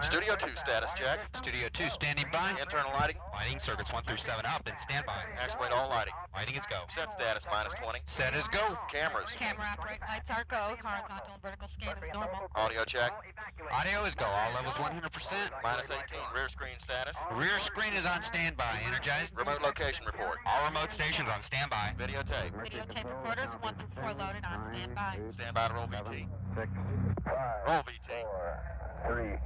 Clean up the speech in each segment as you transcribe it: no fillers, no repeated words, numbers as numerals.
Studio 2 status check. Studio 2 standing by. Internal lighting. Lighting circuits 1 through 7 up and stand by. Actuate all lighting. Lighting is go. Set status -20. Set is go. Cameras. Camera operate lights are go. Horizontal and vertical scan is normal. Audio check. Audio is go. All levels 100%. -18. Rear screen status. Rear screen is on standby. Energized. Remote location report. All remote stations on standby. Videotape. Videotape recorders 1 through 4 loaded on standby. Stand by to roll VT. 6, 5, Roll VT. 4, 3.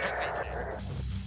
Check VT.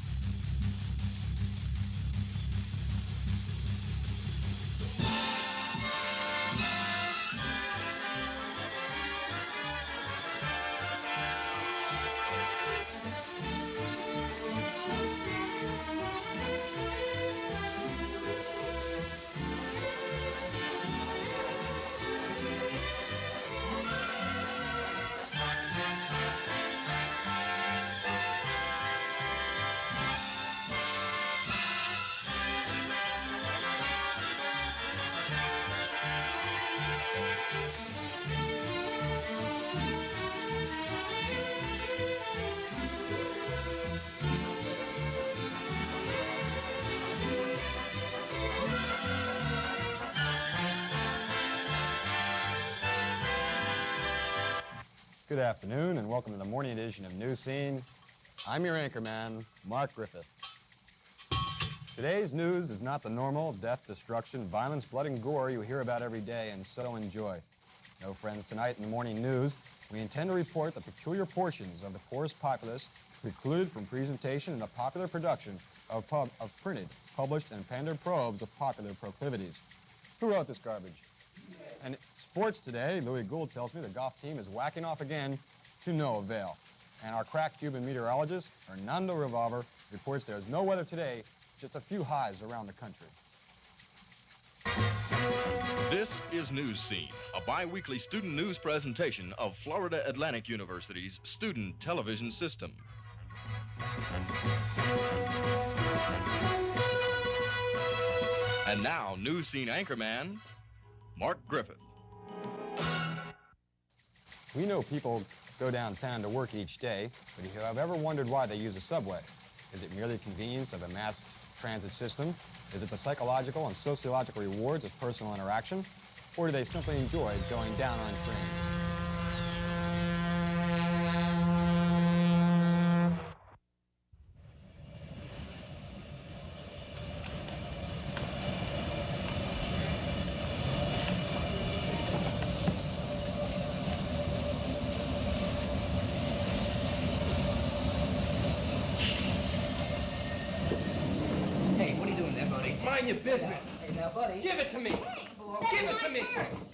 Good afternoon and welcome to the morning edition of News Scene. I'm your anchorman, Mark Griffith. Today's news is not the normal death, destruction, violence, blood, and gore you hear about every day and so enjoy. No, friends, tonight in the morning news, we intend to report the peculiar portions of the poorest populace precluded from presentation in the popular production of printed, published, and pandered probes of popular proclivities. Who wrote this garbage? And sports today, Louis Gould tells me the golf team is whacking off again to no avail. And our crack Cuban meteorologist, Hernando Revolver, reports there's no weather today, just a few highs around the country. This is News Scene, a bi-weekly student news presentation of Florida Atlantic University's student television system. And now, News Scene anchorman, Mark Griffith. We know people go downtown to work each day, but if you have ever wondered why they use a subway, is it merely convenience of a mass transit system? Is it the psychological and sociological rewards of personal interaction? Or do they simply enjoy going down on trains? Mind your business. Hey, now, buddy. Give it to me. Give it to me.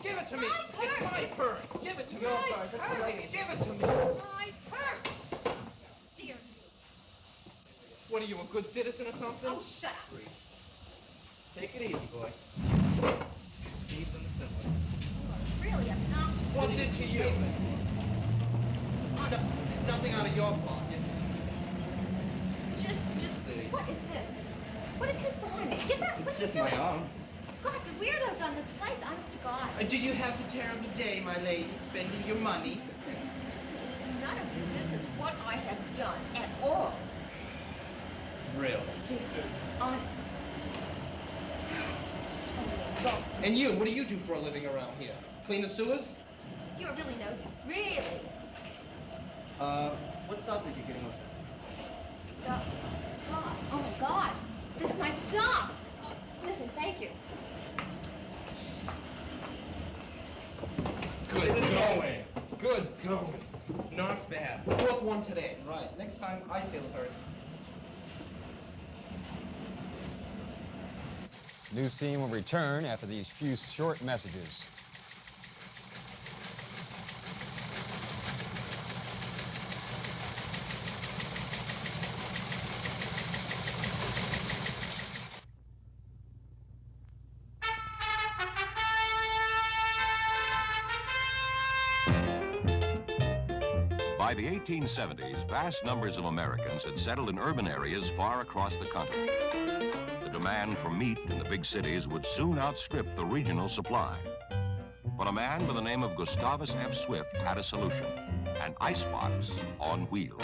Give it to me. It's my purse. Give it to me. Your purse. That's the lady. Give it to me. My purse! Dear me. What are you, a good citizen or something? Oh, shut up. Take it easy, boy. Thieves on the subway. Really obnoxious. What's it to you? Nothing out of your pocket. Just, what is this? What is this behind me? Get that, It's just my arm. God, the weirdos on this place, honest to God. Did you have a terrible day, my lady, spending your money? Listen, it's none of your business what I have done at all. Really? Dear, honestly. Just totally exhausted. And you, what do you do for a living around here? Clean the sewers? You're really nosy. Really. What stop are you getting with it? Stop. Stop. Oh, my God. This is my stop. Listen, thank you. Good going. Good going. Not bad. Fourth one today. Right. Next time, I steal the purse. News Scene will return after these few short messages. By the 1870s, vast numbers of Americans had settled in urban areas far across the continent. The demand for meat in the big cities would soon outstrip the regional supply. But a man by the name of Gustavus F. Swift had a solution. an icebox on wheels.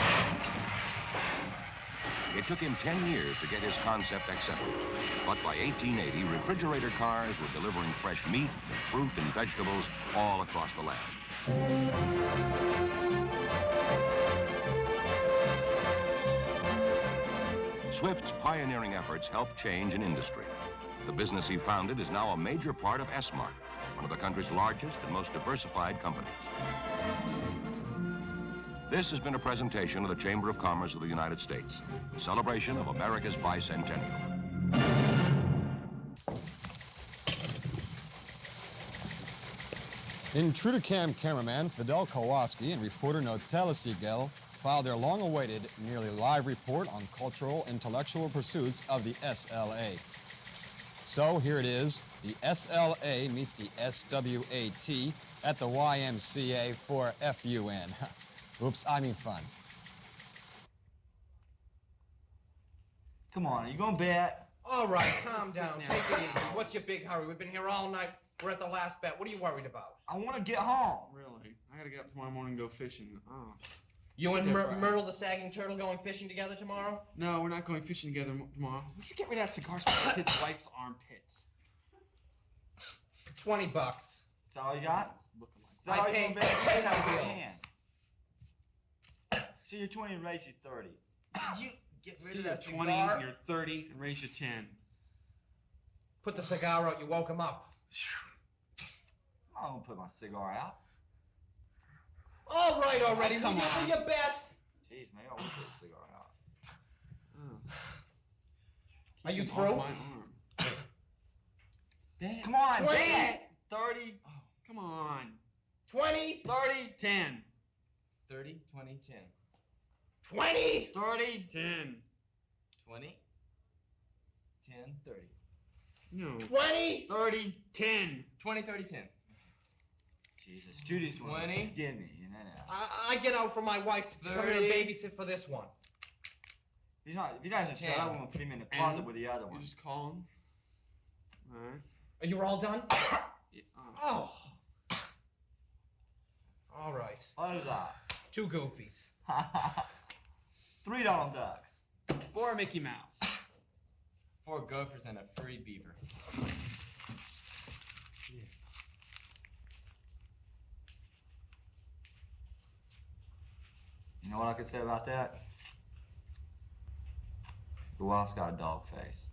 It took him 10 years to get his concept accepted. But by 1880, refrigerator cars were delivering fresh meat, fruit, and vegetables all across the land. Swift's pioneering efforts helped change an industry. The business he founded is now a major part of S-Mart, one of the country's largest and most diversified companies. This has been a presentation of the Chamber of Commerce of the United States, celebration of America's bicentennial. Intruder-cam cameraman Fidel Kowalski and reporter Notella Siegel filed their long-awaited, nearly live report on cultural, intellectual pursuits of the SLA. So here it is, the SLA meets the SWAT at the YMCA for FUN. Oops, I mean fun. Come on, are you gonna bet? All right, calm Sit down. down. Take it easy. What's your big hurry? We've been here all night. We're at the last bet. What are you worried about? I want to get home. Really? I gotta get up tomorrow morning and go fishing. Oh. You and Sit there, Brian. Myrtle the Sagging Turtle going fishing together tomorrow? No, we're not going fishing together tomorrow. Would you get rid of that cigar smoke with his wife's armpits? $20. Is that all you got? Looking like Is that all you I gonna paid bet? 10 on bills. See, you're 20 and raise you 30. Did you get rid See, of you're that 20, cigar? you're 30, and raise you 10. Put the cigar out. You woke him up. I don't put my cigar out. All right already. Come Will on. you bet? Jeez, man, I won't put the cigar out. Oh. Are you Keep him through? off my arm. Bet. Come on, 20. bet. 30. Oh, come on. 20. 30. 10. 30, 20, 10. 20. 30. 10. 20. 10, 30. No. 20. 30. 10. 20, 30, 10. Jesus, Judy's 20. 20. Give me, you know. I get out for my wife to come here and 30. babysit for this one. If he doesn't shut 10. up, I'm gonna put him in the closet And with the other You one. just call him. All right. Are you all done? Yeah. Oh. All right. What is that? 2 goofies. $3 ducks. 4 Mickey Mouse. 4 gophers and a free beaver. You know what I could say about that? The wife's got a dog face.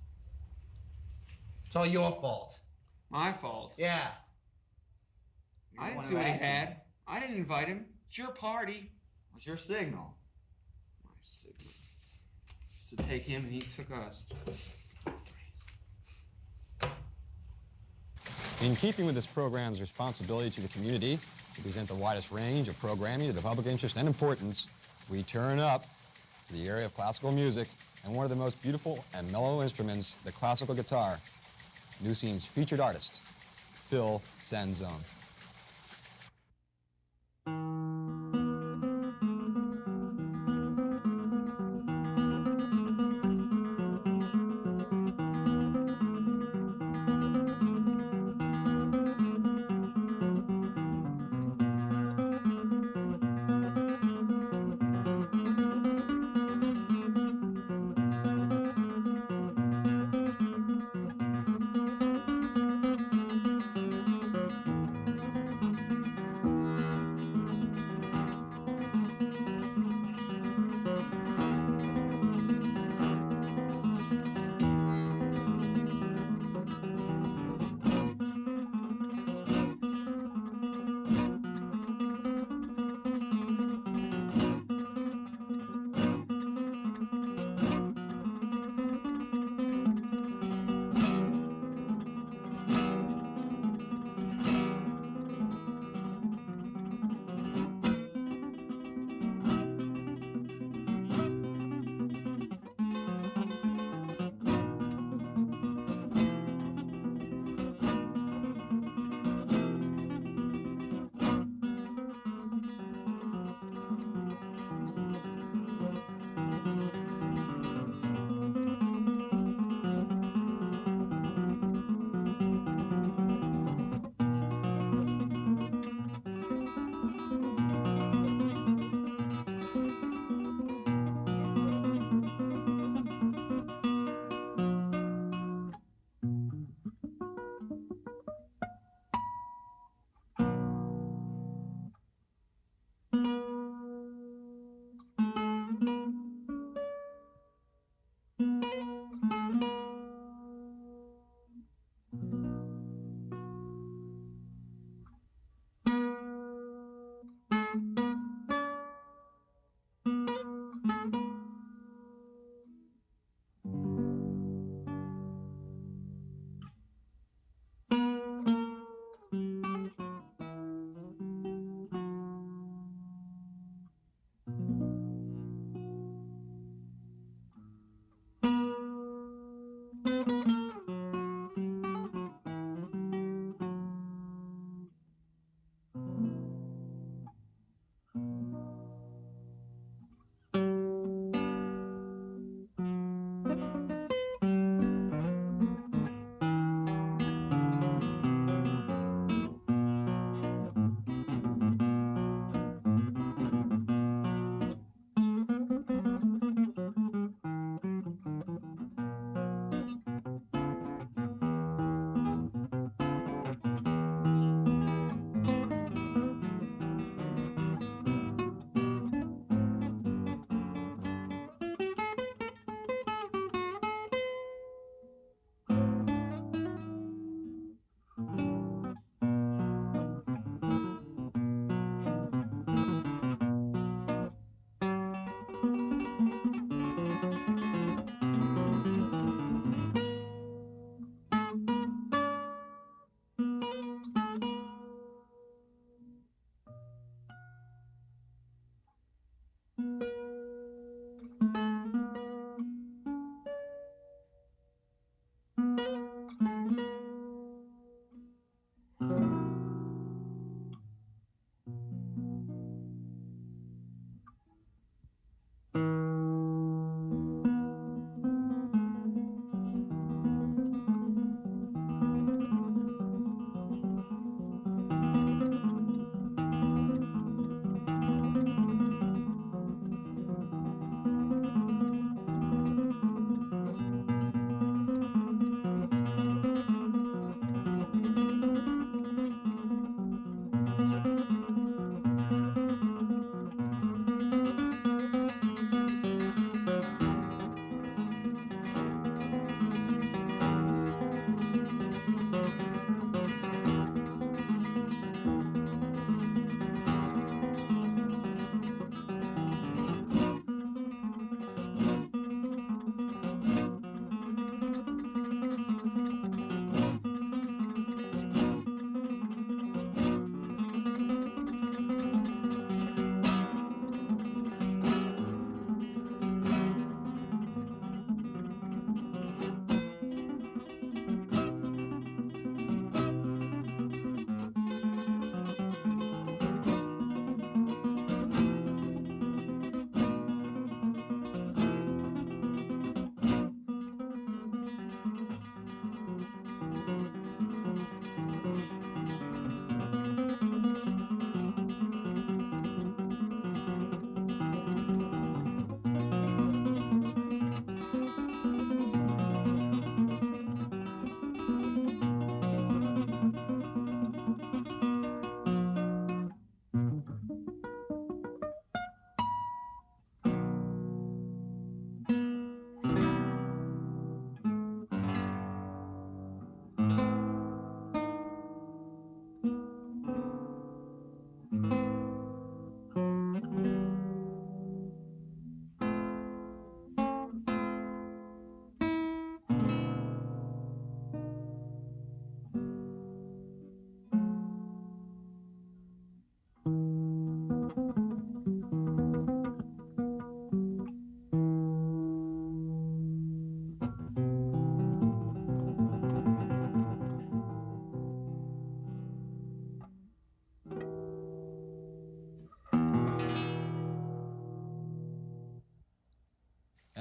It's all your fault. My fault. Yeah. You're I the didn't one see who what he asked me. had. I didn't invite him. It's your party. What's your signal? My signal. Just to take him and he took us. In keeping with this program's responsibility to the community to present the widest range of programming to the public interest and importance, we turn up to the area of classical music and one of the most beautiful and mellow instruments, the classical guitar. New Scene's featured artist, Phil Sanzone.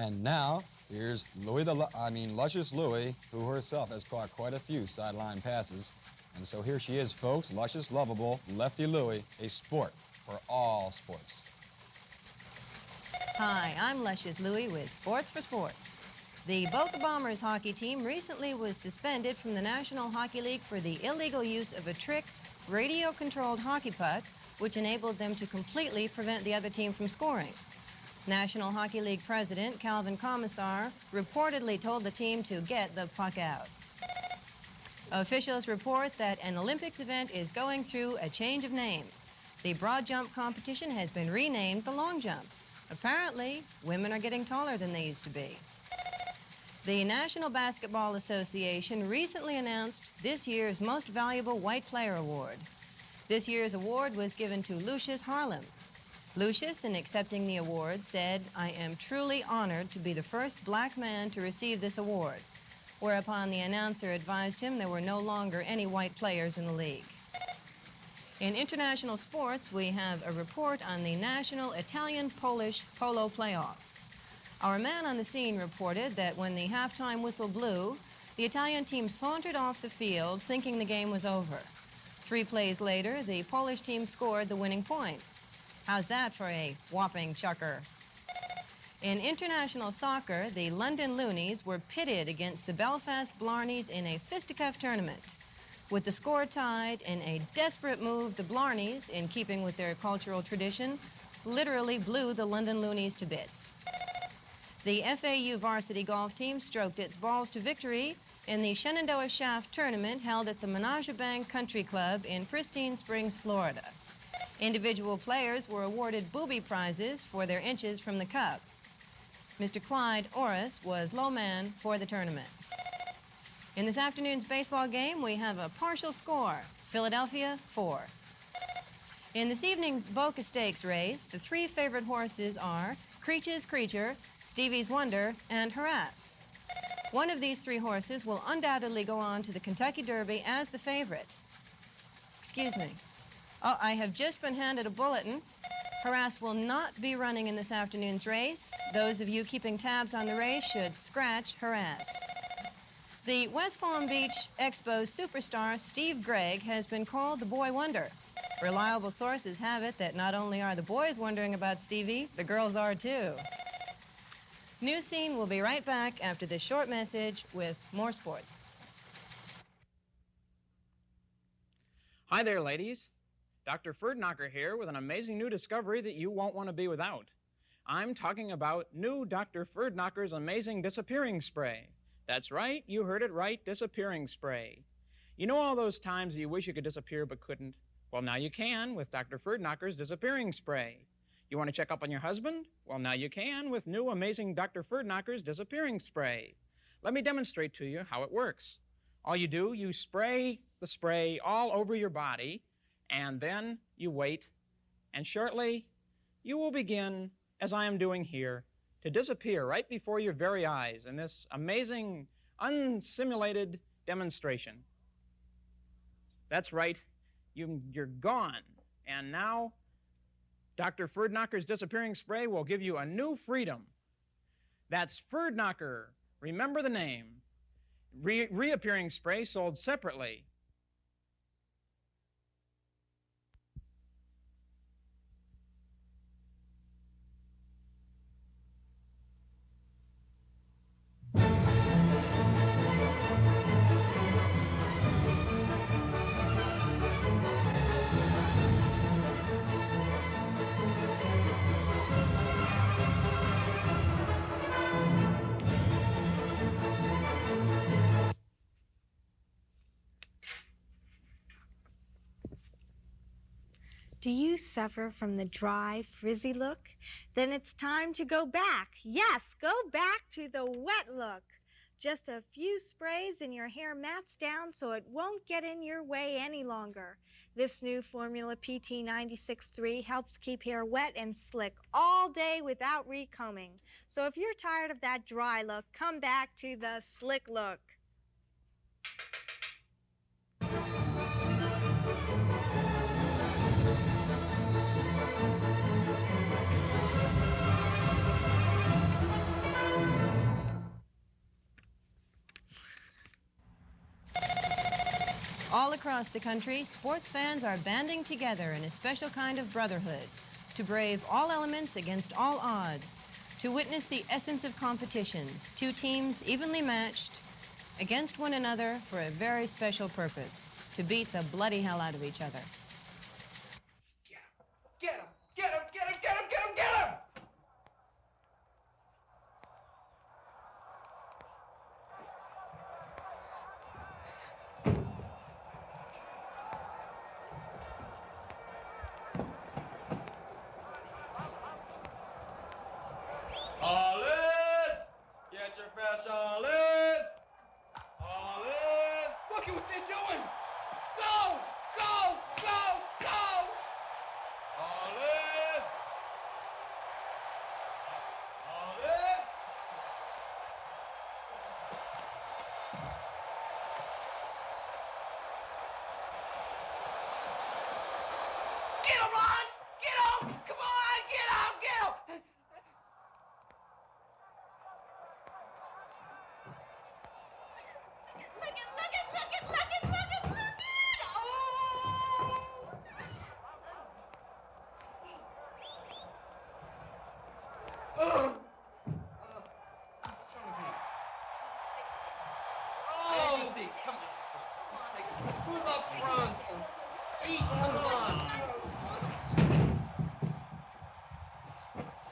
And now, here's Luscious Louie, who herself has caught quite a few sideline passes. And so here she is, folks, Luscious, lovable, Lefty Louie, a sport for all sports. Hi, I'm Luscious Louie with Sports for Sports. The Boca Bombers hockey team recently was suspended from the National Hockey League for the illegal use of a trick, radio-controlled hockey puck, which enabled them to completely prevent the other team from scoring. National Hockey League President Calvin Commissar reportedly told the team to get the puck out. Officials report that an Olympics event is going through a change of name. The broad jump competition has been renamed the long jump. Apparently, women are getting taller than they used to be. The National Basketball Association recently announced this year's Most Valuable White Player Award. This year's award was given to Lucius Harlem. Lucius, in accepting the award, said, "I am truly honored to be the first black man to receive this award," whereupon the announcer advised him there were no longer any white players in the league. In international sports, we have a report on the National Italian-Polish Polo Playoff. Our man on the scene reported that when the halftime whistle blew, the Italian team sauntered off the field thinking the game was over. 3 plays later, the Polish team scored the winning point. How's that for a whopping chucker? In international soccer, the London Loonies were pitted against the Belfast Blarneys in a fisticuff tournament. With the score tied, in a desperate move, the Blarneys, in keeping with their cultural tradition, literally blew the London Loonies to bits. The FAU varsity golf team stroked its balls to victory in the Shenandoah Shaft tournament held at the Menage-a-Bank Country Club in Pristine Springs, Florida. Individual players were awarded booby prizes for their inches from the cup. Mr. Clyde Orris was low man for the tournament. In this afternoon's baseball game, we have a partial score, Philadelphia 4. In this evening's Boca Stakes race, the 3 favorite horses are Creech's Creature, Stevie's Wonder, and Harass. One of these 3 horses will undoubtedly go on to the Kentucky Derby as the favorite. Excuse me. Oh, I have just been handed a bulletin. Harass will not be running in this afternoon's race. Those of you keeping tabs on the race should scratch Harass. The West Palm Beach Expo's superstar, Steve Gregg, has been called the Boy Wonder. Reliable sources have it that not only are the boys wondering about Stevie, the girls are too. News Scene will be right back after this short message with more sports. Hi there, ladies. Dr. Ferdknocker here with an amazing new discovery that you won't want to be without. I'm talking about new Dr. Ferdknocker's amazing disappearing spray. That's right, you heard it right, disappearing spray. You know all those times you wish you could disappear but couldn't? Well, now you can with Dr. Ferdknocker's disappearing spray. You want to check up on your husband? Well, now you can with new amazing Dr. Ferdknocker's disappearing spray. Let me demonstrate to you how it works. All you do, you spray the spray all over your body, and then you wait, and shortly you will begin, as I am doing here, to disappear right before your very eyes in this amazing, unsimulated demonstration. That's right, you're gone. And now, Dr. Ferdknocker's disappearing spray will give you a new freedom. That's Ferdknocker. Remember the name. Reappearing spray sold separately. Do you suffer from the dry, frizzy look? Then it's time to go back. Yes, go back to the wet look. Just a few sprays and your hair mats down so it won't get in your way any longer. This new Formula PT 96.3 helps keep hair wet and slick all day without recombing. So if you're tired of that dry look, come back to the slick look. All across the country, sports fans are banding together in a special kind of brotherhood to brave all elements against all odds, to witness the essence of competition, two teams evenly matched against one another for a very special purpose, to beat the bloody hell out of each other. Get him! Get him! Get him! Get him! Get him! Get him! Olives! Get your fresh olives! Olives! Look at what they're doing! Go! Go! Go! Go! Olives! Olives! Get him, Ron's! Get him! Come on! Get him! Get him! Look it, look it, look it, look it, look it, look it! Oh! What's wrong with me? Oh! Take a seat. Come on. Take a seat. Move up front. Eat. Come on.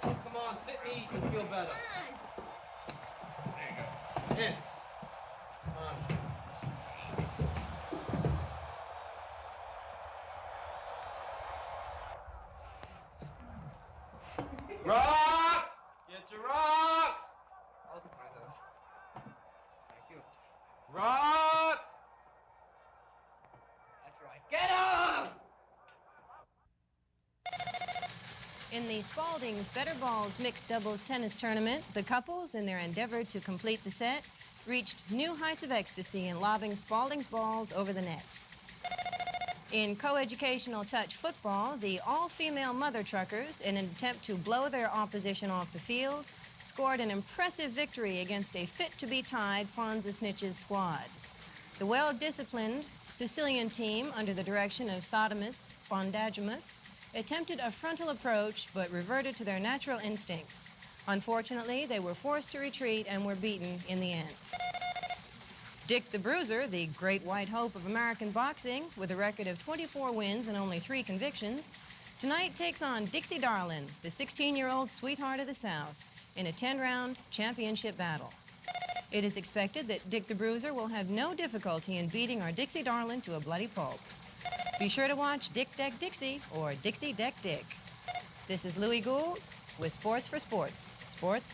Come on, sit and eat. You'll feel better. There you go. In. Come on. Rocks! Get your rocks! I'll find those. Thank you. Rocks! That's right. Get him! In the Spalding's Better Balls mixed doubles tennis tournament, the couples, in their endeavor to complete the set, reached new heights of ecstasy in lobbing Spalding's balls over the net. In coeducational touch football, the all-female mother truckers, in an attempt to blow their opposition off the field, scored an impressive victory against a fit-to-be-tied Fonza Snitches squad. The well-disciplined Sicilian team, under the direction of Sodomus Bondagamus, attempted a frontal approach but reverted to their natural instincts. Unfortunately, they were forced to retreat and were beaten in the end. Dick the Bruiser, the great white hope of American boxing, with a record of 24 wins and only 3 convictions, tonight takes on Dixie Darlin, the 16-year-old sweetheart of the South, in a 10-round championship battle. It is expected that Dick the Bruiser will have no difficulty in beating our Dixie Darlin to a bloody pulp. Be sure to watch Dick Deck Dixie or Dixie Deck Dick. This is Louis Gould with Sports for Sports. Sports.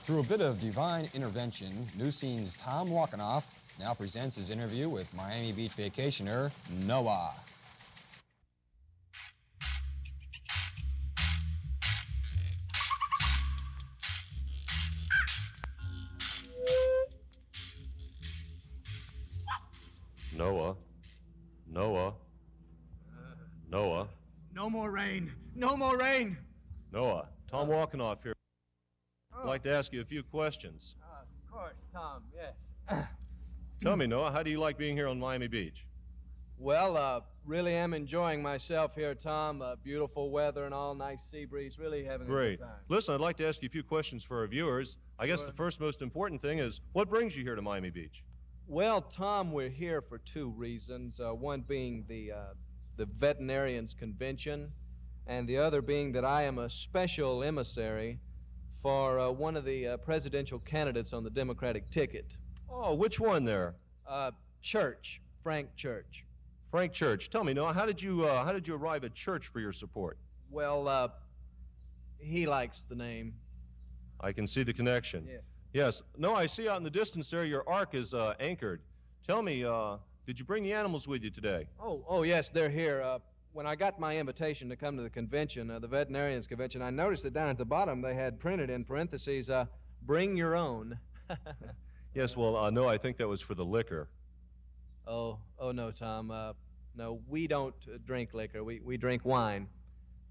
Through a bit of divine intervention, New Scene's Tom Walkenoff now presents his interview with Miami Beach vacationer Noah. Noah. Noah. Noah. No more rain. No more rain. Noah. Tom Walkenoff here. I'd like to ask you a few questions. Of course, Tom, yes. Tell me, Noah, how do you like being here on Miami Beach? Well, really am enjoying myself here, Tom. Beautiful weather and all, nice sea breeze, really having a Great. good time. Listen, I'd like to ask you a few questions for our viewers. I guess the first most important thing is, what brings you here to Miami Beach? Well, Tom, we're here for 2 reasons. One being the Veterinarians Convention, and the other being that I am a special emissary for one of the presidential candidates on the Democratic ticket. Oh, which one there? Church, Frank Church. Frank Church. Tell me, Noah, how did you arrive at Church for your support? Well, he likes the name. I can see the connection. Yeah. Yes. No, I see out in the distance there your ark is anchored. Tell me, did you bring the animals with you today? Oh, yes, they're here. When I got my invitation to come to the convention, the Veterinarians Convention, I noticed that down at the bottom they had printed in parentheses, bring your own. Yes, well, no, I think that was for the liquor. Oh, no, Tom. No, we don't drink liquor. We drink wine,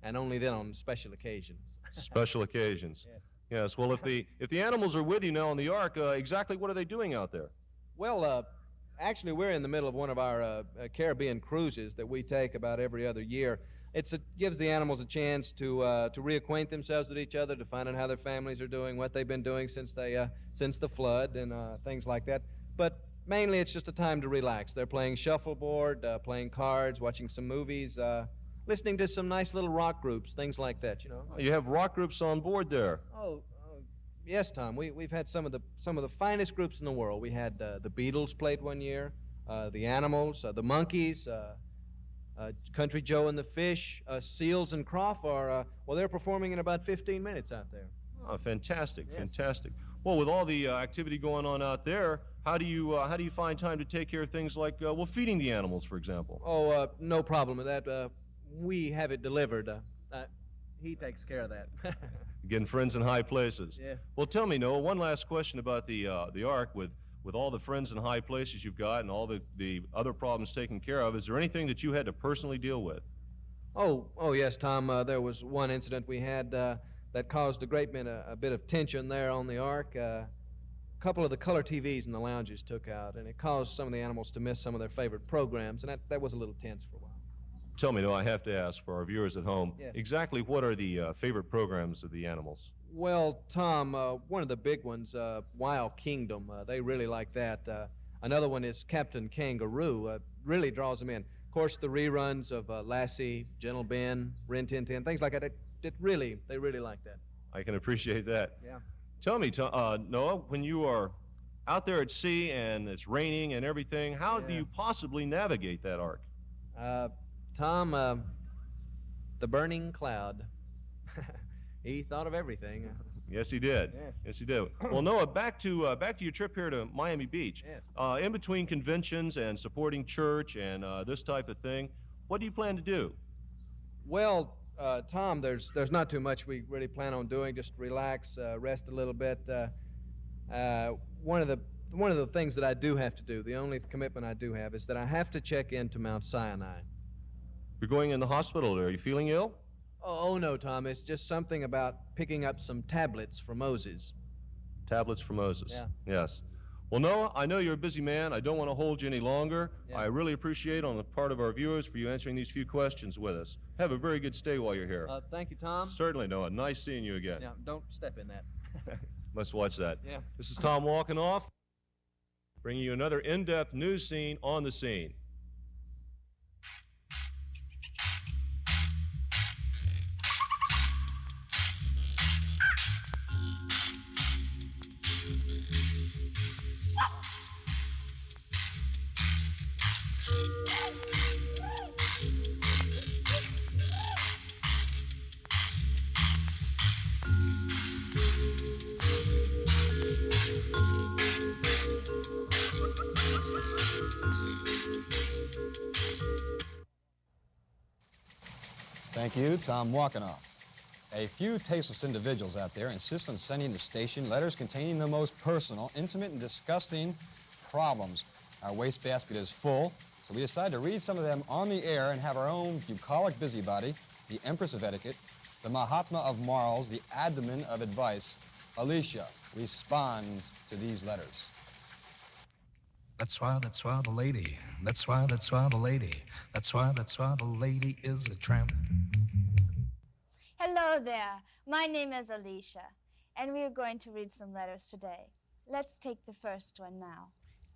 and only then on special occasions. Special occasions. Yes. Yes, well, if the animals are with you now on the ark, exactly what are they doing out there? Well, Actually, we're in the middle of one of our Caribbean cruises that we take about every other year. Gives the animals a chance to reacquaint themselves with each other, to find out how their families are doing, what they've been doing since the flood, and things like that. But mainly, it's just a time to relax. They're playing shuffleboard, playing cards, watching some movies, listening to some nice little rock groups, things like that. You know. You have rock groups on board there. Yes, Tom. We've had some of the finest groups in the world. We had the Beatles played one year, the Animals, the Monkees, Country Joe and the Fish, Seals and Croft are they're performing in about 15 minutes out there. Oh, fantastic, yes. Fantastic. Well, with all the activity going on out there, how do you find time to take care of things like feeding the animals, for example? Oh, no problem with that. We have it delivered. He takes care of that. Getting friends in high places. Yeah. Well, tell me, Noah, one last question about the Ark. With all the friends in high places you've got and all the other problems taken care of, is there anything that you had to personally deal with? Oh yes, Tom. There was one incident we had that caused a bit of tension there on the Ark. A couple of the color TVs in the lounges took out, and it caused some of the animals to miss some of their favorite programs, and that was a little tense for a while. Tell me, Noah, I have to ask for our viewers at home, yes. Exactly what are the favorite programs of the animals? Well, Tom, one of the big ones, Wild Kingdom, they really like that. Another one is Captain Kangaroo, really draws them in. Of course, the reruns of Lassie, Gentle Ben, Rin Tin Tin, things like that, they really like that. I can appreciate that. Yeah. Tell me, Noah, when you are out there at sea and it's raining and everything, how do you possibly navigate that Ark? Tom, the burning cloud. He thought of everything. Yes, he did. Yes. Yes, he did. Well, Noah, back to your trip here to Miami Beach. Yes. In between conventions and supporting church and this type of thing, what do you plan to do? Well, Tom, there's not too much we really plan on doing. Just relax, rest a little bit. One of the things that I do have to do, the only commitment I do have, is that I have to check into Mount Sinai. You're going in the hospital. Are you feeling ill? Oh, no, Tom. It's just something about picking up some tablets for Moses. Tablets for Moses. Yeah. Yes. Well, Noah, I know you're a busy man. I don't want to hold you any longer. Yeah. I really appreciate on the part of our viewers for you answering these few questions with us. Have a very good stay while you're here. Thank you, Tom. Certainly, Noah. Nice seeing you again. Yeah, don't step in that. Must watch that. Yeah. This is Tom walking off, bringing you another in-depth news scene on the scene. Thank you, Tom Walkenoff. A few tasteless individuals out there insist on sending the station letters containing the most personal, intimate, and disgusting problems. Our wastebasket is full, so we decided to read some of them on the air and have our own bucolic busybody, the Empress of Etiquette, the Mahatma of Morals, the Abdomen of Advice, Alicia, responds to these letters. That's why the lady, that's why the lady, that's why the lady is a tramp. Hello there, my name is Alicia, and we are going to read some letters today. Let's take the first one now.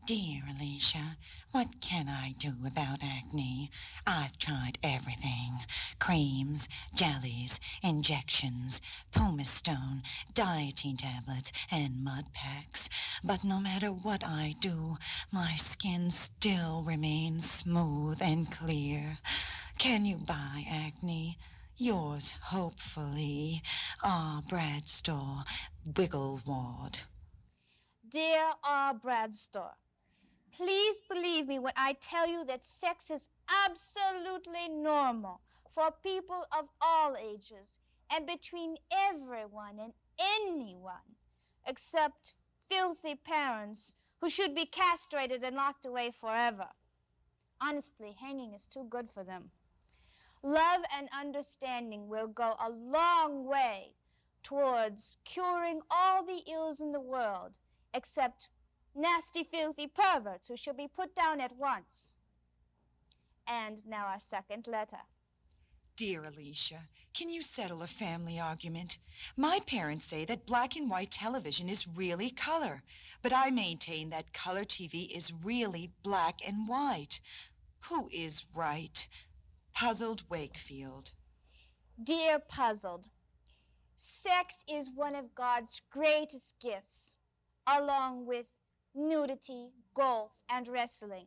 Dear Alicia, what can I do about acne? I've tried everything. Creams, jellies, injections, pumice stone, dieting tablets, and mud packs. But no matter what I do, my skin still remains smooth and clear. Can you buy acne? Yours, hopefully, R. Bradstore, Wiggleward. Dear R. Bradstore, please believe me when I tell you that sex is absolutely normal for people of all ages and between everyone and anyone, except filthy parents who should be castrated and locked away forever. Honestly, hanging is too good for them. Love and understanding will go a long way towards curing all the ills in the world, except nasty, filthy perverts who should be put down at once. And now our second letter. Dear Alicia, can you settle a family argument? My parents say that black and white television is really color, but I maintain that color TV is really black and white. Who is right? Puzzled Wakefield. Dear Puzzled, sex is one of God's greatest gifts, along with nudity, golf, and wrestling.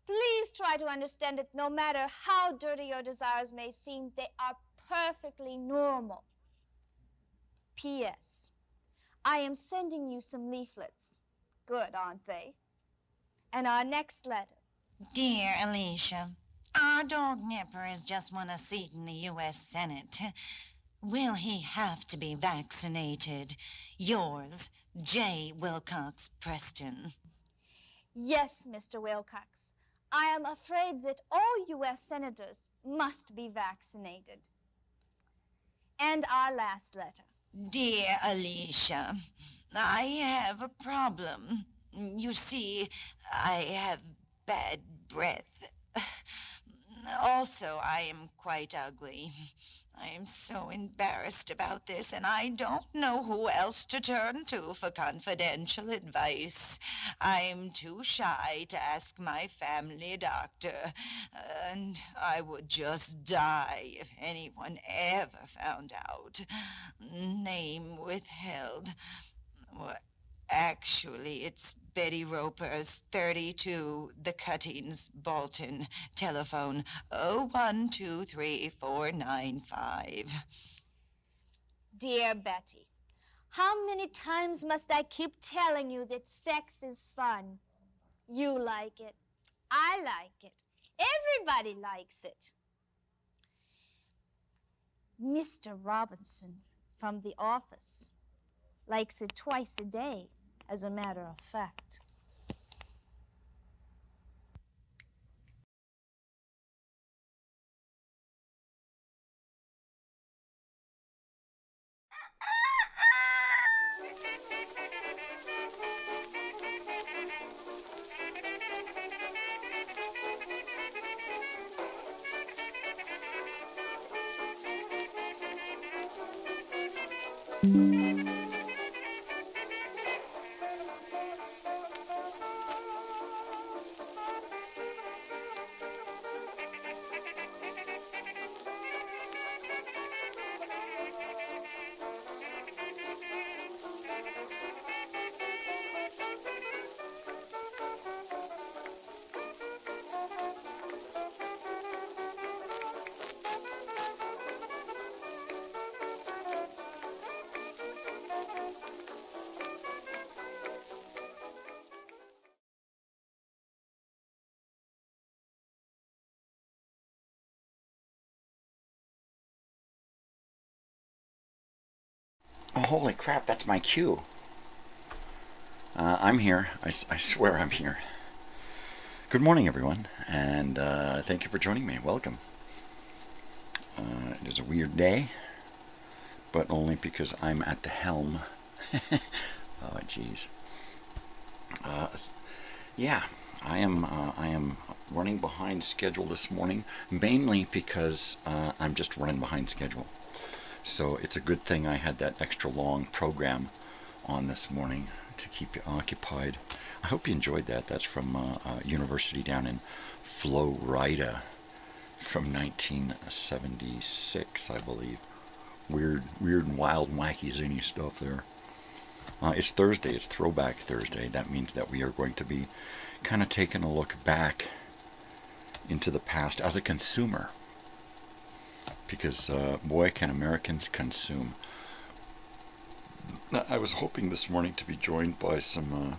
Please try to understand that no matter how dirty your desires may seem, they are perfectly normal. P.S. I am sending you some leaflets. Good, aren't they? And our next letter. Dear Alicia, our dog Nipper has just won a seat in the U.S. Senate. Will he have to be vaccinated? Yours, J. Wilcox Preston. Yes, Mr. Wilcox. I am afraid that all U.S. senators must be vaccinated. And our last letter. Dear Alicia, I have a problem. You see, I have bad breath. Also, I am quite ugly. I am so embarrassed about this, and I don't know who else to turn to for confidential advice. I'm too shy to ask my family doctor, and I would just die if anyone ever found out. Name withheld. Well, actually, it's Betty Roper's 32, The Cuttings, Bolton. Telephone 0123495. Dear Betty, how many times must I keep telling you that sex is fun? You like it. I like it. Everybody likes it. Mr. Robinson from the office likes it twice a day, as a matter of fact. Oh, holy crap, that's my cue. I'm here. I swear I'm here. Good morning, everyone, and thank you for joining me. Welcome. It is a weird day, but only because I'm at the helm. Oh, jeez. Yeah, I am running behind schedule this morning, mainly because I'm just running behind schedule. So it's a good thing I had that extra long program on this morning to keep you occupied. I hope you enjoyed that. That's from a university down in Florida from 1976, I believe. Weird and wild and wacky zany stuff there. It's Thursday. It's Throwback Thursday. That means that we are going to be kind of taking a look back into the past as a consumer. Because, boy, can Americans consume. I was hoping this morning to be joined by some,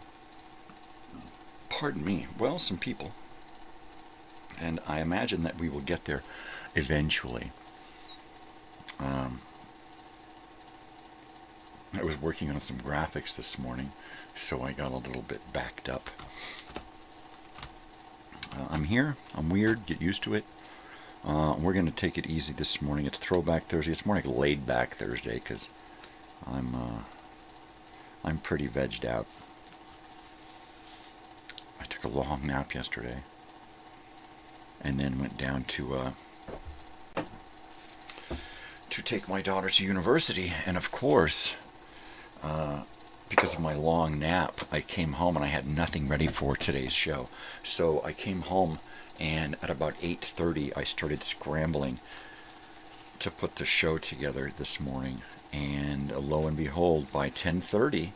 some people. And I imagine that we will get there eventually. I was working on some graphics this morning, so I got a little bit backed up. I'm here. I'm weird. Get used to it. We're going to take it easy this morning. It's Throwback Thursday. It's more like laid back Thursday because I'm pretty vegged out. took a long nap yesterday, and then went down to take my daughter to university. And of course, because of my long nap, I came home and I had nothing ready for today's show. So I came home, and at about 8:30 I started scrambling to put the show together this morning, and lo and behold, by 10:30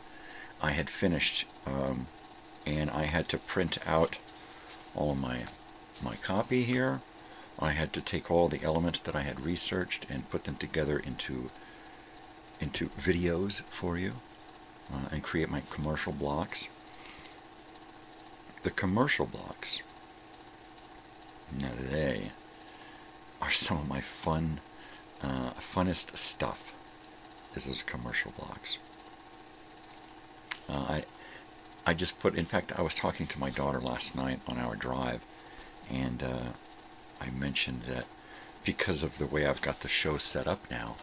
I had finished, and I had to print out all of my copy here. I had to take all the elements that I had researched and put them together into videos for you, and create my commercial blocks. The commercial blocks, now they are some of my funnest stuff, is those commercial blocks. I just put, in fact, I was talking to my daughter last night on our drive, and I mentioned that because of the way I've got the show set up now,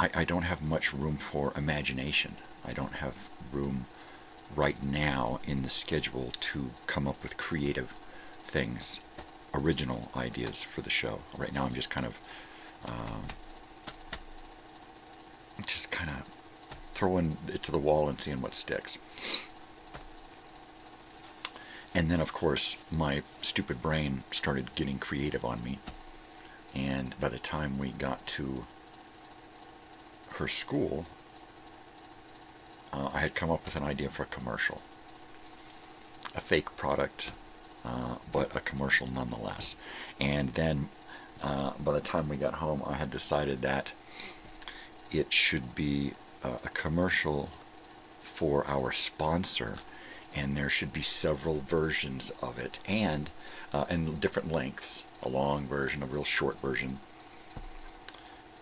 I don't have much room for imagination. I don't have room right now in the schedule to come up with creative things, original ideas for the show. Right now I'm just kind of throwing it to the wall and seeing what sticks. And then, of course, my stupid brain started getting creative on me, and by the time we got to her school, I had come up with an idea for a commercial. A fake product, but a commercial nonetheless. And then, by the time we got home, I had decided that it should be a commercial for our sponsor, and there should be several versions of it, and different lengths. A long version, a real short version,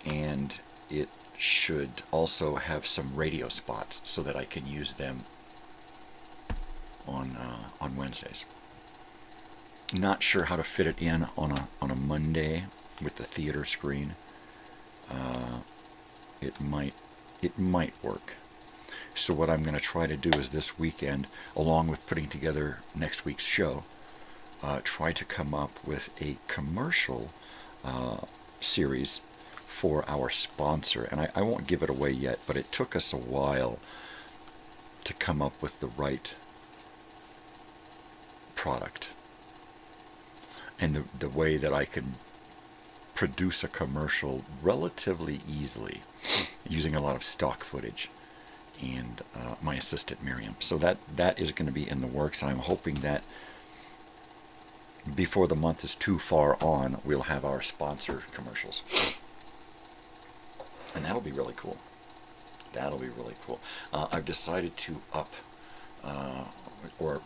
and it should also have some radio spots so that I can use them on Wednesdays. Not sure how to fit it in on a Monday with the theater screen. It might work. So what I'm going to try to do is this weekend, along with putting together next week's show, try to come up with a commercial series for our sponsor. And I won't give it away yet, but it took us a while to come up with the right product and the way that I can produce a commercial relatively easily using a lot of stock footage and my assistant Miriam. So that is going to be in the works, and I'm hoping that before the month is too far on, we'll have our sponsor commercials. And that'll be really cool. That'll be really cool. I've decided to up, or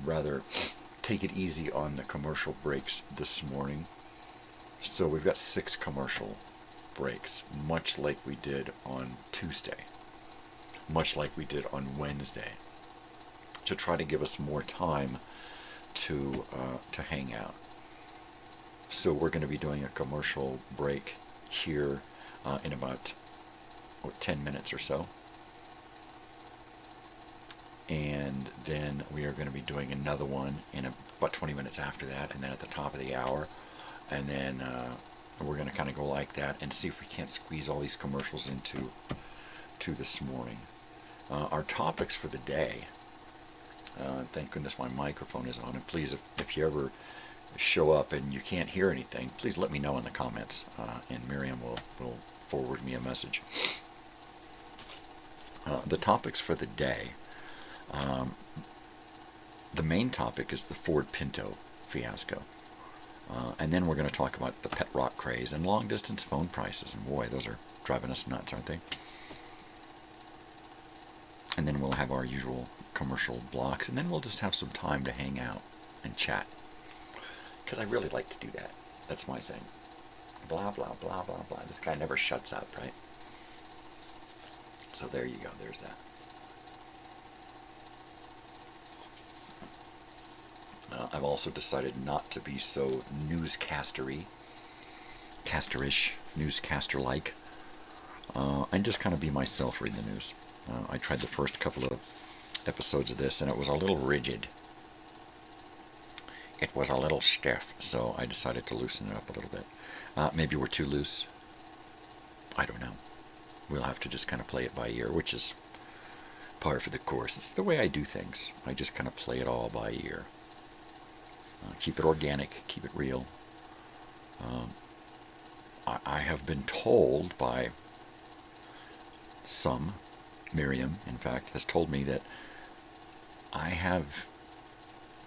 rather, take it easy on the commercial breaks this morning. So we've got 6 commercial breaks, much like we did on Tuesday, much like we did on Wednesday, to try to give us more time to hang out. So we're going to be doing a commercial break here in about 10 minutes or so. And then we are going to be doing another one in about 20 minutes after that, and then at the top of the hour. And then we're going to kind of go like that and see if we can't squeeze all these commercials into this morning. Our topics for the day, thank goodness my microphone is on, and please, if you ever show up and you can't hear anything, please let me know in the comments, and Miriam will forward me a message. The topics for the day, the main topic is the Ford Pinto fiasco. And then we're going to talk about the pet rock craze and long-distance phone prices. And boy, those are driving us nuts, aren't they? And then we'll have our usual commercial blocks. And then we'll just have some time to hang out and chat. Because I really like to do that. That's my thing. Blah, blah, blah, blah, blah. This guy never shuts up, right? So there you go. There's that. I've also decided not to be so newscaster-y, casterish, newscaster-like, and just kind of be myself reading the news. I tried the first couple of episodes of this, and it was a little rigid. It was a little stiff, so I decided to loosen it up a little bit. Maybe we're too loose. I don't know. We'll have to just kind of play it by ear, which is par for the course. It's the way I do things. I just kind of play it all by ear. Keep it organic, keep it real. I have been told by some, Miriam, in fact, has told me that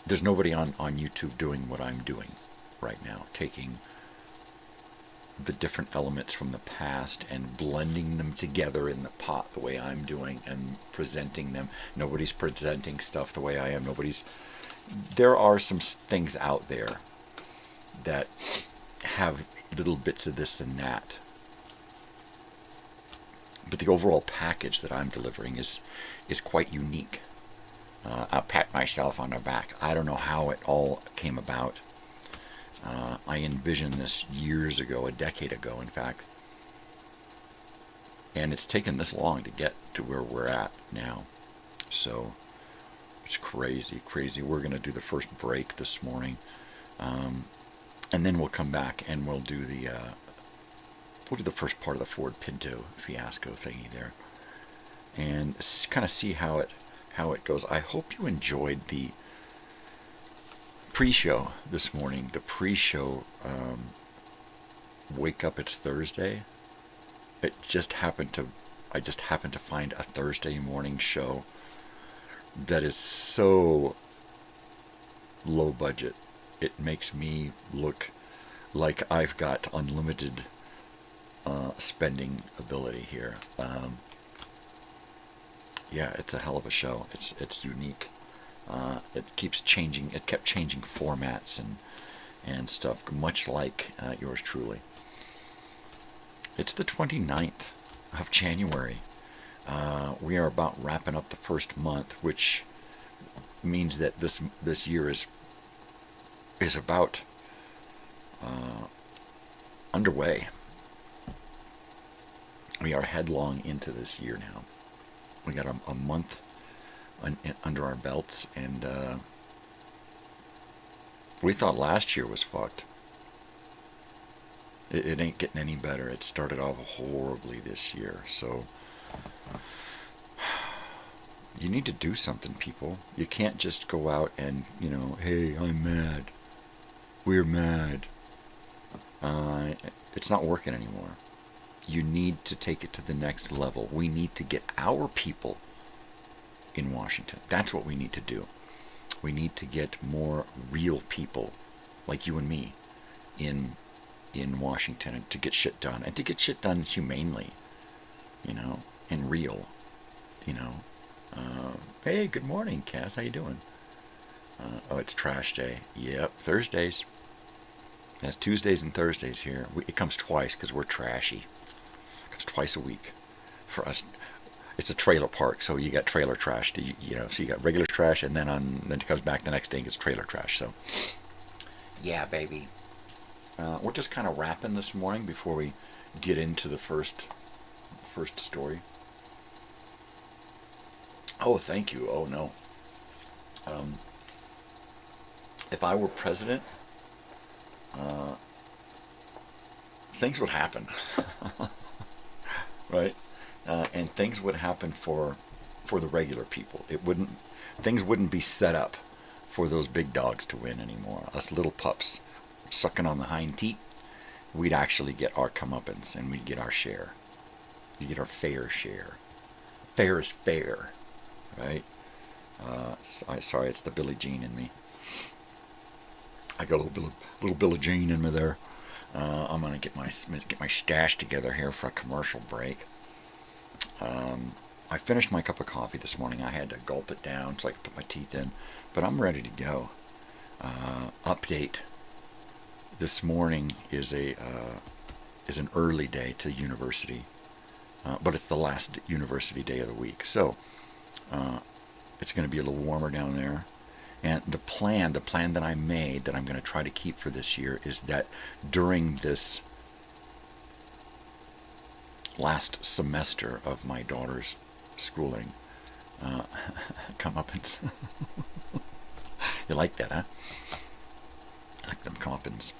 there's nobody on YouTube doing what I'm doing right now, taking the different elements from the past and blending them together in the pot the way I'm doing and presenting them. Nobody's presenting stuff the way I am. There are some things out there that have little bits of this and that. But the overall package that I'm delivering is quite unique. I'll pat myself on the back. I don't know how it all came about. I envisioned this years ago, a decade ago, in fact. And it's taken this long to get to where we're at now. So it's crazy, crazy. We're going to do the first break this morning. And then we'll come back and we'll do the first part of the Ford Pinto fiasco thingy there. And kind of see how it goes. I hope you enjoyed the pre-show this morning. The pre-show, Wake Up, It's Thursday. I just happened to find a Thursday morning show that is so low budget. It makes me look like I've got unlimited spending ability here. Yeah, it's a hell of a show. It's unique. It keeps changing. It kept changing formats and stuff, much like yours truly. It's the 29th of January. We are about wrapping up the first month, which means that this year is about underway. We are headlong into this year now. We got a month under our belts, and we thought last year was fucked. It ain't getting any better. It started off horribly this year, so you need to do something, people. You can't just go out and, hey, I'm mad. We're mad. It's not working anymore. You need to take it to the next level. We need to get our people in Washington. That's what we need to do. We need to get more real people like you and me in Washington, and to get shit done, and to get shit done humanely, and real, Hey, good morning, Cass. How you doing? Oh, it's trash day. Yep, Thursdays. That's Tuesdays and Thursdays here. It comes twice because we're trashy. It comes twice a week for us. It's a trailer park, so you got trailer trash. So you got regular trash, and then it comes back the next day and gets trailer trash. So, yeah, baby. We're just kind of wrapping this morning before we get into the first story. Oh, thank you. Oh, no. If I were president, things would happen. Right? And things would happen for the regular people. Things wouldn't be set up for those big dogs to win anymore. Us little pups sucking on the hind teat, we'd actually get our comeuppance, and we'd get our share. We'd get our fair share. Fair is fair, right? Sorry, it's the Billie Jean in me. I got a little Billie Jean in me there. I'm gonna get my stash together here for a commercial break. I finished my cup of coffee this morning. I had to gulp it down so I could put my teeth in, but I'm ready to go. Update. This morning is an early day to university, but it's the last university day of the week, so it's going to be a little warmer down there. And the plan that I made that I'm going to try to keep for this year is that during this last semester of my daughter's schooling, Comeuppance. You like that, huh? I like them comeuppance.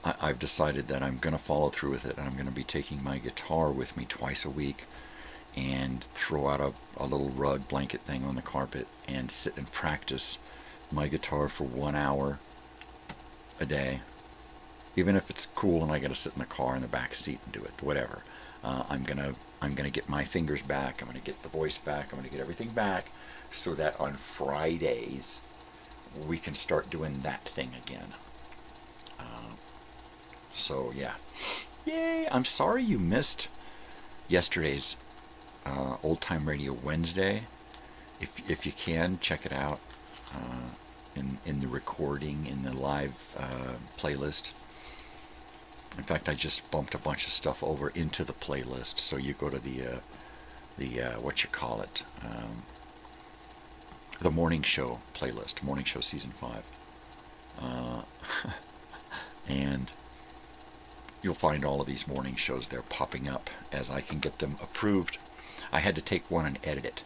I've decided that I'm going to follow through with it, and I'm going to be taking my guitar with me twice a week and throw out a little rug blanket thing on the carpet and sit and practice my guitar for 1 hour a day. Even if it's cool and I got to sit in the car in the back seat and do it, whatever. I'm gonna get my fingers back. I'm gonna get the voice back. I'm gonna get everything back, so that on Fridays we can start doing that thing again. So yeah, yay! I'm sorry you missed yesterday's Old Time Radio Wednesday. If you can, check it out in the recording, in the live playlist. In fact, I just bumped a bunch of stuff over into the playlist. So you go to the what you call it, the morning show playlist, morning show season 5, and you'll find all of these morning shows there popping up as I can get them approved. I had to take one and edit it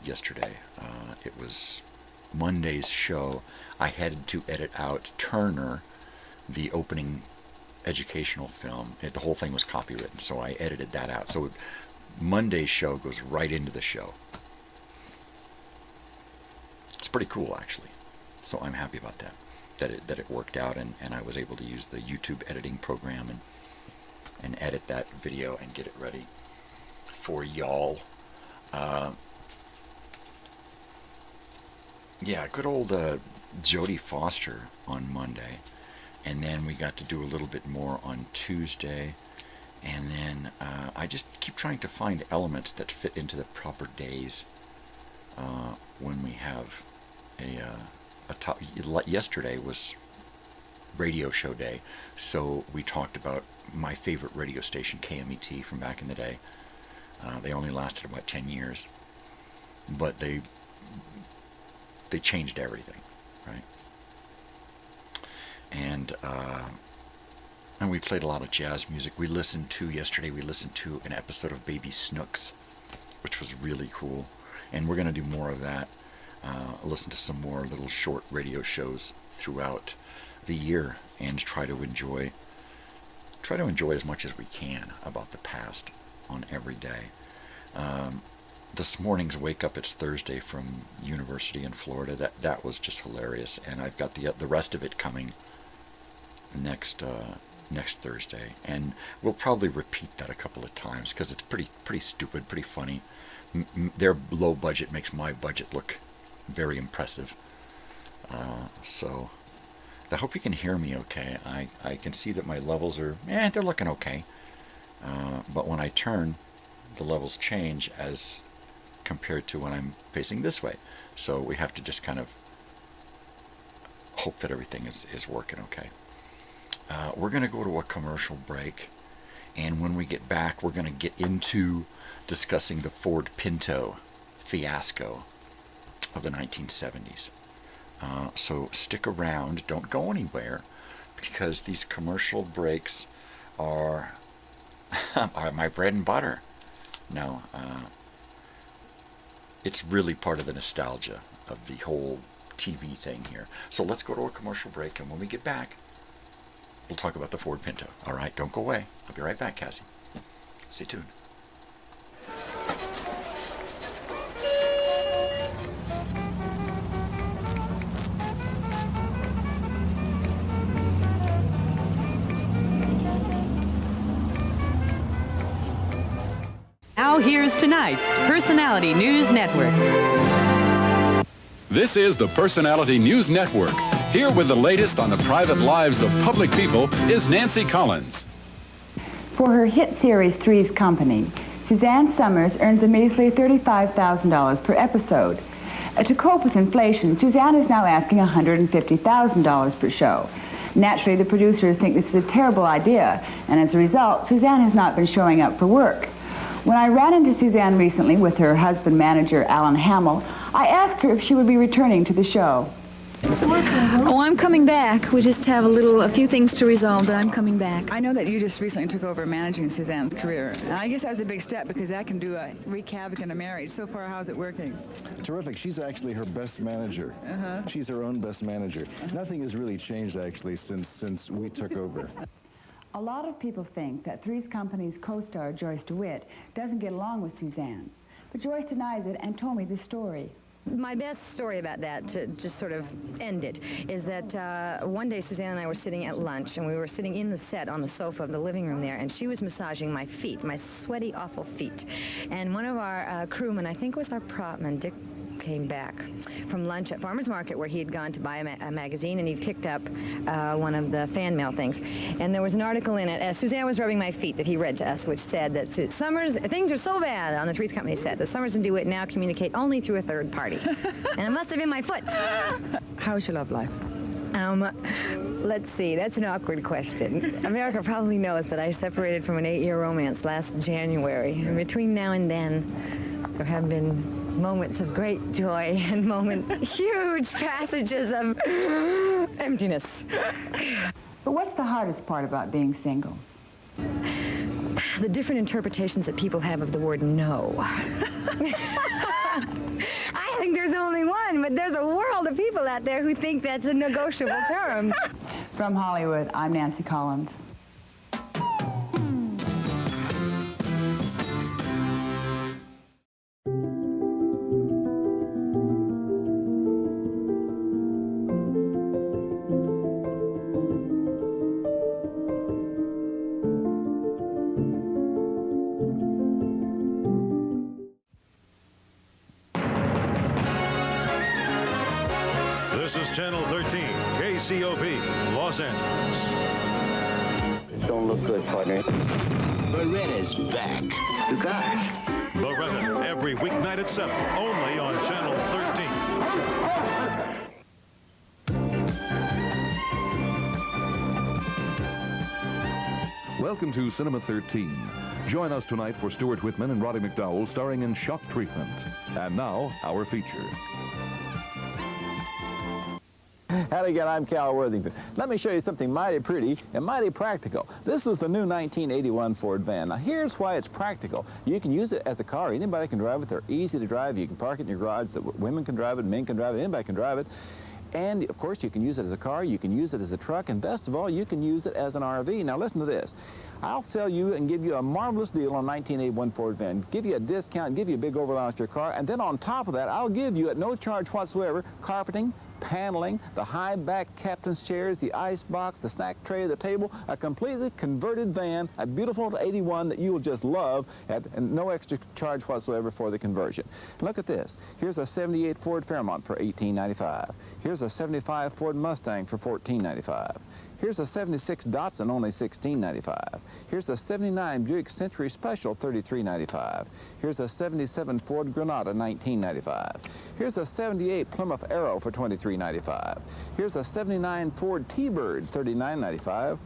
yesterday. It was Monday's show. I had to edit out Turner, the opening educational film. The whole thing was copywritten, so I edited that out. So Monday's show goes right into the show. It's pretty cool, actually. So I'm happy about that it worked out, and I was able to use the YouTube editing program and edit that video and get it ready for y'all. Yeah, good old Jodie Foster on Monday. And then we got to do a little bit more on Tuesday. And then I just keep trying to find elements that fit into the proper days when we have a top. Yesterday was radio show day. So we talked about my favorite radio station, KMET, from back in the day. They only lasted about 10 years. But they changed everything, right? And we played a lot of jazz music. Yesterday we listened to an episode of Baby Snooks, which was really cool. And we're going to do more of that. Listen to some more little short radio shows throughout the year and try to enjoy as much as we can about the past on every day. This morning's Wake Up, It's Thursday from University in Florida, that was just hilarious. And I've got the rest of it coming next Thursday, and we'll probably repeat that a couple of times because it's pretty stupid, pretty funny. Their low budget makes my budget look very impressive. So I hope you can hear me okay. I can see that my levels are they're looking okay, but when I turn, the levels change as compared to when I'm facing this way. So we have to just kind of hope that everything is working okay. We're going to go to a commercial break, and when we get back, we're going to get into discussing the Ford Pinto fiasco of the 1970s. So stick around, don't go anywhere, because these commercial breaks are my bread and butter. No, it's really part of the nostalgia of the whole TV thing here. So let's go to a commercial break, and when we get back, we'll talk about the Ford Pinto. All right, don't go away. I'll be right back, Cassie. Stay tuned. Now here's tonight's Personality News Network. This is the Personality News Network. Here with the latest on the private lives of public people is Nancy Collins. For her hit series Three's Company, Suzanne Summers earns a measly $35,000 per episode. To cope with inflation, Suzanne is now asking $150,000 per show. Naturally, the producers think this is a terrible idea, and as a result, Suzanne has not been showing up for work. When I ran into Suzanne recently with her husband manager, Alan Hamill, I asked her if she would be returning to the show. Oh, I'm coming back. We just have a few things to resolve, but I'm coming back. I know that you just recently took over managing Suzanne's career. And I guess that's a big step because that can wreak havoc in a marriage. So far, how's it working? Terrific. She's actually her best manager. She's her own best manager. Nothing has really changed, actually, since we took over. A lot of people think that Three's Company's co-star, Joyce DeWitt, doesn't get along with Suzanne. But Joyce denies it and told me this story. My best story about that, to just sort of end it, is that one day Suzanne and I were sitting at lunch, and we were sitting in the set on the sofa of the living room there, and she was massaging my feet, my sweaty, awful feet. And one of our crewmen, I think it was our propman, Dick, came back from lunch at Farmer's Market where he had gone to buy a magazine, and he picked up one of the fan mail things. And there was an article in it, as Suzanne was rubbing my feet, that he read to us, which said that things are so bad on the Three's Company set that Summers and DeWitt now communicate only through a third party. And it must have been my foot. How's your love life? Let's see, that's an awkward question. America probably knows that I separated from an 8-year romance last January. And between now and then, there have been moments of great joy and huge passages of emptiness. But what's the hardest part about being single? The different interpretations that people have of the word no. I think there's only one, but there's a world of people out there who think that's a negotiable term. From Hollywood, I'm Nancy Collins. This is Channel 13, KCOP, Los Angeles. This don't look good, partner. Beretta's back. You got it. Beretta, every weeknight at 7, only on Channel 13. Welcome to Cinema 13. Join us tonight for Stuart Whitman and Roddy McDowell starring in Shock Treatment. And now, our feature. Howdy again, I'm Cal Worthington. Let me show you something mighty pretty and mighty practical. This is the new 1981 Ford van. Now here's why it's practical. You can use it as a car. Anybody can drive it. They're easy to drive. You can park it in your garage. Women can drive it, men can drive it, anybody can drive it. And of course you can use it as a car, you can use it as a truck, and best of all, you can use it as an RV. Now listen to this. I'll sell you and give you a marvelous deal on 1981 Ford van. Give you a discount, give you a big overallowance to your car, and then on top of that, I'll give you at no charge whatsoever carpeting, paneling, the high back captain's chairs, the ice box, the snack tray, the table, a completely converted van, a beautiful 81 that you will just love and no extra charge whatsoever for the conversion. Look at this. Here's a 78 Ford Fairmont for $18.95. Here's a 75 Ford Mustang for $14.95. Here's a 76 Datsun, only $16.95. Here's a 79 Buick Century Special, $33.95. Here's a 77 Ford Granada, $19.95. Here's a 78 Plymouth Arrow for $23.95. Here's a 79 Ford T-Bird, $39.95.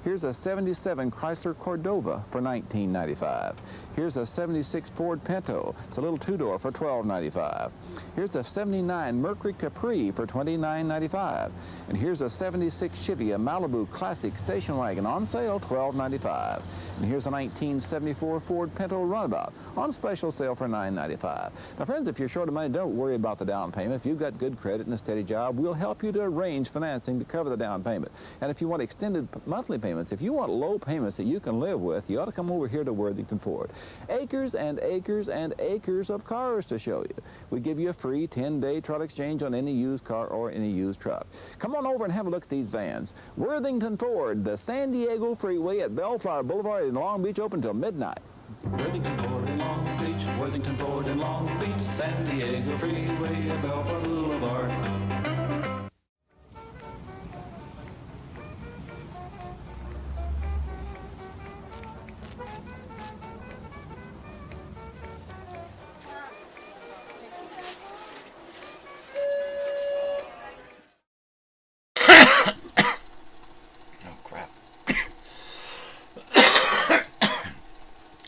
Here's a 77 Chrysler Cordova for $19.95. Here's a 76 Ford Pinto. It's a little two-door for $12.95. Here's a 79 Mercury Capri for $29.95. And here's a 76 Chevy, a Malibu Classic station wagon on sale, $12.95. And here's a 1974 Ford Pinto Runabout on special sale for $9.95. Now, friends, if you're short of money, don't worry about the down payment. If you've got good credit and a steady job, we'll help you to arrange financing to cover the down payment. And if you want extended monthly payments, if you want low payments that you can live with, you ought to come over here to Worthington Ford. Acres and acres and acres of cars to show you. We give you a free 10-day trial exchange on any used car or any used truck. Come on over and have a look at these vans. Worthington Ford, the San Diego Freeway at Bellflower Boulevard in Long Beach, open till midnight. Worthington Ford in Long Beach, Worthington Ford in Long Beach, San Diego Freeway at Bellflower Boulevard.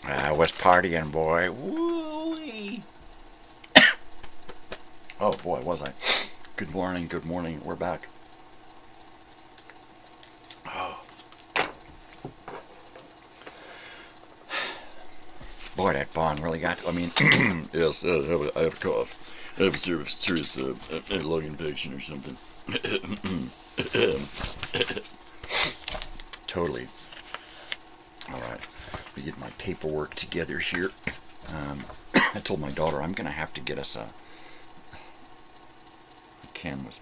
I was partying, boy. Woo-wee. Oh, boy, was I. Good morning, good morning. We're back. Oh. Boy, that bong really got, I mean, Yes, I have a cough. I have a serious lung infection or something. Totally. All right, let me get my paperwork together here. I told my daughter I'm going to have to get us a canvas.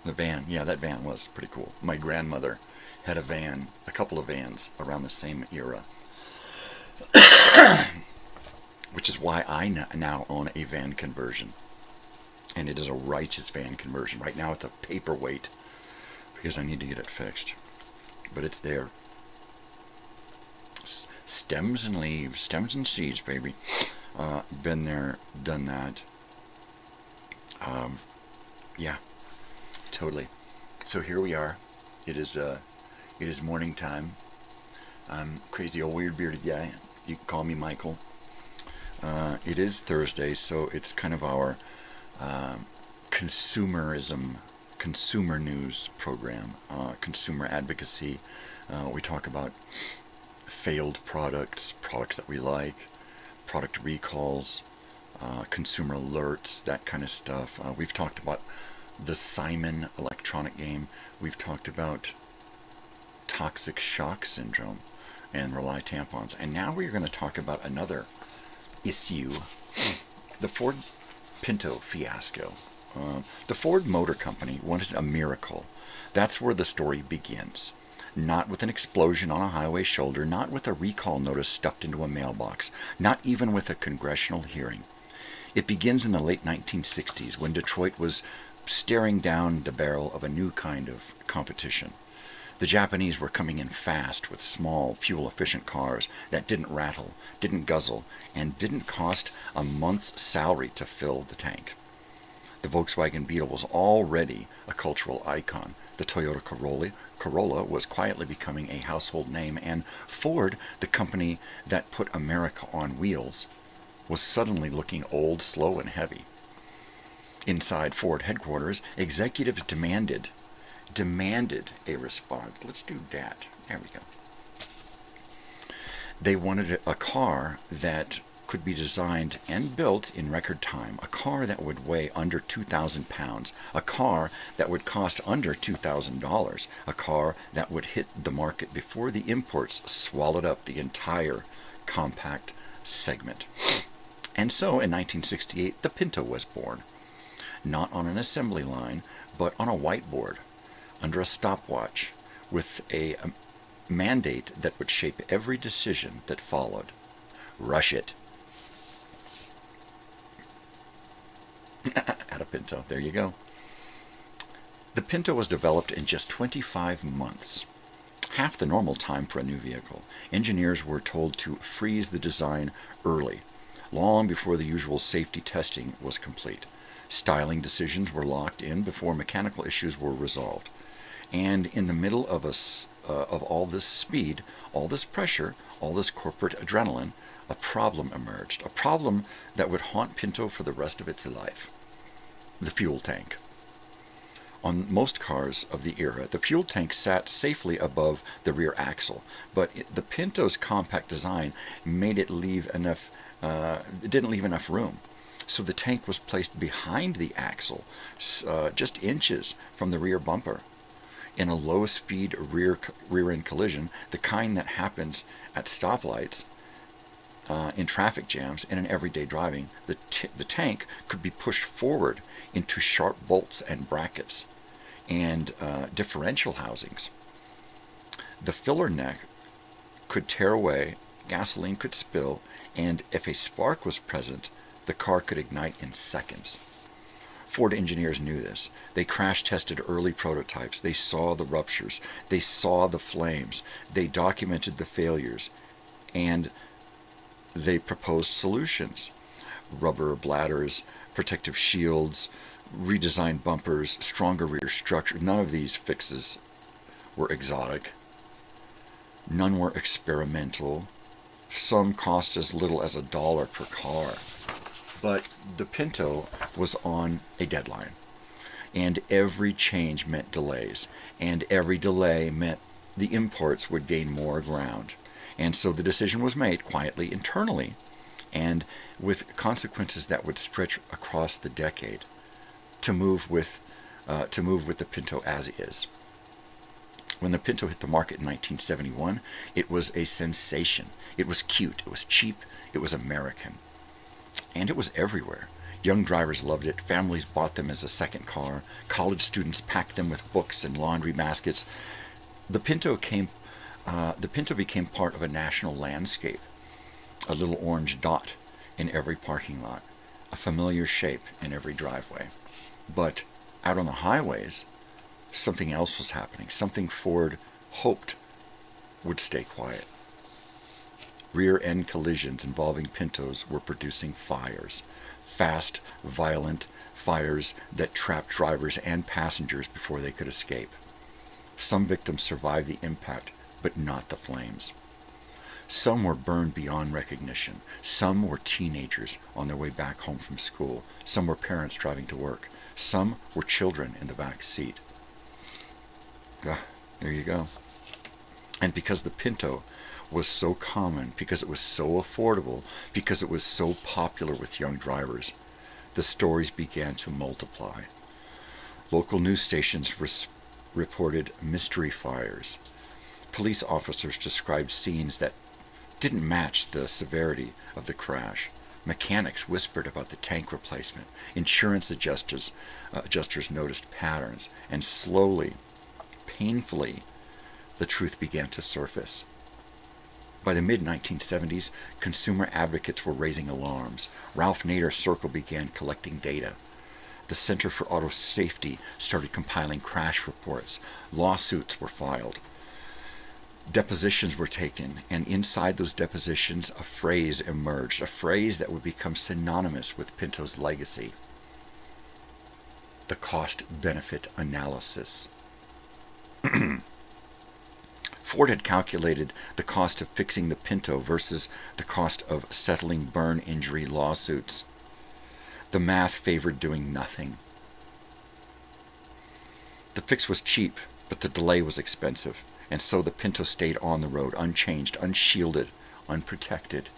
The van, yeah, that van was pretty cool. My grandmother had a van, a couple of vans around the same era. Which is why I now own a van conversion. And it is a righteous van conversion. Right now it's a paperweight because I need to get it fixed. But it's there. Stems and leaves, stems and seeds, baby. Been there, done that. Yeah, totally. So here we are. It is morning time. I'm crazy old weird bearded guy. You can call me Michael. It is Thursday, so it's kind of our consumer news program, consumer advocacy. We talk about failed products that we like, product recalls, consumer alerts, that kind of stuff. We've talked about the Simon electronic game. We've talked about toxic shock syndrome and Rely tampons. And now we're going to talk about another issue, the Ford Pinto fiasco. The Ford Motor Company wanted a miracle. That's where the story begins. Not with an explosion on a highway shoulder, not with a recall notice stuffed into a mailbox, not even with a congressional hearing. It begins in the late 1960s when Detroit was staring down the barrel of a new kind of competition. The Japanese were coming in fast with small, fuel-efficient cars that didn't rattle, didn't guzzle, and didn't cost a month's salary to fill the tank. The Volkswagen Beetle was already a cultural icon. The Toyota Corolla was quietly becoming a household name, and Ford, the company that put America on wheels, was suddenly looking old, slow, and heavy. Inside Ford headquarters, executives demanded a response. Let's do that. There we go. They wanted a car that could be designed and built in record time, a car that would weigh under 2,000 pounds, a car that would cost under $2,000, a car that would hit the market before the imports swallowed up the entire compact segment. And so in 1968, the Pinto was born. Not on an assembly line, but on a whiteboard, under a stopwatch, with a mandate that would shape every decision that followed. Rush it. At a Pinto. There you go. The Pinto was developed in just 25 months, half the normal time for a new vehicle. Engineers were told to freeze the design early, long before the usual safety testing was complete. Styling decisions were locked in before mechanical issues were resolved. And in the middle of all this speed, all this pressure, all this corporate adrenaline, a problem emerged. A problem that would haunt Pinto for the rest of its life. The fuel tank. On most cars of the era, the fuel tank sat safely above the rear axle, but the Pinto's compact design made it didn't leave enough room. So the tank was placed behind the axle, just inches from the rear bumper. In a low-speed rear-end collision, the kind that happens at stoplights, in traffic jams, and in everyday driving, the tank could be pushed forward into sharp bolts and brackets and differential housings. The filler neck could tear away, gasoline could spill, and if a spark was present, the car could ignite in seconds. Ford engineers knew this. They crash-tested early prototypes. They saw the ruptures. They saw the flames. They documented the failures. And they proposed solutions. Rubber bladders, protective shields, redesigned bumpers, stronger rear structure. None of these fixes were exotic. None were experimental. Some cost as little as $1 per car. But the Pinto was on a deadline. And every change meant delays, and every delay meant the imports would gain more ground. And so the decision was made quietly internally, and with consequences that would stretch across the decade, to move with the Pinto as is. When the Pinto hit the market in 1971, it was a sensation. It was cute, it was cheap, it was American. And it was everywhere. Young drivers loved it, families bought them as a second car, college students packed them with books and laundry baskets. The Pinto became part of a national landscape, a little orange dot in every parking lot, a familiar shape in every driveway. But out on the highways, something else was happening, something Ford hoped would stay quiet. Rear-end collisions involving Pintos were producing fires, fast, violent fires that trapped drivers and passengers before they could escape. Some victims survived the impact, but not the flames. Some were burned beyond recognition. Some were teenagers on their way back home from school. Some were parents driving to work. Some were children in the back seat. There you go. And because the Pinto was so common, because it was so affordable, because it was so popular with young drivers, the stories began to multiply. Local news stations reported mystery fires. Police officers described scenes that didn't match the severity of the crash. Mechanics whispered about the tank replacement. Insurance adjusters noticed patterns, and slowly, painfully, the truth began to surface. By the mid-1970s, consumer advocates were raising alarms. Ralph Nader's circle began collecting data. The Center for Auto Safety started compiling crash reports. Lawsuits were filed. Depositions were taken, and inside those depositions, a phrase emerged, a phrase that would become synonymous with Pinto's legacy: the cost-benefit analysis. Ford had calculated the cost of fixing the Pinto versus the cost of settling burn injury lawsuits. The math favored doing nothing. The fix was cheap, but the delay was expensive, and so the Pinto stayed on the road, unchanged, unshielded, unprotected.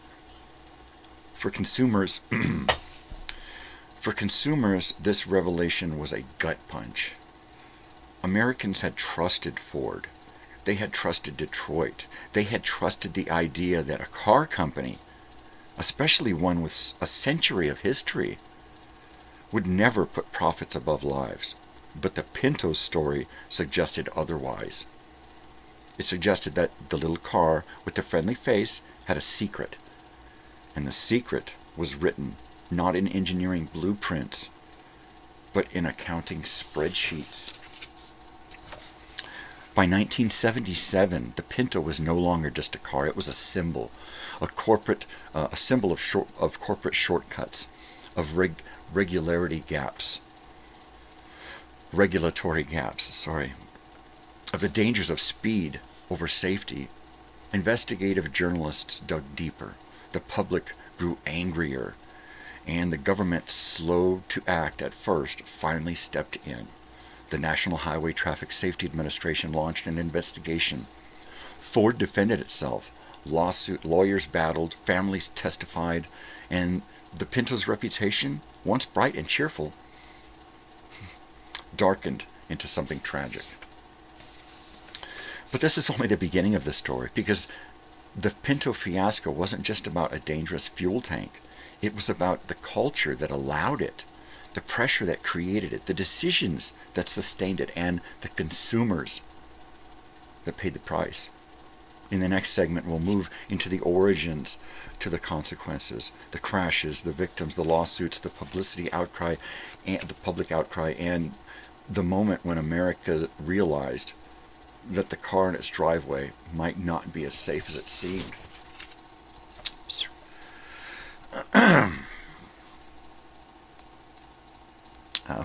For consumers, this revelation was a gut punch. Americans had trusted Ford. They had trusted Detroit. They had trusted the idea that a car company, especially one with a century of history, would never put profits above lives. But the Pinto story suggested otherwise. It suggested that the little car with the friendly face had a secret. And the secret was written not in engineering blueprints, but in accounting spreadsheets. By 1977, the Pinto was no longer just a car. It was a symbol, a symbol of corporate shortcuts, of regulatory gaps, of the dangers of speed over safety. Investigative journalists dug deeper. The public grew angrier, and the government, slow to act at first, finally stepped in. The National Highway Traffic Safety Administration launched an investigation. Ford defended itself. Lawyers battled, families testified, and the Pinto's reputation, once bright and cheerful, darkened into something tragic. But this is only the beginning of the story, because the Pinto fiasco wasn't just about a dangerous fuel tank. It was about the culture that allowed it, the pressure that created it, the decisions that sustained it, and the consumers that paid the price. In the next segment, we'll move into the origins to the consequences, the crashes, the victims, the lawsuits, the public outcry, and the moment when America realized that the car in its driveway might not be as safe as it seemed.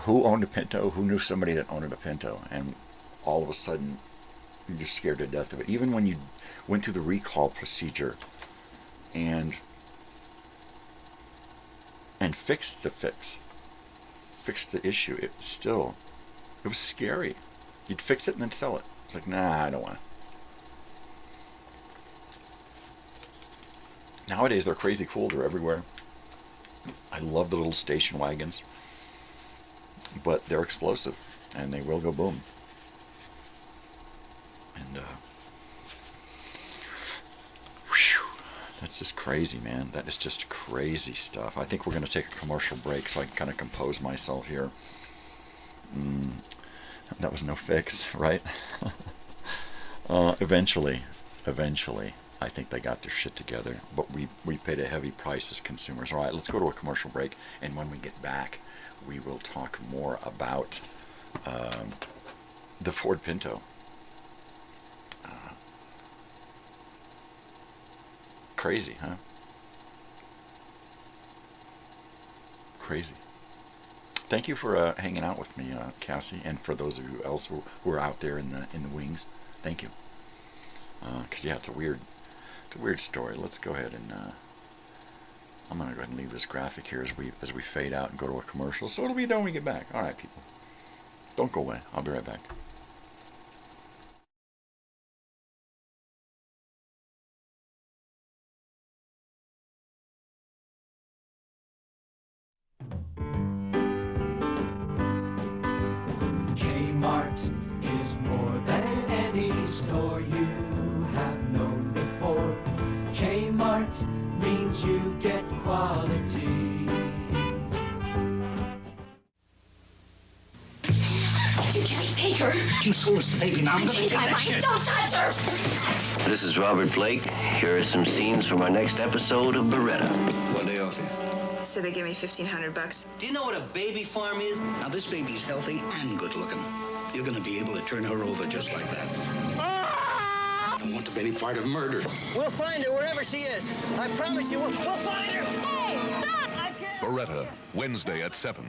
Who owned a Pinto? Who knew somebody that owned a Pinto? And all of a sudden, you're scared to death of it. Even when you went through the recall procedure and fixed the issue, it still It was scary. You'd fix it and then sell it. It's like, nah, I don't want it. Nowadays, they're crazy cool. They're everywhere. I love the little station wagons. But they're explosive. And they will go boom. And, whew, that's just crazy, man. That is just crazy stuff. I think we're going to take a commercial break so I can kind of compose myself here. That was no fix, right? Eventually, I think they got their shit together. But we paid a heavy price as consumers. All right, let's go to a commercial break. And when we get back, we will talk more about the Ford Pinto. Crazy, huh? Crazy. Thank you for hanging out with me, Cassie, and for those of you else who are out there in the wings. Thank you. Because yeah, it's a weird story. Let's go ahead and I'm gonna go ahead and leave this graphic here as we fade out and go to a commercial. So it'll be done when we get back. All right, people. Don't go away. I'll be right back. Kmart is more than any store you have known before. Kmart means you get quality. You can't take her. You so baby, now I'm gonna take my mind. Don't touch her! This is Robert Blake. Here are some scenes from our next episode of Beretta. What they offer you? So they give me $1,500. Do you know what a baby farm is? Now this baby's healthy and good looking. You're gonna be able to turn her over just like that. I don't want to be any part of murder. We'll find her wherever she is. I promise you, we'll find her. Hey, stop! Beretta, Wednesday at 7.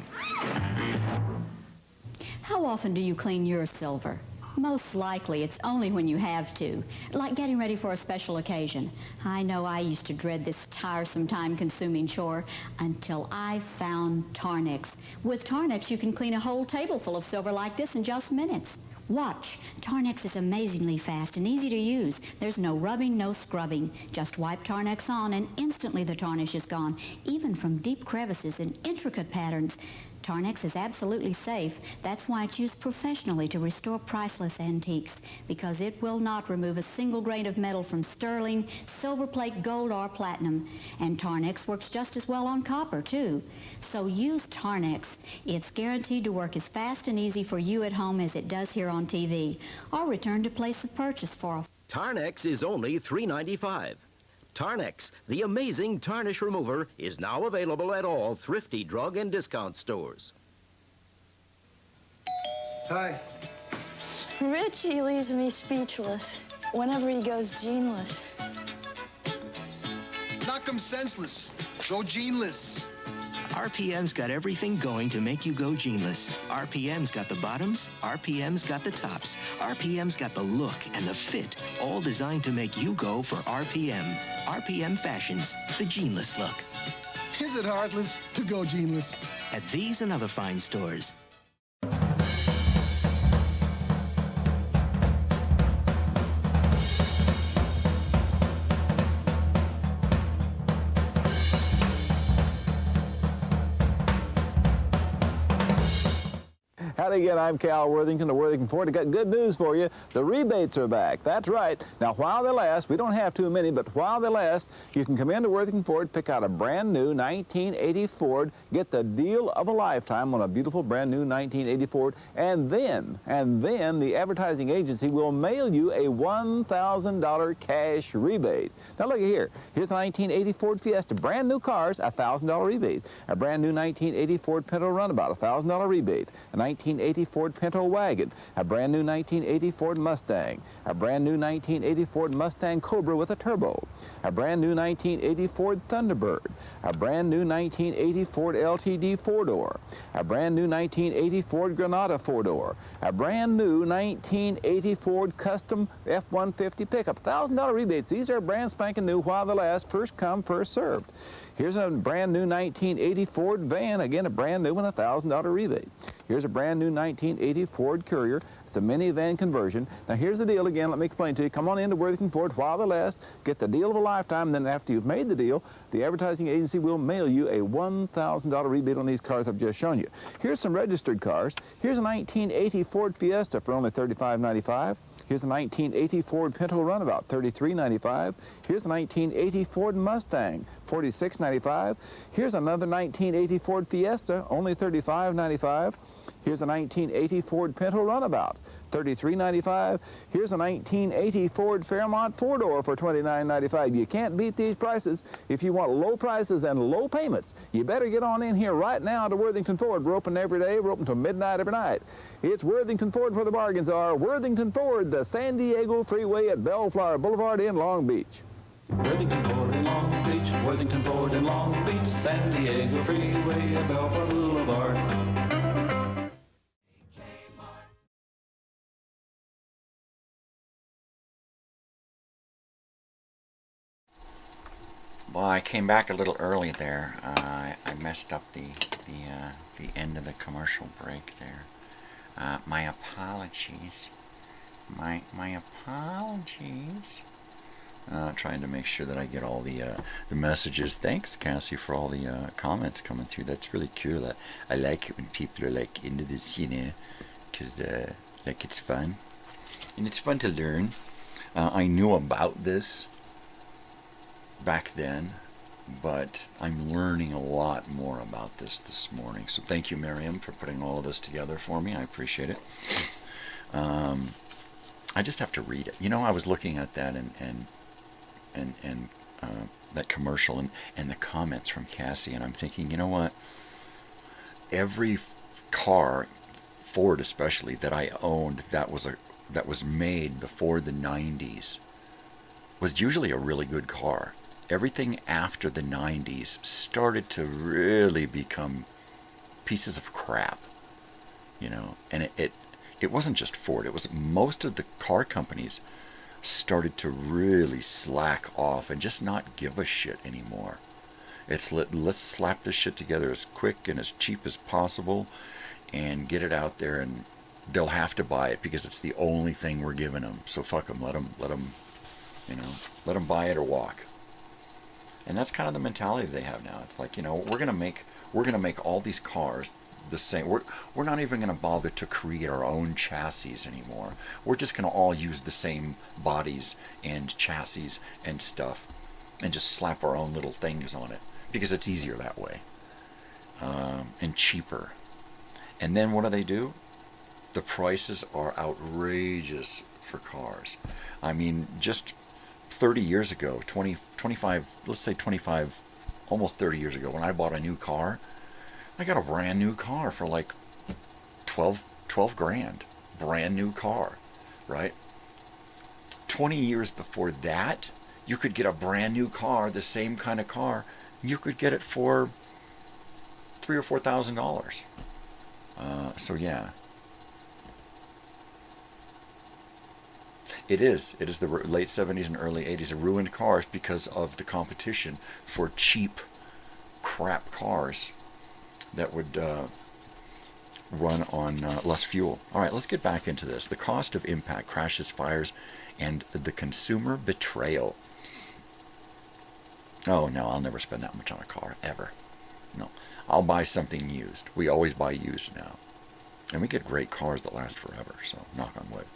How often do you clean your silver? Most likely, it's only when you have to, like getting ready for a special occasion. I know I used to dread this tiresome, time-consuming chore until I found Tarnex. With Tarnex, you can clean a whole table full of silver like this in just minutes. Watch. Tarnex is amazingly fast and easy to use. There's no rubbing, no scrubbing. Just wipe Tarnex on and instantly the tarnish is gone, even from deep crevices and intricate patterns. Tarnex is absolutely safe. That's why it's used professionally to restore priceless antiques, because it will not remove a single grain of metal from sterling, silver plate, gold, or platinum. And Tarnex works just as well on copper, too. So use Tarnex. It's guaranteed to work as fast and easy for you at home as it does here on TV. Or return to place of purchase for a... Tarnex is only $3.95. Tarnex, the amazing tarnish remover, is now available at all thrifty drug and discount stores. Hi. Richie leaves me speechless whenever he goes geneless. Knock 'em senseless. Go geneless. RPM's got everything going to make you go geneless. RPM's got the bottoms, RPM's got the tops. RPM's got the look and the fit, all designed to make you go for RPM. RPM fashions the geneless look. Is it heartless to go geneless? At these and other fine stores. Howdy again, I'm Cal Worthington of Worthington Ford. I got good news for you. The rebates are back. That's right. Now, while they last, we don't have too many, but while they last, you can come into Worthington Ford, pick out a brand new 1980 Ford, get the deal of a lifetime on a beautiful brand new 1980 Ford, and then the advertising agency will mail you a $1,000 cash rebate. Now, look here. Here's the 1980 Ford Fiesta. Brand new cars, a $1,000 rebate. A brand new 1980 Ford Pinto Runabout, a $1,000 rebate. A 1980 Ford Pinto Wagon, a brand new 1980 Ford Mustang, a brand new 1980 Ford Mustang Cobra with a turbo, a brand new 1980 Ford Thunderbird, a brand new 1980 Ford LTD 4-door, a brand new 1980 Ford Granada 4-door, a brand new 1980 Ford Custom F-150 pickup. $1,000 rebates. These are brand spanking new while they last. First come, first served. Here's a brand new 1980 Ford van. Again, a brand new one, $1,000 rebate. Here's a brand new 1980 Ford Courier. It's a minivan conversion. Now here's the deal again. Let me explain to you. Come on into Worthington Ford while they last. Get the deal of a lifetime. Then after you've made the deal, the advertising agency will mail you a $1,000 rebate on these cars I've just shown you. Here's some registered cars. Here's a 1980 Ford Fiesta for only $35.95. Here's a 1980 Ford Pinto Runabout, $33.95. Here's a 1980 Ford Mustang, $46.95. Here's another 1980 Ford Fiesta, only $35.95. Here's a 1980 Ford Pinto Runabout, $33.95. Here's a 1980 Ford Fairmont four-door for $29.95. You can't beat these prices. If you want low prices and low payments, you better get on in here right now to Worthington Ford. We're open every day. We're open till midnight every night. It's Worthington Ford where the bargains are. Worthington Ford, the San Diego Freeway at Bellflower Boulevard in Long Beach. Worthington Ford in Long Beach, Worthington Ford in Long Beach, San Diego Freeway at Bellflower Boulevard. Well, I came back a little early there. I messed up the end of the commercial break there. My apologies. My apologies. Trying to make sure that I get all the messages. Thanks, Cassie, for all the comments coming through. That's really cool. I like it when people are like into this, you know, because like it's fun and it's fun to learn. I knew about this back then, but I'm learning a lot more about this morning. So thank you, Miriam, for putting all of this together for me. I appreciate it. I just have to read it. You know, I was looking at that and that commercial and the comments from Cassie, and I'm thinking, you know what? Every car, Ford especially, that I owned that was made before the 90s was usually a really good car. Everything after the 90s started to really become pieces of crap, you know, and it wasn't just Ford. It was most of the car companies started to really slack off and just not give a shit anymore. It's let's slap this shit together as quick and as cheap as possible and get it out there, and they'll have to buy it because it's the only thing we're giving them. So fuck them, let them, you know, let them buy it or walk. And that's kind of the mentality they have now. It's like, you know, we're gonna make all these cars the same. We're not even gonna bother to create our own chassis anymore. We're just gonna all use the same bodies and chassis and stuff, and just slap our own little things on it because it's easier that way, and cheaper. And then what do? The prices are outrageous for cars. I mean, just 30 years ago, 25, let's say 25, almost 30 years ago, when I bought a new car, I got a brand new car for like 12 grand. Brand new car, right? 20 years before that, you could get a brand new car, the same kind of car, you could get it for $3,000 or $4,000. So yeah. It is the late 70s and early 80s. It ruined cars because of the competition for cheap crap cars that would run on less fuel. All right, let's get back into this. The cost of impact, crashes, fires, and the consumer betrayal. Oh, no, I'll never spend that much on a car, ever. No, I'll buy something used. We always buy used now. And we get great cars that last forever, so knock on wood.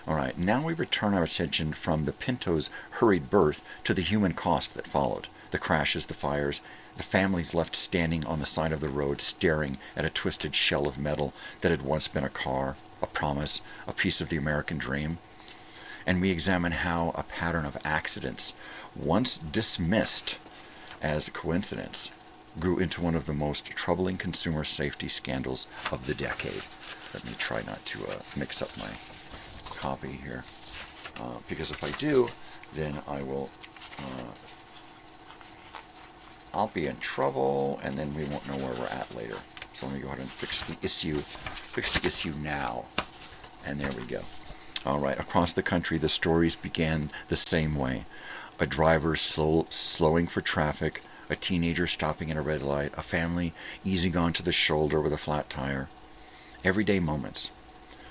All right, now we return our attention from the Pinto's hurried birth to the human cost that followed. The crashes, the fires, the families left standing on the side of the road staring at a twisted shell of metal that had once been a car, a promise, a piece of the American dream. And we examine how a pattern of accidents, once dismissed as a coincidence, grew into one of the most troubling consumer safety scandals of the decade. Let me try not to mix up my copy here, because if I do, then I will I'll be in trouble, and then we won't know where we're at later. So let me go ahead and fix the issue now, and there we go. All right, across the country, the stories began the same way. A driver slowing for traffic, a teenager stopping at a red light, a family easing onto the shoulder with a flat tire. Everyday moments,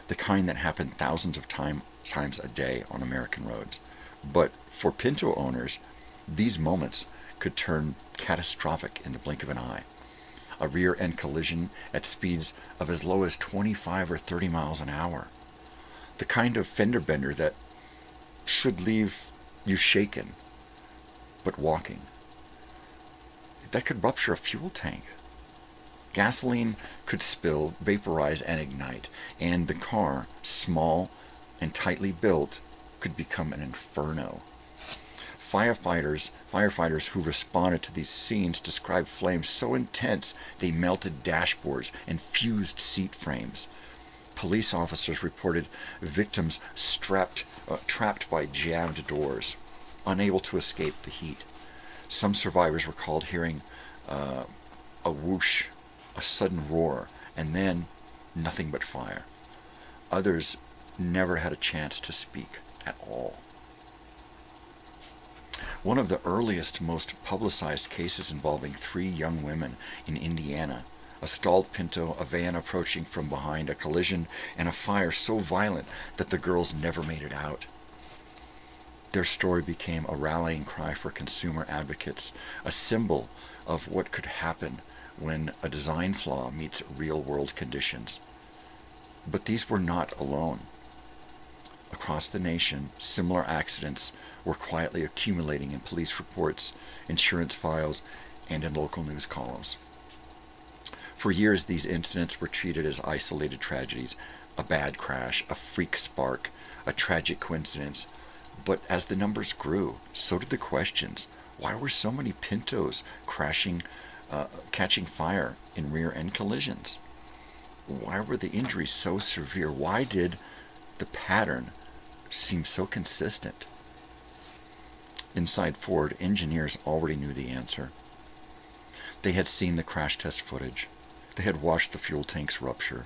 the kind that happen thousands of times a day on American roads. But for Pinto owners, these moments could turn catastrophic in the blink of an eye. A rear-end collision at speeds of as low as 25 or 30 miles an hour. The kind of fender bender that should leave you shaken, but walking. That could rupture a fuel tank. Gasoline could spill, vaporize, and ignite, and the car, small and tightly built, could become an inferno. Firefighters who responded to these scenes described flames so intense they melted dashboards and fused seat frames. Police officers reported victims trapped by jammed doors, unable to escape the heat. Some survivors recalled hearing a whoosh, a sudden roar, and then nothing but fire. Others never had a chance to speak at all. One of the earliest, most publicized cases involving 3 young women in Indiana, a stalled Pinto, a van approaching from behind, a collision, and a fire so violent that the girls never made it out. Their story became a rallying cry for consumer advocates, a symbol of what could happen when a design flaw meets real-world conditions. But these were not alone. Across the nation, similar accidents were quietly accumulating in police reports, insurance files, and in local news columns. For years, these incidents were treated as isolated tragedies, a bad crash, a freak spark, a tragic coincidence. But as the numbers grew, so did the questions. Why were so many Pintos catching fire in rear-end collisions? Why were the injuries so severe? Why did the pattern seem so consistent? Inside Ford, engineers already knew the answer. They had seen the crash test footage. They had watched the fuel tanks rupture.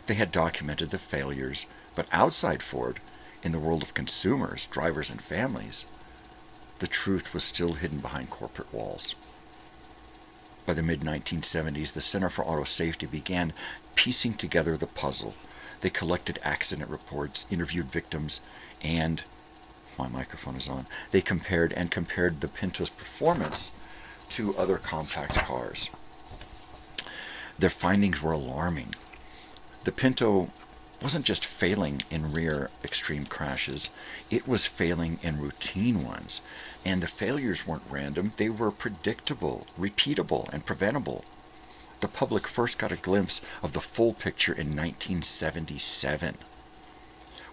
They had documented the failures. But outside Ford, in the world of consumers, drivers, and families, the truth was still hidden behind corporate walls. By the mid-1970s, the Center for Auto Safety began piecing together the puzzle. They collected accident reports, interviewed victims, and, my microphone is on, they compared the Pinto's performance to other compact cars. Their findings were alarming. The Pinto wasn't just failing in rear extreme crashes, it was failing in routine ones. And the failures weren't random, they were predictable, repeatable, and preventable. The public first got a glimpse of the full picture in 1977,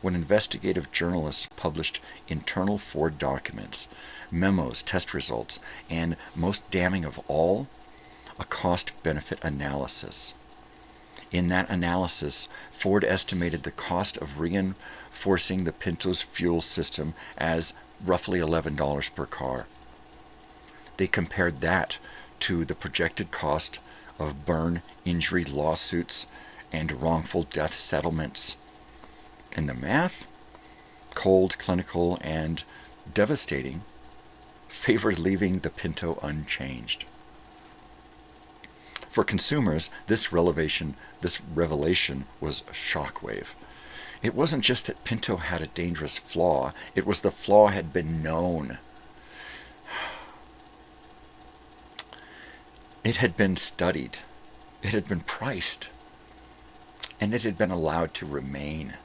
when investigative journalists published internal Ford documents, memos, test results, and, most damning of all, a cost-benefit analysis. In that analysis, Ford estimated the cost of reinforcing the Pinto's fuel system as roughly $11 per car. They compared that to the projected cost of burn injury lawsuits and wrongful death settlements. And the math, cold, clinical, and devastating, favored leaving the Pinto unchanged. For consumers, this revelation was a shockwave. It wasn't just that Pinto had a dangerous flaw, it was the flaw had been known. It had been studied, it had been priced, and it had been allowed to remain.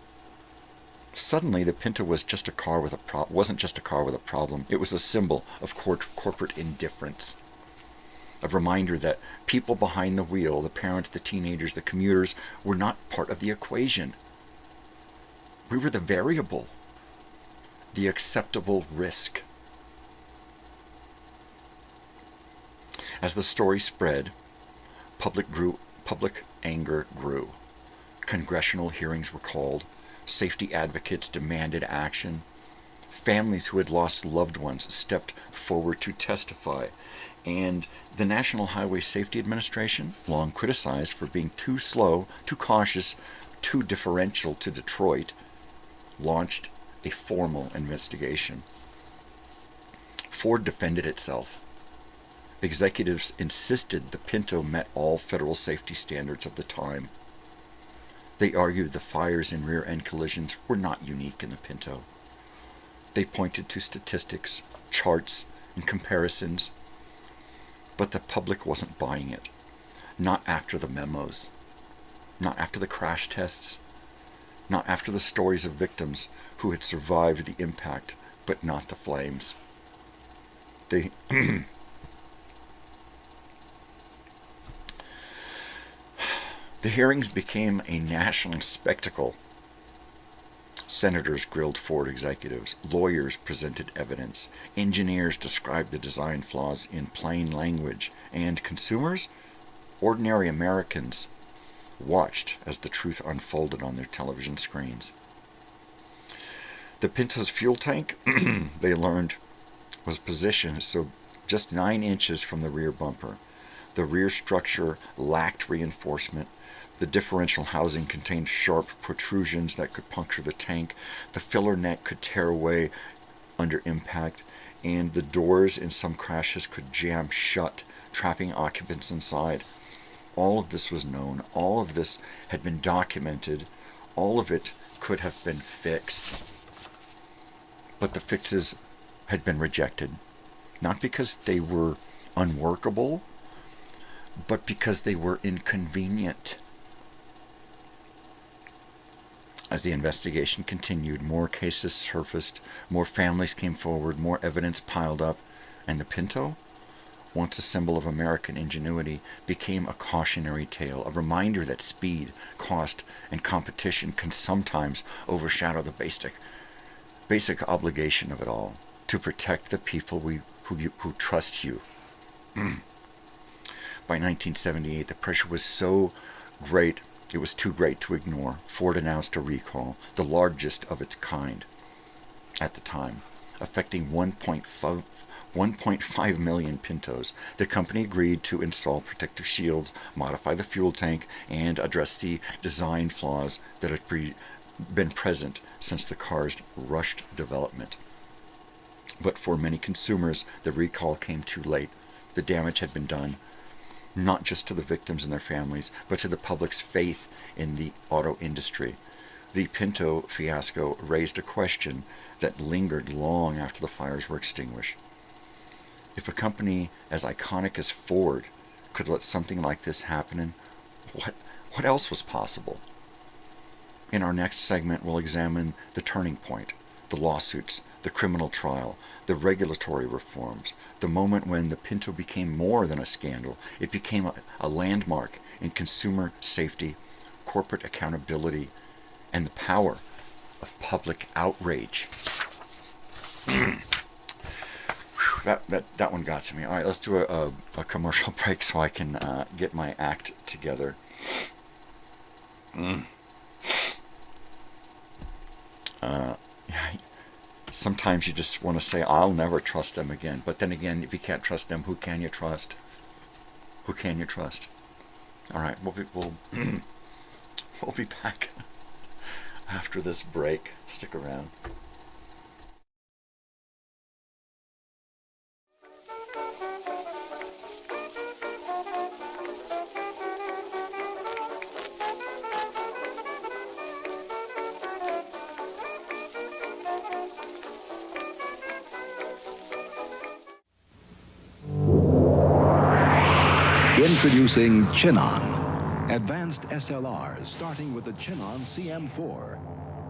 Suddenly, the Pinto was just a car with wasn't just a car with a problem, it was a symbol of corporate indifference. A reminder that people behind the wheel, the parents, the teenagers, the commuters, were not part of the equation. We were the variable, the acceptable risk. As the story spread, public anger grew. Congressional hearings were called. Safety advocates demanded action. Families who had lost loved ones stepped forward to testify. And the National Highway Safety Administration, long criticized for being too slow, too cautious, too deferential to Detroit, launched a formal investigation. Ford defended itself. Executives insisted the Pinto met all federal safety standards of the time. They argued the fires in rear-end collisions were not unique in the Pinto. They pointed to statistics, charts, and comparisons, but the public wasn't buying it. Not after the memos, not after the crash tests, not after the stories of victims who had survived the impact, but not the flames. The hearings became a national spectacle. Senators grilled Ford executives, lawyers presented evidence, engineers described the design flaws in plain language, and consumers, ordinary Americans, watched as the truth unfolded on their television screens. The Pinto's fuel tank, they learned, was positioned so just 9 inches from the rear bumper. The rear structure lacked reinforcement. The differential housing contained sharp protrusions that could puncture the tank. The filler net could tear away under impact, and the doors in some crashes could jam shut, trapping occupants inside. All of this was known. All of this had been documented. All of it could have been fixed. But the fixes had been rejected, not because they were unworkable, but because they were inconvenient. As the investigation continued, more cases surfaced, more families came forward, more evidence piled up, and the Pinto, once a symbol of American ingenuity, became a cautionary tale, a reminder that speed, cost, and competition can sometimes overshadow the basic obligation of it all, to protect the people who trust you. By 1978, the pressure was so great, it was too great to ignore. Ford announced a recall, the largest of its kind at the time, affecting 1.5 million Pintos. The company agreed to install protective shields, modify the fuel tank, and address the design flaws that had been present since the car's rushed development. But for many consumers, the recall came too late. The damage had been done, not just to the victims and their families, but to the public's faith in the auto industry. The Pinto fiasco raised a question that lingered long after the fires were extinguished. If a company as iconic as Ford could let something like this happen, what else was possible? In our next segment, we'll examine the turning point, the lawsuits, the criminal trial, the regulatory reforms, the moment when the Pinto became more than a scandal. It became a landmark in consumer safety, corporate accountability, and the power of public outrage. That one got to me. All right, let's do a commercial break so I can get my act together. Sometimes you just want to say, I'll never trust them again. But then again, if you can't trust them, who can you trust? Who can you trust? All right, we'll be back after this break. Stick around. Introducing Chinon. Advanced SLRs starting with the Chinon CM4,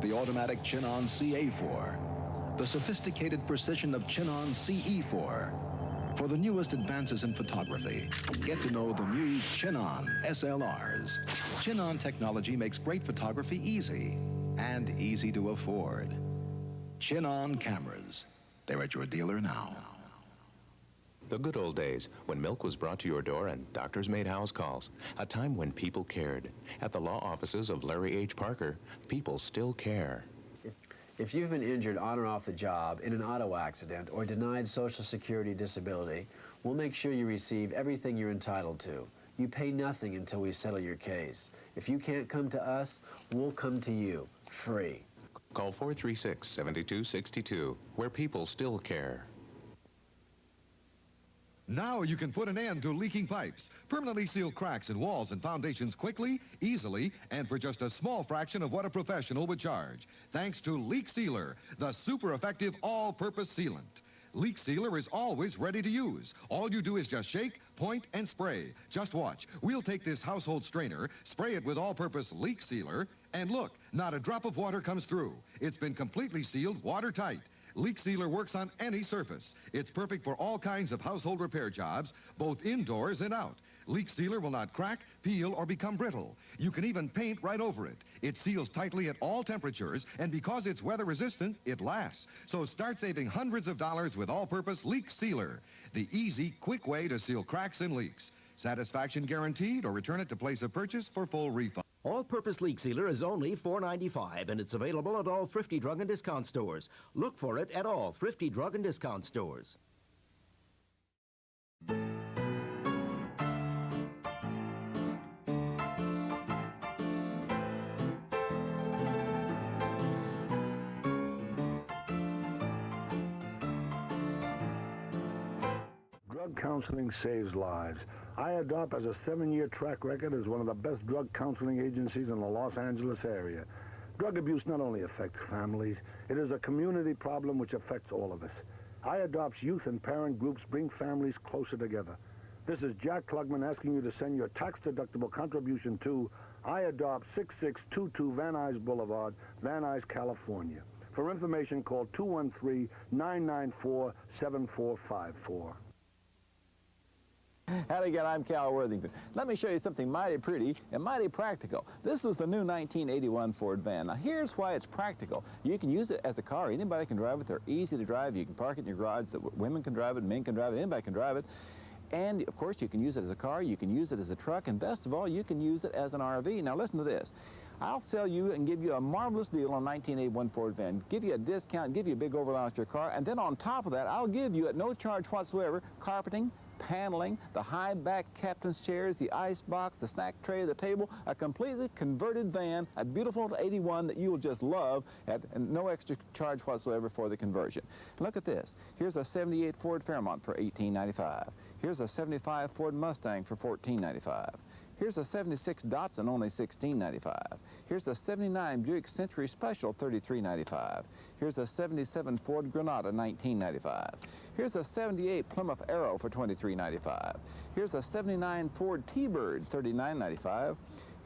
the automatic Chinon CA4, the sophisticated precision of Chinon CE4. For the newest advances in photography, get to know the new Chinon SLRs. Chinon technology makes great photography easy and easy to afford. Chinon cameras. They're at your dealer now. The good old days when milk was brought to your door and doctors made house calls. A time when people cared. At the law offices of Larry H. Parker, people still care. If you've been injured on or off the job in an auto accident or denied Social Security disability, we'll make sure you receive everything you're entitled to. You pay nothing until we settle your case. If you can't come to us, we'll come to you, free. Call 436-7262, where people still care. Now you can put an end to leaking pipes. Permanently seal cracks in walls and foundations quickly, easily, and for just a small fraction of what a professional would charge. Thanks to Leak Sealer, the super effective all-purpose sealant. Leak Sealer is always ready to use. All you do is just shake, point, and spray. Just watch. We'll take this household strainer, spray it with all-purpose Leak Sealer, and look, not a drop of water comes through. It's been completely sealed, watertight. Leak Sealer works on any surface. It's perfect for all kinds of household repair jobs, both indoors and out. Leak Sealer will not crack, peel, or become brittle. You can even paint right over it. It seals tightly at all temperatures, and because it's weather resistant, it lasts. So start saving hundreds of dollars with all-purpose Leak Sealer, the easy, quick way to seal cracks and leaks. Satisfaction guaranteed, or return it to place of purchase for full refund. All-purpose leak sealer is only $4.95, and it's available at all thrifty drug and discount stores. Look for it at all thrifty drug and discount stores. Drug counseling saves lives. iAdopt has a 7-year track record as one of the best drug counseling agencies in the Los Angeles area. Drug abuse not only affects families, it is a community problem which affects all of us. iAdopt's youth and parent groups bring families closer together. This is Jack Klugman asking you to send your tax-deductible contribution to iAdopt 6622 Van Nuys Boulevard, Van Nuys, California. For information, call 213-994-7454. Howdy again, I'm Cal Worthington. Let me show you something mighty pretty and mighty practical. This is the new 1981 Ford van. Now here's why it's practical. You can use it as a car. Anybody can drive it. They're easy to drive. You can park it in your garage. Women can drive it, men can drive it, anybody can drive it. And of course you can use it as a car, you can use it as a truck, and best of all, you can use it as an RV. Now listen to this. I'll sell you and give you a marvelous deal on 1981 Ford van. Give you a discount, give you a big overallowance to your car, and then on top of that, I'll give you at no charge whatsoever carpeting, paneling, the high back captain's chairs, the ice box, the snack tray, the table, a completely converted van, a beautiful 81 that you will just love at no extra charge whatsoever for the conversion. Look at this. Here's a 78 Ford Fairmont for $18.95. Here's a 75 Ford Mustang for $14.95. Here's a 76 Datsun, only $16.95. Here's a 79 Buick Century Special, $33.95. Here's a 77 Ford Granada, $19.95. Here's a 78 Plymouth Arrow for $23.95. Here's a 79 Ford T-Bird, $39.95.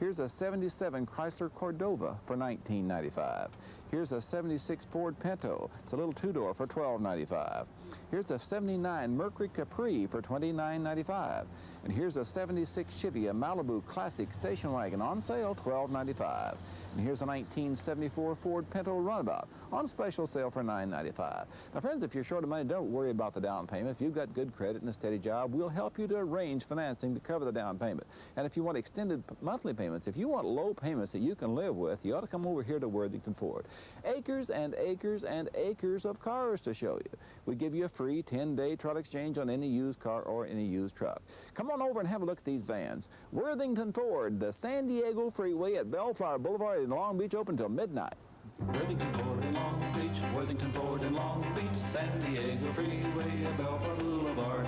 Here's a 77 Chrysler Cordova for $19.95. Here's a 76 Ford Pinto. It's a little two-door for $12.95. Here's a 79 Mercury Capri for $29.95. And here's a 76 Chevy, a Malibu Classic station wagon on sale, $12.95. And here's a 1974 Ford Pinto Runabout on special sale for $9.95. Now, friends, if you're short of money, don't worry about the down payment. If you've got good credit and a steady job, we'll help you to arrange financing to cover the down payment. And if you want extended monthly payments, if you want low payments that you can live with, you ought to come over here to Worthington Ford. Acres and acres and acres of cars to show you. We give you a free 10-day truck exchange on any used car or any used truck. Come on over and have a look at these vans. Worthington Ford, the San Diego Freeway at Bellflower Boulevard in Long Beach, open till midnight. Worthington Ford in Long Beach, Worthington Ford in Long Beach, San Diego Freeway at Bellflower Boulevard.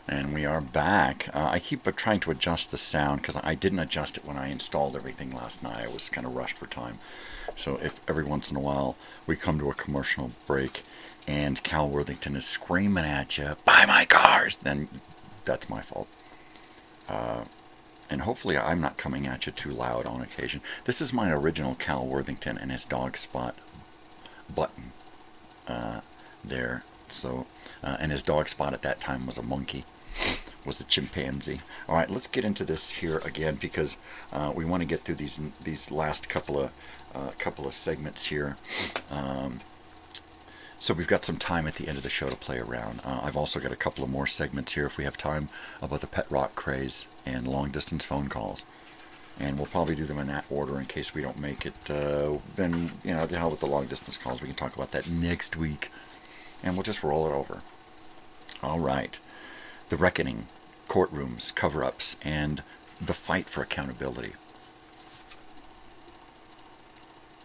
And we are back. I keep trying to adjust the sound because I didn't adjust it when I installed everything last night. I was kind of rushed for time. So if every once in a while we come to a commercial break and Cal Worthington is screaming at you, "Buy my cars!" then that's my fault. And hopefully I'm not coming at you too loud on occasion. This is my original Cal Worthington and his dog spot button there. So, and his dog spot at that time was a monkey, was a chimpanzee. All right, let's get into this here again because we want to get through these last couple of segments here. So we've got some time at the end of the show to play around. I've also got a couple of more segments here if we have time about the pet rock craze and long distance phone calls. And we'll probably do them in that order in case we don't make it. Then, you know, to hell with the long distance calls. We can talk about that next week. And we'll just roll it over. All right. The reckoning, courtrooms, cover-ups, and the fight for accountability.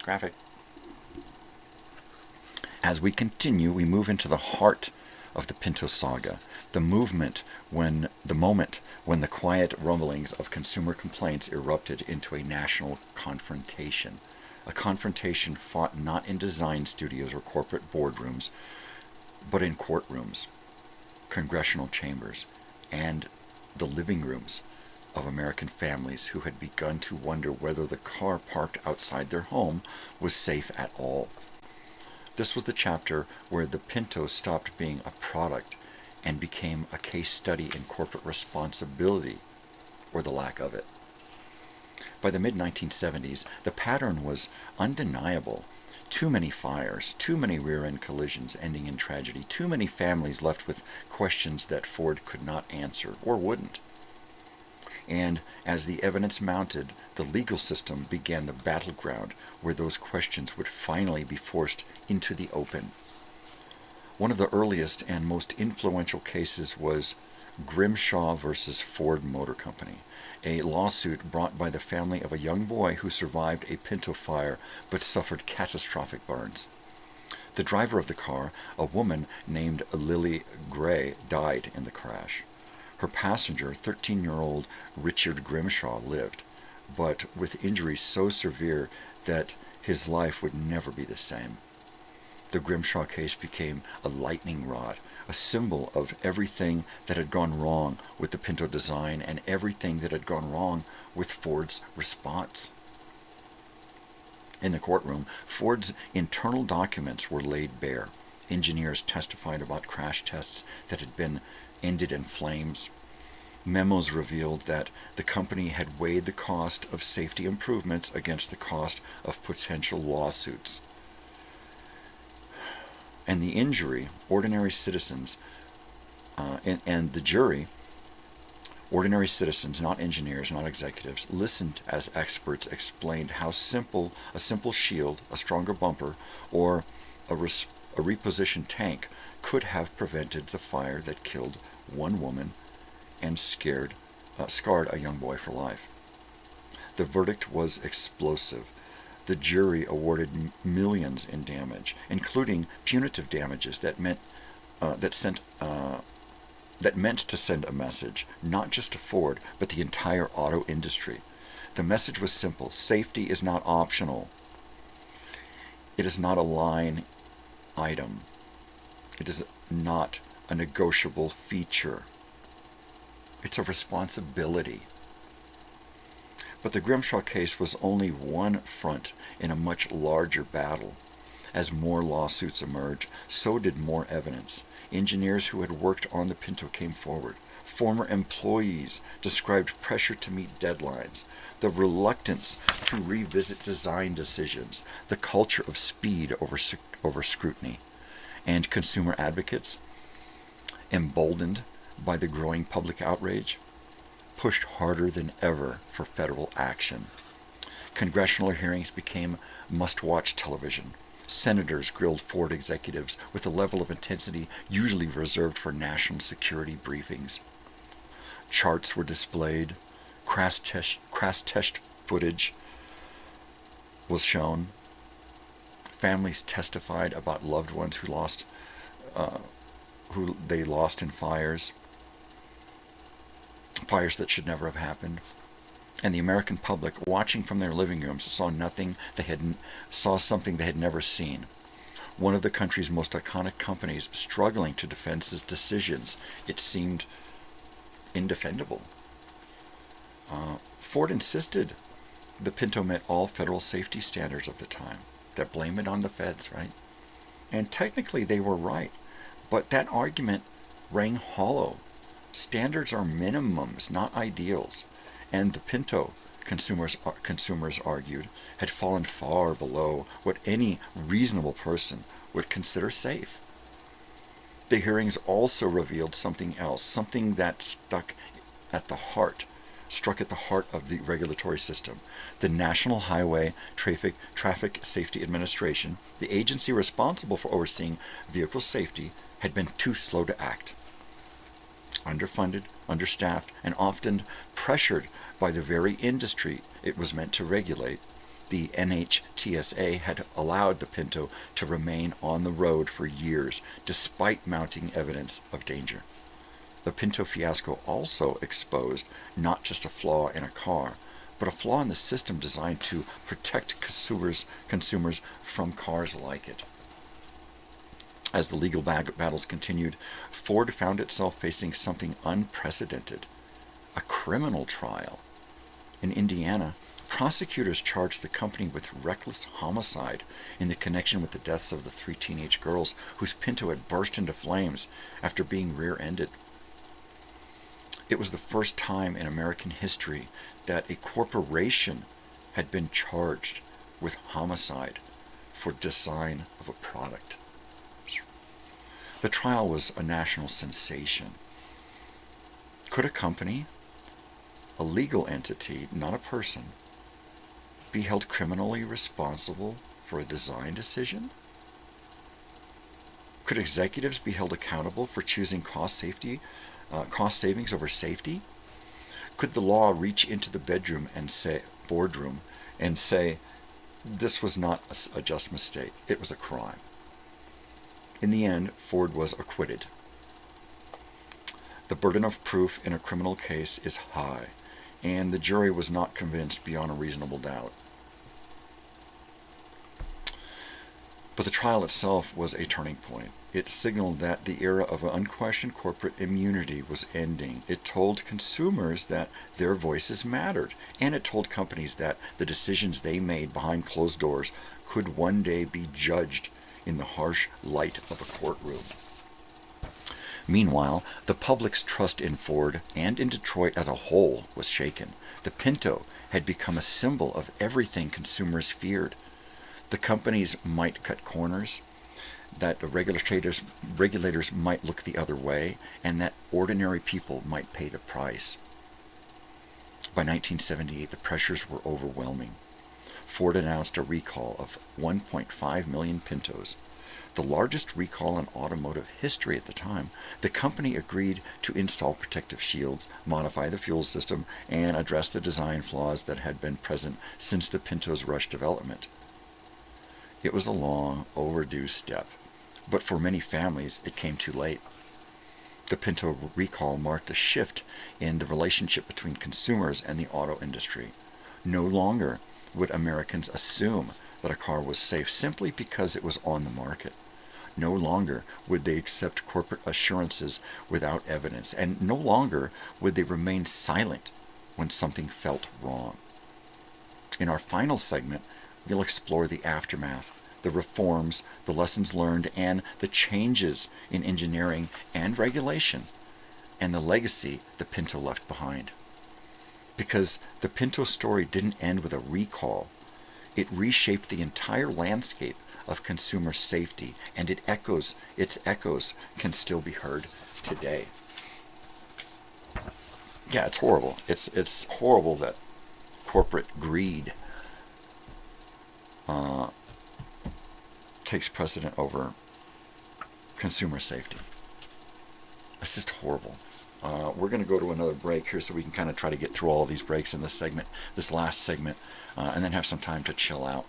Graphic. As we continue, we move into the heart of the Pinto saga, the moment when the quiet rumblings of consumer complaints erupted into a national confrontation. A confrontation fought not in design studios or corporate boardrooms, but in courtrooms, congressional chambers, and the living rooms of American families who had begun to wonder whether the car parked outside their home was safe at all. This was the chapter where the Pinto stopped being a product and became a case study in corporate responsibility, or the lack of it. By the mid-1970s, the pattern was undeniable. Too many fires, too many rear-end collisions ending in tragedy, too many families left with questions that Ford could not answer, or wouldn't. And as the evidence mounted, the legal system began the battleground where those questions would finally be forced into the open. One of the earliest and most influential cases was Grimshaw versus Ford Motor Company, a lawsuit brought by the family of a young boy who survived a Pinto fire but suffered catastrophic burns. The driver of the car, a woman named Lily Gray, died in the crash. Her passenger, 13-year-old Richard Grimshaw, lived, but with injuries so severe that his life would never be the same. The Grimshaw case became a lightning rod, a symbol of everything that had gone wrong with the Pinto design and everything that had gone wrong with Ford's response. In the courtroom, Ford's internal documents were laid bare. Engineers testified about crash tests that had been ended in flames. Memos revealed that the company had weighed the cost of safety improvements against the cost of potential lawsuits. And the injury, ordinary citizens, and the jury, ordinary citizens, not engineers, not executives, listened as experts explained how a simple shield, a stronger bumper, or a repositioned tank could have prevented the fire that killed one woman and scarred a young boy for life. The verdict was explosive. The jury awarded millions in damage, including punitive damages that meant to send a message, not just to Ford, but the entire auto industry. The message was simple: safety is not optional. It is not a line item. It is not a negotiable feature. It's a responsibility. But the Grimshaw case was only one front in a much larger battle. As more lawsuits emerged, so did more evidence. Engineers who had worked on the Pinto came forward. Former employees described pressure to meet deadlines, the reluctance to revisit design decisions, the culture of speed over scrutiny, and consumer advocates, emboldened by the growing public outrage, pushed harder than ever for federal action. Congressional hearings became must-watch television. Senators grilled Ford executives with a level of intensity usually reserved for national security briefings. Charts were displayed. Crash test footage was shown. Families testified about loved ones who they lost in fires that should never have happened. And the American public, watching from their living rooms, saw something they had never seen. One of the country's most iconic companies struggling to defend its decisions. It seemed indefendable. Ford insisted the Pinto met all federal safety standards of the time. That blame it on the feds, right? And technically they were right, but that argument rang hollow. Standards are minimums, not ideals. And the Pinto, consumers argued, had fallen far below what any reasonable person would consider safe. The hearings also revealed something else, something that stuck at the heart struck at the heart of the regulatory system. The National Highway Traffic Safety Administration, the agency responsible for overseeing vehicle safety, had been too slow to act. Underfunded, understaffed, and often pressured by the very industry it was meant to regulate, the NHTSA had allowed the Pinto to remain on the road for years, despite mounting evidence of danger. The Pinto fiasco also exposed not just a flaw in a car, but a flaw in the system designed to protect consumers from cars like it. As the legal battles continued, Ford found itself facing something unprecedented, a criminal trial. In Indiana, prosecutors charged the company with reckless homicide in the connection with the deaths of the 3 teenage girls whose Pinto had burst into flames after being rear-ended. It was the first time in American history that a corporation had been charged with homicide for design of a product. The trial was a national sensation. Could a company, a legal entity, not a person, be held criminally responsible for a design decision? Could executives be held accountable for choosing cost savings over safety? Could the law reach into the boardroom and say, this was not a just mistake, it was a crime? In the end, Ford was acquitted. The burden of proof in a criminal case is high, and the jury was not convinced beyond a reasonable doubt. But the trial itself was a turning point. It signaled that the era of unquestioned corporate immunity was ending. It told consumers that their voices mattered, and it told companies that the decisions they made behind closed doors could one day be judged in the harsh light of a courtroom. Meanwhile, the public's trust in Ford and in Detroit as a whole was shaken. The Pinto had become a symbol of everything consumers feared. The companies might cut corners, that the regulators might look the other way, and that ordinary people might pay the price. By 1978, the pressures were overwhelming. Ford announced a recall of 1.5 million Pintos, the largest recall in automotive history at the time. The company agreed to install protective shields, modify the fuel system, and address the design flaws that had been present since the Pinto's rush development. It was a long, overdue step, but for many families, it came too late. The Pinto recall marked a shift in the relationship between consumers and the auto industry. No longer would Americans assume that a car was safe simply because it was on the market. No longer would they accept corporate assurances without evidence, and no longer would they remain silent when something felt wrong. In our final segment, we'll explore the aftermath, the reforms, the lessons learned, and the changes in engineering and regulation, and the legacy the Pinto left behind. Because the Pinto story didn't end with a recall. It reshaped the entire landscape of consumer safety, and its echoes can still be heard today. Yeah, it's horrible. It's horrible that corporate greed takes precedent over consumer safety. It's just horrible. We're going to go to another break here so we can kind of try to get through all these breaks in this last segment, and then have some time to chill out.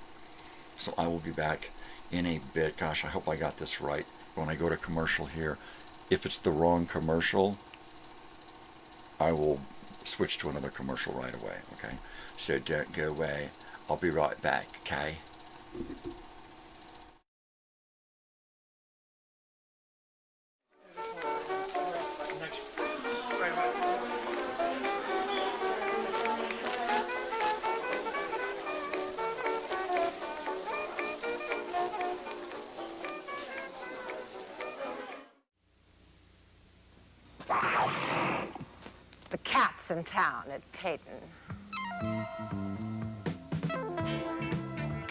So I will be back in a bit. Gosh, I hope I got this right. When I go to commercial here, if it's the wrong commercial, I will switch to another commercial right away, okay? So don't go away. I'll be right back, okay? The cat's in town at Peyton.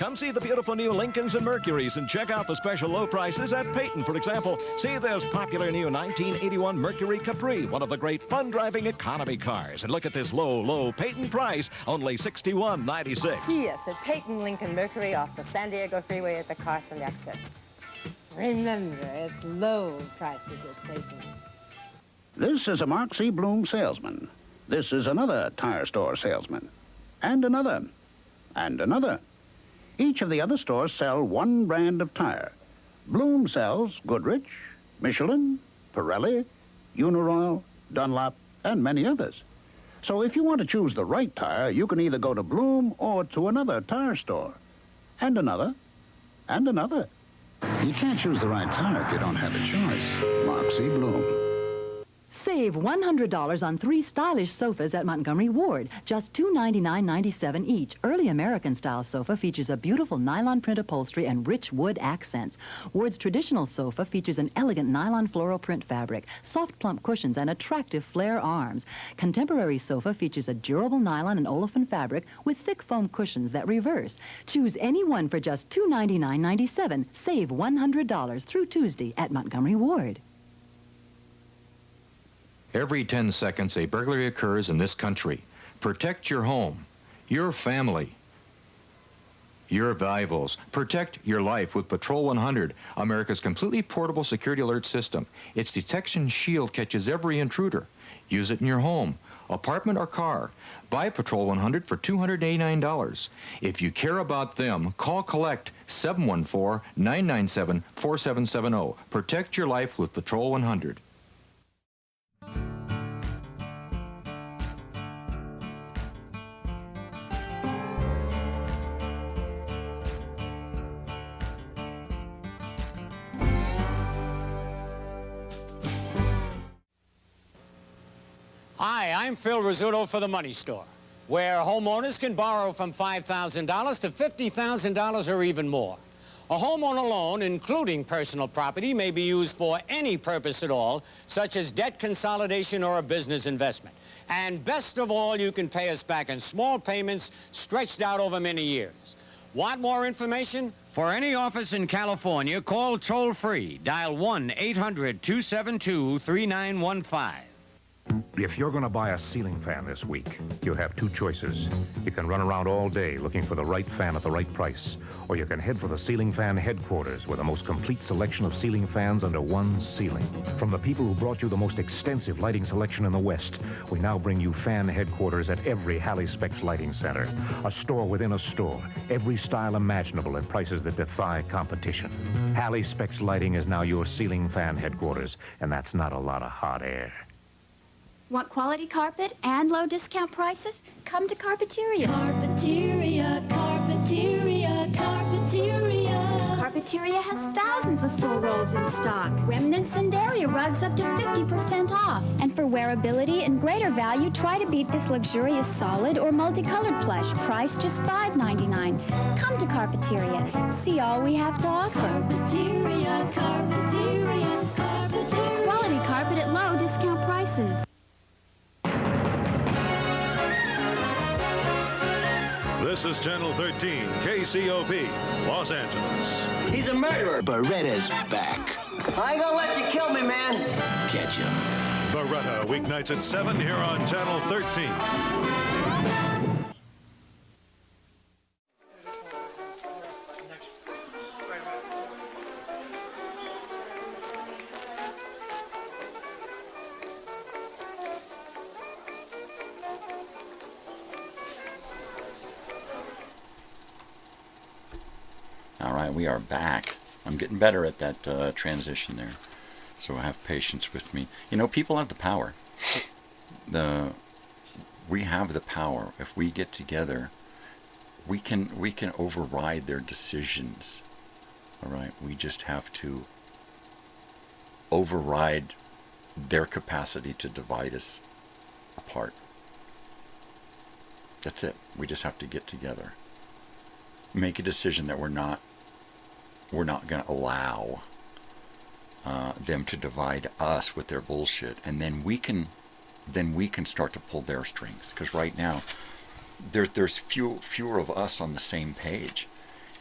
Come see the beautiful new Lincolns and Mercurys and check out the special low prices at Peyton. For example, see this popular new 1981 Mercury Capri, one of the great fun-driving economy cars. And look at this low Peyton price, only $61.96. See us at Peyton Lincoln Mercury off the San Diego Freeway at the Carson exit. Remember, it's low prices at Peyton. This is a Mark C. Bloom salesman. This is another tire store salesman. And another. And another. Each of the other stores sell one brand of tire. Bloom sells Goodrich, Michelin, Pirelli, Uniroyal, Dunlop, and many others. So if you want to choose the right tire, you can either go to Bloom or to another tire store. And another. And another. You can't choose the right tire if you don't have a choice. Mark C. Bloom. Save $100 on 3 stylish sofas at Montgomery Ward, just $299.97 each. Early American-style sofa features a beautiful nylon print upholstery and rich wood accents. Ward's traditional sofa features an elegant nylon floral print fabric, soft plump cushions, and attractive flare arms. Contemporary sofa features a durable nylon and olefin fabric with thick foam cushions that reverse. Choose any one for just $299.97. Save $100 through Tuesday at Montgomery Ward. Every 10 seconds, a burglary occurs in this country. Protect your home, your family, your valuables. Protect your life with Patrol 100, America's completely portable security alert system. Its detection shield catches every intruder. Use it in your home, apartment, or car. Buy Patrol 100 for $289. If you care about them, call Collect 714-997-4770. Protect your life with Patrol 100. Hi, I'm Phil Rizzuto for the Money Store, where homeowners can borrow from $5,000 to $50,000 or even more. A homeowner loan, including personal property, may be used for any purpose at all, such as debt consolidation or a business investment. And best of all, you can pay us back in small payments stretched out over many years. Want more information? For any office in California, call toll-free. Dial 1-800-272-3915. If you're going to buy a ceiling fan this week, you have 2 choices. You can run around all day looking for the right fan at the right price, or you can head for the Ceiling Fan headquarters with the most complete selection of ceiling fans under one ceiling. From the people who brought you the most extensive lighting selection in the West, we now bring you fan headquarters at every Halley Specs lighting center. A store within a store, every style imaginable at prices that defy competition. Halley Specs Lighting is now your ceiling fan headquarters, and that's not a lot of hot air. Want quality carpet and low discount prices? Come to Carpeteria. Carpeteria, Carpeteria, Carpeteria. Carpeteria has thousands of full rolls in stock. Remnants and area rugs up to 50% off. And for wearability and greater value, try to beat this luxurious solid or multicolored plush, priced just $5.99. Come to Carpeteria. See all we have to offer. Carpeteria, Carpeteria, Carpeteria. Quality carpet at low discount prices. This is Channel 13, KCOP, Los Angeles. He's a murderer. Beretta's back. I ain't gonna let you kill me, man. Catch him. Beretta, weeknights at 7 here on Channel 13. All right, we are back. I'm getting better at that transition there, so have patience with me. You know, people have the power. We have the power. If we get together, we can override their decisions. All right, we just have to override their capacity to divide us apart. That's it. We just have to get together. Make a decision that we're not going to allow them to divide us with their bullshit, and then we can start to pull their strings. Because right now, there's fewer of us on the same page,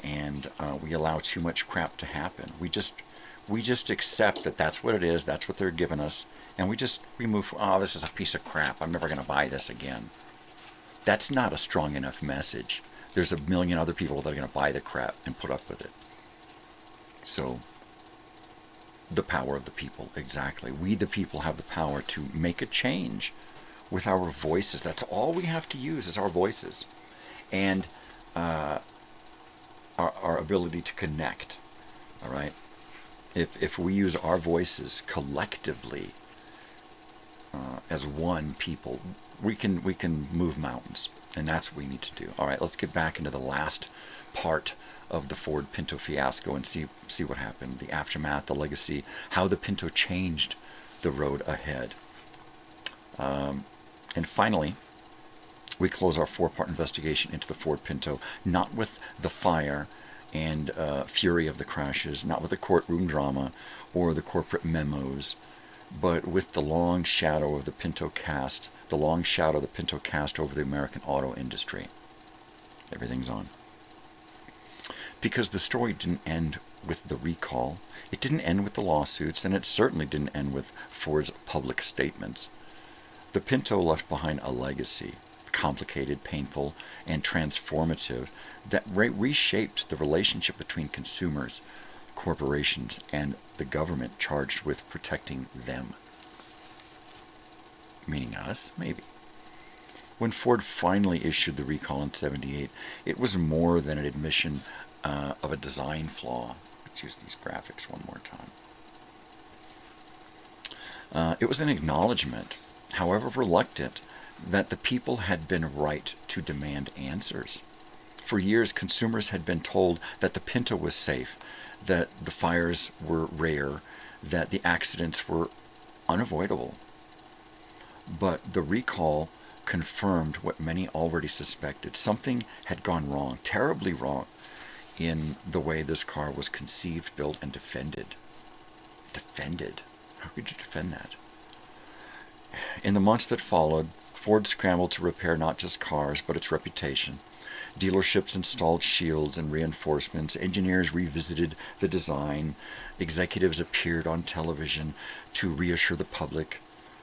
and we allow too much crap to happen. We just accept that that's what it is, that's what they're giving us, and we move, oh, this is a piece of crap, I'm never going to buy this again. That's not a strong enough message. There's a million other people that are going to buy the crap and put up with it. So, the power of the people, exactly. We, the people, have the power to make a change with our voices. That's all we have to use is our voices. And our ability to connect, all right? If we use our voices collectively as one people, we can move mountains, and that's what we need to do. All right, let's get back into the last part of the Ford Pinto fiasco and see what happened, the aftermath, the legacy, how the Pinto changed the road ahead. And finally, we close our 4-part investigation into the Ford Pinto, not with the fire and fury of the crashes, not with the courtroom drama or the corporate memos, but with the long shadow of the Pinto cast, the long shadow the Pinto cast over the American auto industry. Everything's on. Because the story didn't end with the recall, it didn't end with the lawsuits, and it certainly didn't end with Ford's public statements. The Pinto left behind a legacy, complicated, painful, and transformative, that reshaped the relationship between consumers, corporations, and the government charged with protecting them. Meaning us, maybe. When Ford finally issued the recall in '78, it was more than an admission of a design flaw. Let's use these graphics one more time. It was an acknowledgement, however reluctant, that the people had been right to demand answers. For years, consumers had been told that the Pinto was safe, that the fires were rare, that the accidents were unavoidable. But the recall confirmed what many already suspected. Something had gone wrong, terribly wrong, in the way this car was conceived, built, and defended. Defended? How could you defend that? In the months that followed, Ford scrambled to repair not just cars, but its reputation. Dealerships installed shields and reinforcements. Engineers revisited the design. Executives appeared on television to reassure the public.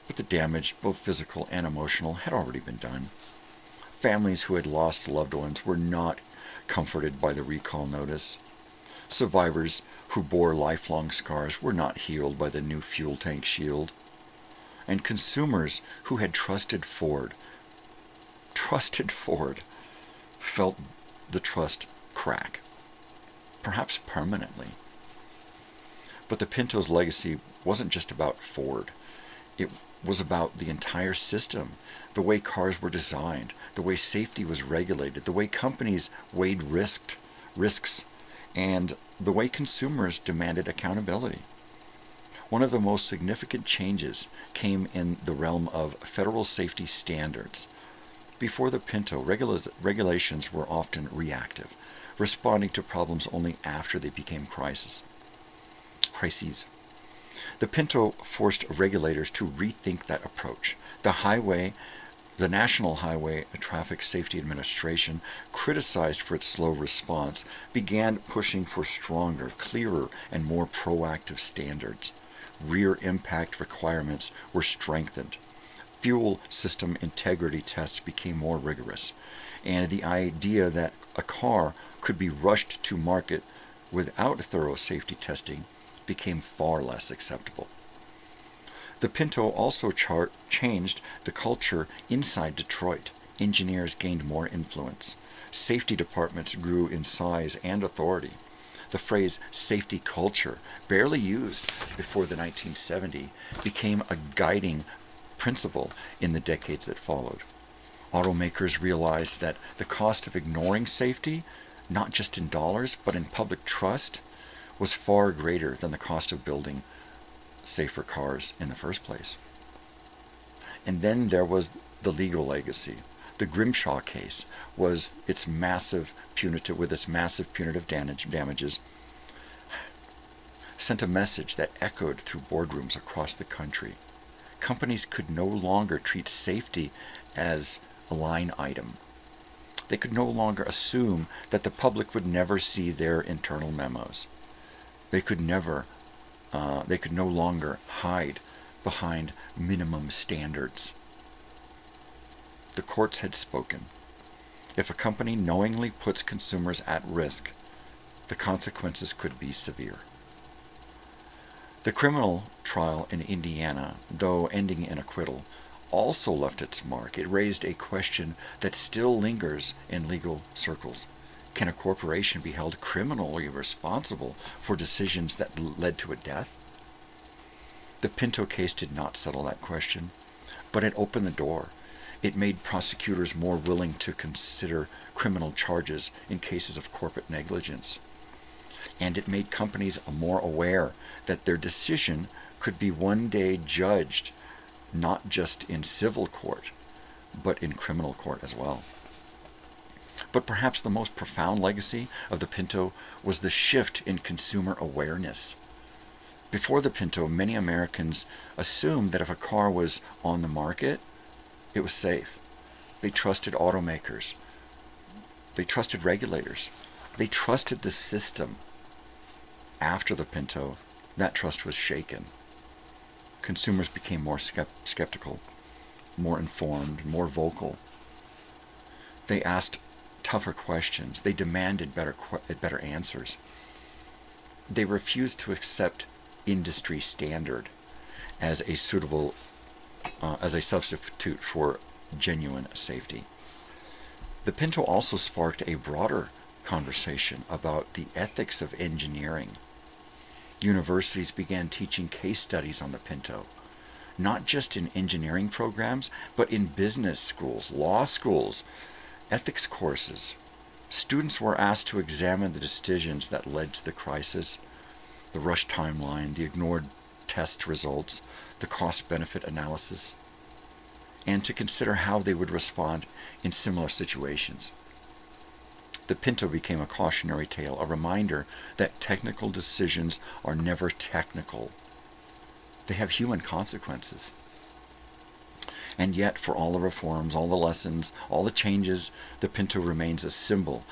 But the damage, both physical and emotional, had already been done. Families who had lost loved ones were not comforted by the recall notice. Survivors who bore lifelong scars were not healed by the new fuel tank shield. And consumers who had trusted Ford, felt the trust crack, perhaps permanently. But the Pinto's legacy wasn't just about Ford. It was about the entire system, the way cars were designed, the way safety was regulated, the way companies weighed risks, and the way consumers demanded accountability. One of the most significant changes came in the realm of federal safety standards. Before the Pinto, regulations were often reactive, responding to problems only after they became crises. The Pinto forced regulators to rethink that approach. The National Highway Traffic Safety Administration, criticized for its slow response, began pushing for stronger, clearer, and more proactive standards. Rear impact requirements were strengthened. Fuel system integrity tests became more rigorous, and the idea that a car could be rushed to market without thorough safety testing became far less acceptable. The Pinto also changed the culture inside Detroit. Engineers gained more influence. Safety departments grew in size and authority. The phrase safety culture, barely used before the 1970s, became a guiding principle in the decades that followed. Automakers realized that the cost of ignoring safety, not just in dollars, but in public trust, was far greater than the cost of building safer cars in the first place. And then there was the legal legacy. The Grimshaw case was its massive punitive damages, sent a message that echoed through boardrooms across the country. Companies could no longer treat safety as a line item. They could no longer assume that the public would never see their internal memos. They could no longer hide behind minimum standards. The courts had spoken. If a company knowingly puts consumers at risk, the consequences could be severe. The criminal trial in Indiana, though ending in acquittal, also left its mark. It raised a question that still lingers in legal circles. Can a corporation be held criminally responsible for decisions that led to a death? The Pinto case did not settle that question, but it opened the door. It made prosecutors more willing to consider criminal charges in cases of corporate negligence. And it made companies more aware that their decision could be one day judged not just in civil court, but in criminal court as well. But perhaps the most profound legacy of the Pinto was the shift in consumer awareness. Before the Pinto, many Americans assumed that if a car was on the market, it was safe. They trusted automakers. They trusted regulators. They trusted the system. After the Pinto, that trust was shaken. Consumers became more skeptical, more informed, more vocal. They asked tougher questions. They demanded better answers. They refused to accept industry standard as a substitute for genuine safety. The Pinto also sparked a broader conversation about the ethics of engineering. Universities began teaching case studies on the Pinto, not just in engineering programs, but in business schools, law schools, ethics courses. Students were asked to examine the decisions that led to the crisis, the rush timeline, the ignored test results, the cost-benefit analysis, and to consider how they would respond in similar situations. The Pinto became a cautionary tale, a reminder that technical decisions are never technical. They have human consequences. And yet, for all the reforms, all the lessons, all the changes, the Pinto remains a symbol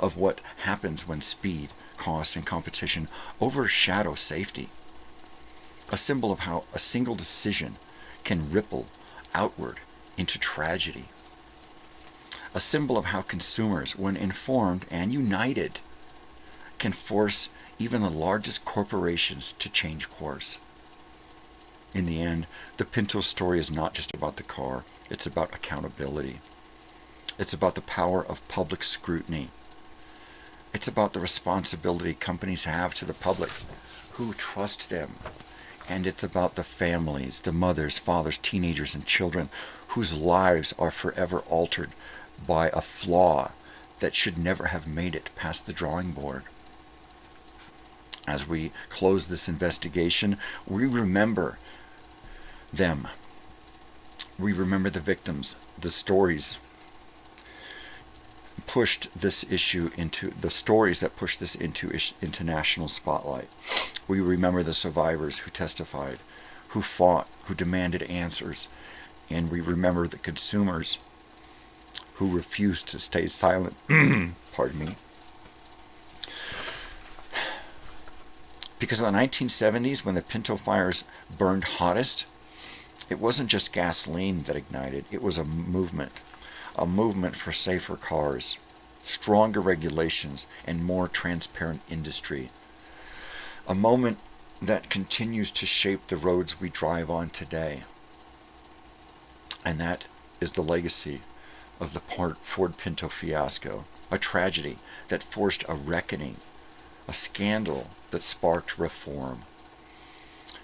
of what happens when speed, cost, and competition overshadow safety. A symbol of how a single decision can ripple outward into tragedy. A symbol of how consumers, when informed and united, can force even the largest corporations to change course. In the end, the Pinto story is not just about the car, it's about accountability. It's about the power of public scrutiny. It's about the responsibility companies have to the public who trust them. And it's about the families, the mothers, fathers, teenagers, and children whose lives are forever altered by a flaw that should never have made it past the drawing board. As we close this investigation, we remember them. We remember the victims, the stories that pushed this into national spotlight. We remember the survivors who testified, who fought, who demanded answers, and we remember the consumers who refused to stay silent. Pardon me. Because in the 1970s, when the Pinto fires burned hottest, it wasn't just gasoline that ignited, it was a movement for safer cars, stronger regulations, and more transparent industry. A moment that continues to shape the roads we drive on today. And that is the legacy of the Ford Pinto fiasco, a tragedy that forced a reckoning, a scandal that sparked reform,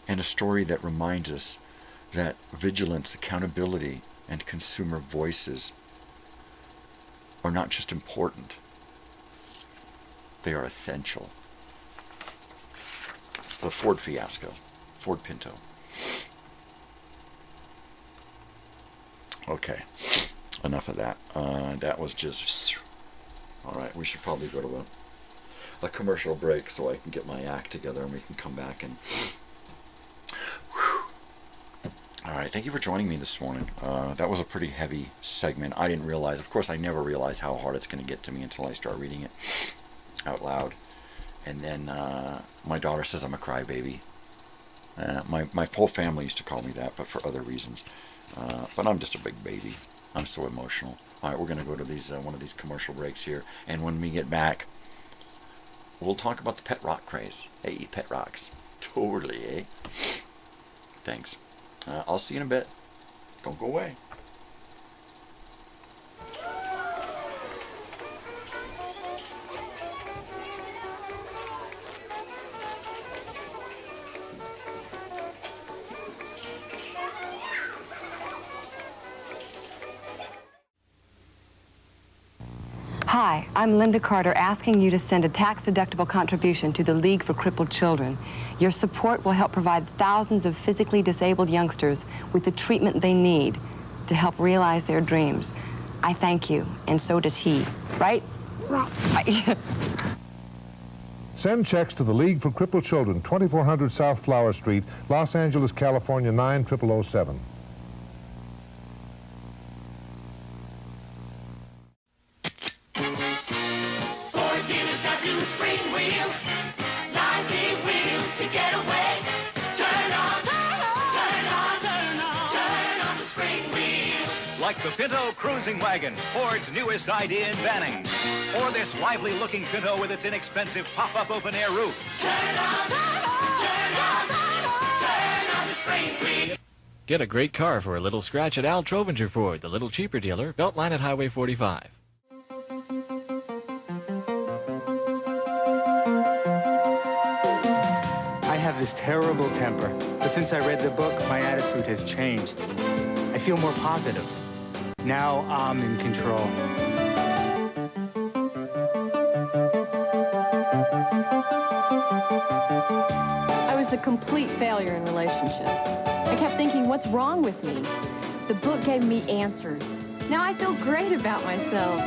and a story that reminds us that vigilance, accountability, and consumer voices are not just important, they are essential. The Ford fiasco, Ford Pinto. Okay, enough of that. That was just... All right, we should probably go to a commercial break so I can get my act together and we can come back and... All right, thank you for joining me this morning. That was a pretty heavy segment. I didn't realize, of course, I never realize how hard it's going to get to me until I start reading it out loud. And then my daughter says I'm a crybaby. My whole family used to call me that, but for other reasons. But I'm just a big baby. I'm so emotional. All right, we're going to go to these one of these commercial breaks here. And when we get back, we'll talk about the pet rock craze. Hey, pet rocks. Totally, eh? Thanks. I'll see you in a bit. Don't go away. Hi, I'm Linda Carter, asking you to send a tax-deductible contribution to the League for Crippled Children. Your support will help provide thousands of physically disabled youngsters with the treatment they need to help realize their dreams. I thank you, and so does he. Right? Right. Send checks to the League for Crippled Children, 2400 South Flower Street, Los Angeles, California, 90007. Like the Pinto cruising wagon, Ford's newest idea in banning. Or this lively-looking Pinto with its inexpensive pop-up open-air roof. Turn on the spring wheel. Get a great car for a little scratch at Al Trovinger Ford, the little cheaper dealer, Beltline at Highway 45. I have this terrible temper, but since I read the book, my attitude has changed. I feel more positive. Now I'm in control. I was a complete failure in relationships. I kept thinking, what's wrong with me? The book gave me answers. Now I feel great about myself.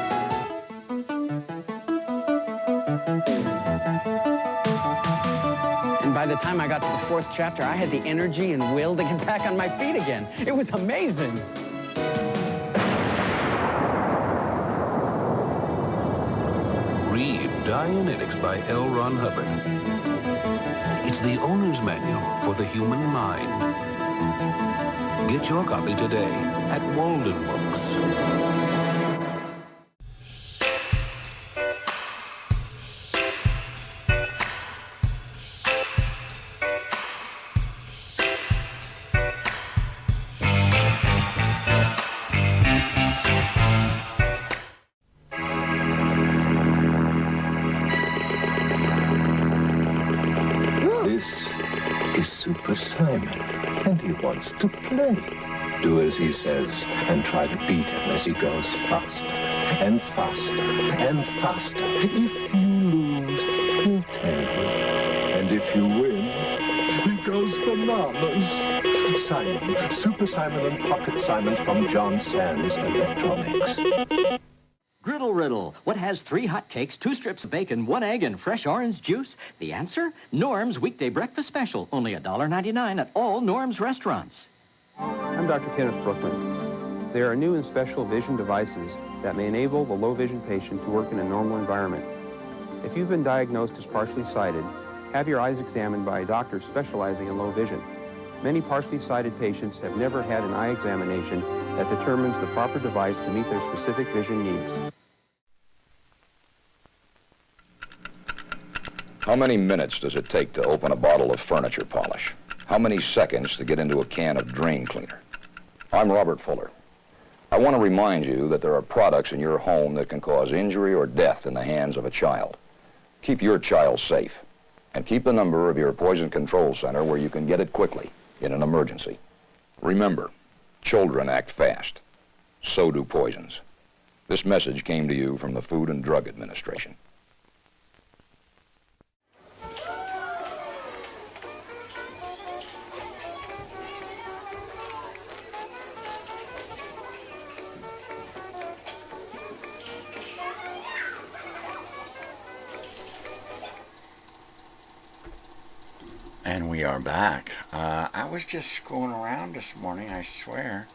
And by the time I got to the 4th chapter, I had the energy and will to get back on my feet again. It was amazing. Read Dianetics by L. Ron Hubbard. It's the owner's manual for the human mind. Get your copy today at Walden Books. Super Simon, and he wants to play. Do as he says and try to beat him as he goes faster and faster and faster. If you lose, he'll tell you. And if you win, he goes bananas. Simon, Super Simon and Pocket Simon from John Sands Electronics. Griddle Riddle. What has 3 hot cakes, 2 strips of bacon, 1 egg, and fresh orange juice? The answer? Norm's Weekday Breakfast Special. Only $1.99 at all Norm's restaurants. I'm Dr. Kenneth Brookman. There are new and special vision devices that may enable the low vision patient to work in a normal environment. If you've been diagnosed as partially sighted, have your eyes examined by a doctor specializing in low vision. Many partially sighted patients have never had an eye examination that determines the proper device to meet their specific vision needs. How many minutes does it take to open a bottle of furniture polish? How many seconds to get into a can of drain cleaner? I'm Robert Fuller. I want to remind you that there are products in your home that can cause injury or death in the hands of a child. Keep your child safe, and keep the number of your poison control center where you can get it quickly in an emergency. Remember, children act fast. So do poisons. This message came to you from the Food and Drug Administration. And we are back. I was just screwing around this morning, I swear.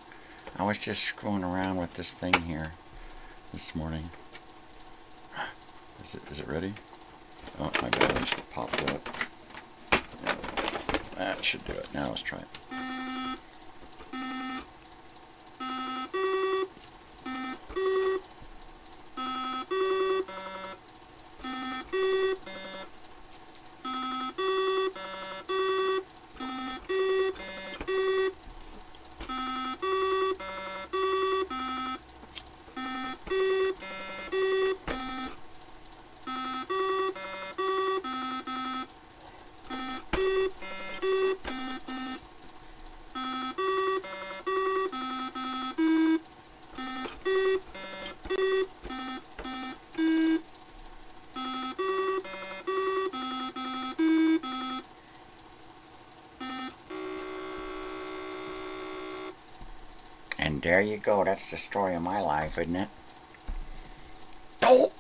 I was just screwing around with this thing here this morning. Is it ready? Oh, my batteries popped up. That should do it. Now let's try it. And there you go. That's the story of my life, isn't it? Oh!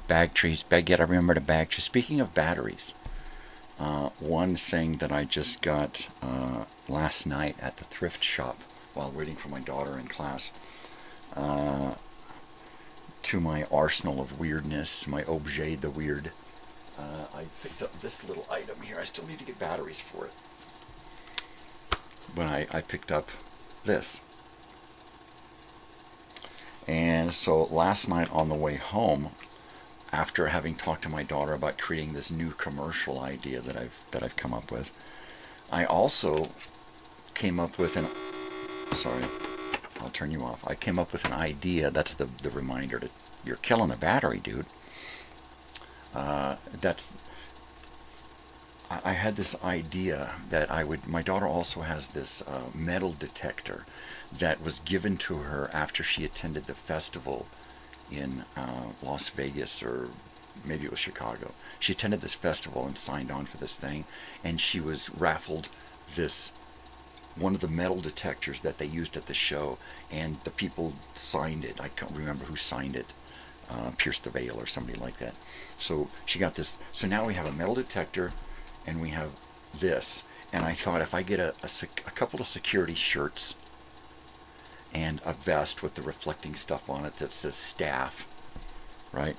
Bag trees. You gotta remember the bag trees. Speaking of batteries, one thing that I just got last night at the thrift shop while waiting for my daughter in class, to my arsenal of weirdness, my objet de weird, I picked up this little item here. I still need to get batteries for it. But I picked up this. And so last night on the way home, after having talked to my daughter about creating this new commercial idea that I've come up with, I also came up with an, sorry, I'll turn you off. I came up with an idea. That's the reminder that you're killing the battery, dude. I had this idea that my daughter also has this metal detector that was given to her after she attended the festival in Las Vegas, or maybe it was Chicago. She attended this festival and signed on for this thing, and she was raffled one of the metal detectors that they used at the show, and the people signed it. I can't remember who signed it. Pierce the Veil or somebody like that. So she got this. So now we have a metal detector, and we have this. And I thought if I get a couple of security shirts and a vest with the reflecting stuff on it that says staff, right,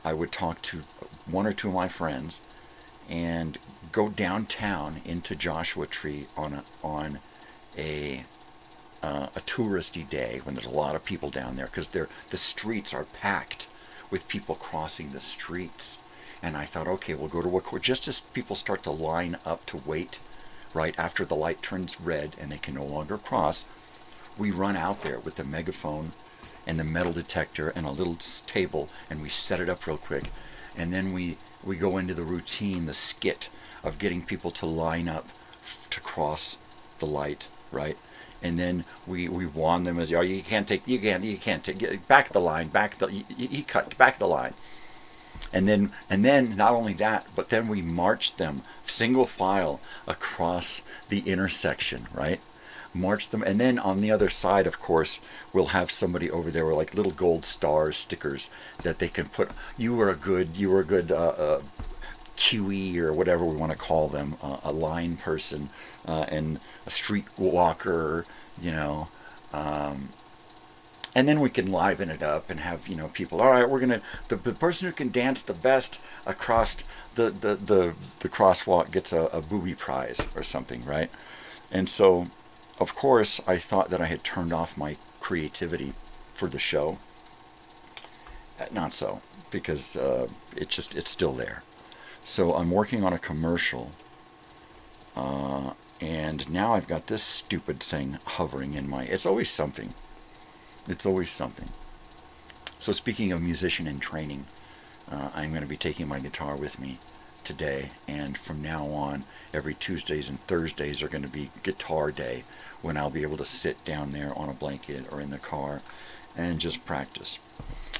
I would talk to one or two of my friends and go downtown into Joshua Tree on a touristy day when there's a lot of people down there, because the streets are packed with people crossing the streets. And I thought, okay, we'll go to just as people start to line up to wait, right after the light turns red and they can no longer cross, we run out there with the megaphone and the metal detector and a little table, and we set it up real quick, and then we go into the routine, the skit of getting people to line up to cross the light, right? And then we warn them as, you can't take back the line, back the line. And then not only that, but then we march them single file across the intersection, right? March them, and then on the other side, of course, we'll have somebody over there with like little gold star stickers that they can put. You were a good QE or whatever we want to call them, a line person, and a street walker, and then we can liven it up and have, people, all right, we're going to, the person who can dance the best across the crosswalk gets a booby prize or something, right? And so, of course, I thought that I had turned off my creativity for the show. Not so, because it's still there. So I'm working on a commercial, and now I've got this stupid thing hovering in it's always something. It's always something. So speaking of musician in training, I'm going to be taking my guitar with me today, and from now on, every Tuesdays and Thursdays are going to be guitar day, when I'll be able to sit down there on a blanket or in the car and just practice,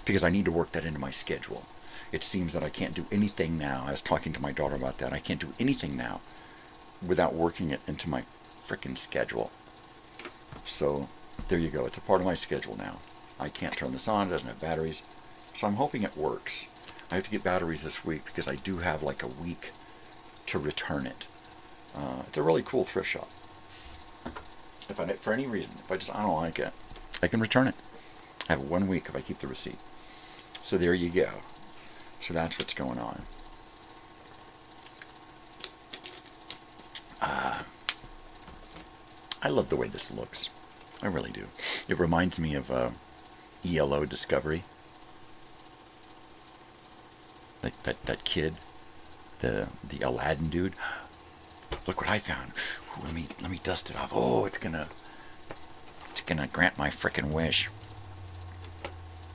because I need to work that into my schedule. It seems that I can't do anything now. I was talking to my daughter about that. I can't do anything now without working it into my frickin' schedule. So there you go. It's a part of my schedule now. I can't turn this on. It doesn't have batteries. So I'm hoping it works. I have to get batteries this week because I do have like a week to return it. It's a really cool thrift shop. If I, for any reason, if I don't like it, I can return it. I have 1 week if I keep the receipt. So there you go. So that's what's going on. I love the way this looks. I really do. It reminds me of ELO Discovery. Like that kid, the Aladdin dude. Look what I found. Ooh, let me dust it off. Oh, it's gonna grant my frickin' wish.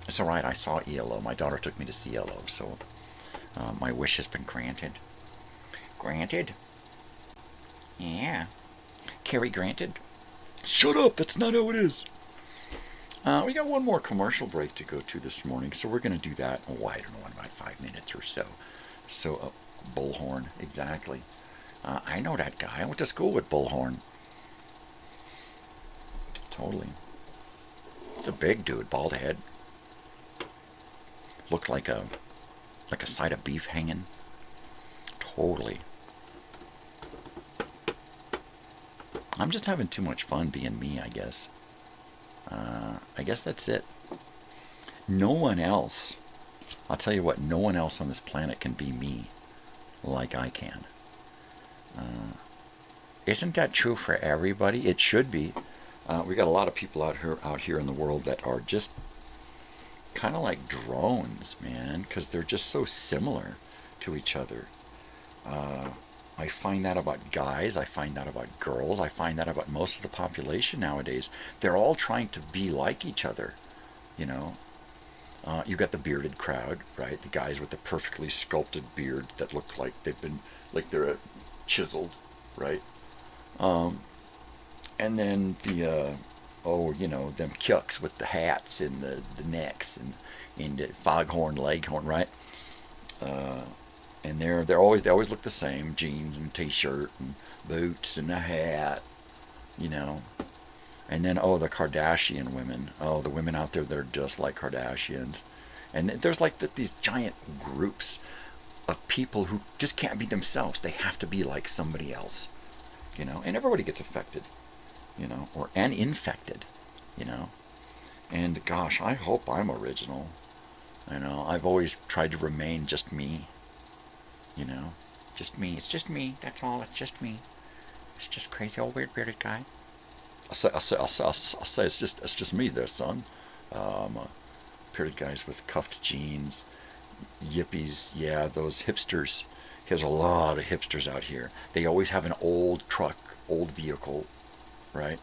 It's all right. I saw ELO. My daughter took me to see ELO, so my wish has been granted. Granted? Yeah. Carrie granted. Shut up. That's not how it is. We got one more commercial break to go to this morning, so we're going to do that. Oh, I don't know, in about 5 minutes or so. So, Bullhorn, exactly. I know that guy. I went to school with Bullhorn. Totally. It's a big dude, bald head. Looked like a side of beef hanging. Totally. I'm just having too much fun being me, I guess. I guess that's it. No one else, I'll tell you what, no one else on this planet can be me like I can. Isn't that true for everybody? It should be. We got a lot of people out here in the world that are just kind of like drones, man, because they're just so similar to each other. I find that about guys, I find that about girls, I find that about most of the population nowadays. They're all trying to be like each other, you know. You got the bearded crowd, right? The guys with the perfectly sculpted beards that look like they're chiseled, right? And then the them cucks with the hats and the necks and the foghorn leghorn, right? And they always look the same: jeans and t-shirt and boots and a hat, you know. And then the Kardashian women, the women out there that are just like Kardashians. And there's like these giant groups of people who just can't be themselves. They have to be like somebody else, you know. And everybody gets affected, you know, and infected, you know. And gosh, I hope I'm original. You know, I've always tried to remain just me. You know, just me. It's just me. That's all. It's just me. It's just crazy old weird bearded guy. I'll say it's just me there, son. Bearded guys with cuffed jeans, yippies. Yeah, those hipsters. There's a lot of hipsters out here. They always have an old truck, old vehicle, right?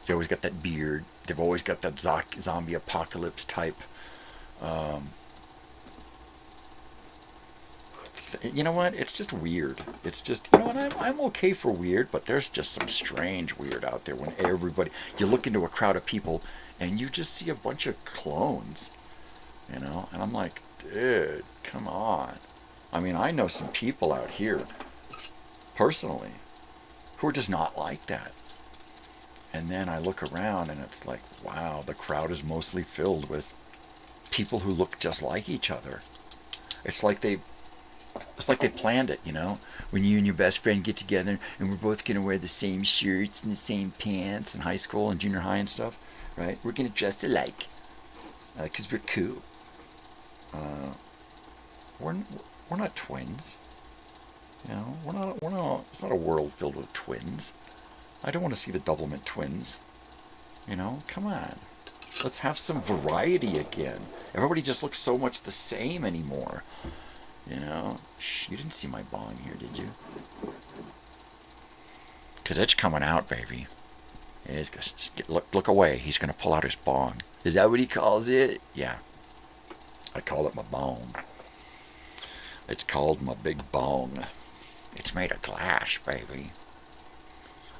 They always got that beard. They've always got that zombie apocalypse type. You know what? It's just weird. It's just, you know what? I'm okay for weird, but there's just some strange weird out there when you look into a crowd of people and you just see a bunch of clones, you know? And I'm like, dude, come on. I mean, I know some people out here, personally, who are just not like that. And then I look around and it's like, wow, the crowd is mostly filled with people who look just like each other. It's like they planned it, you know, when you and your best friend get together and we're both going to wear the same shirts and the same pants in high school and junior high and stuff, right? We're going to dress alike because we're cool. We're not twins, you know. We're not. It's not a world filled with twins. I don't want to see the Doublemint twins, you know. Come on, let's have some variety again. Everybody just looks so much the same anymore. You know, shh, you didn't see my bong here, did you? Because it's coming out, baby. Look away. He's going to pull out his bong. Is that what he calls it? Yeah. I call it my bong. It's called my big bong. It's made of glass, baby.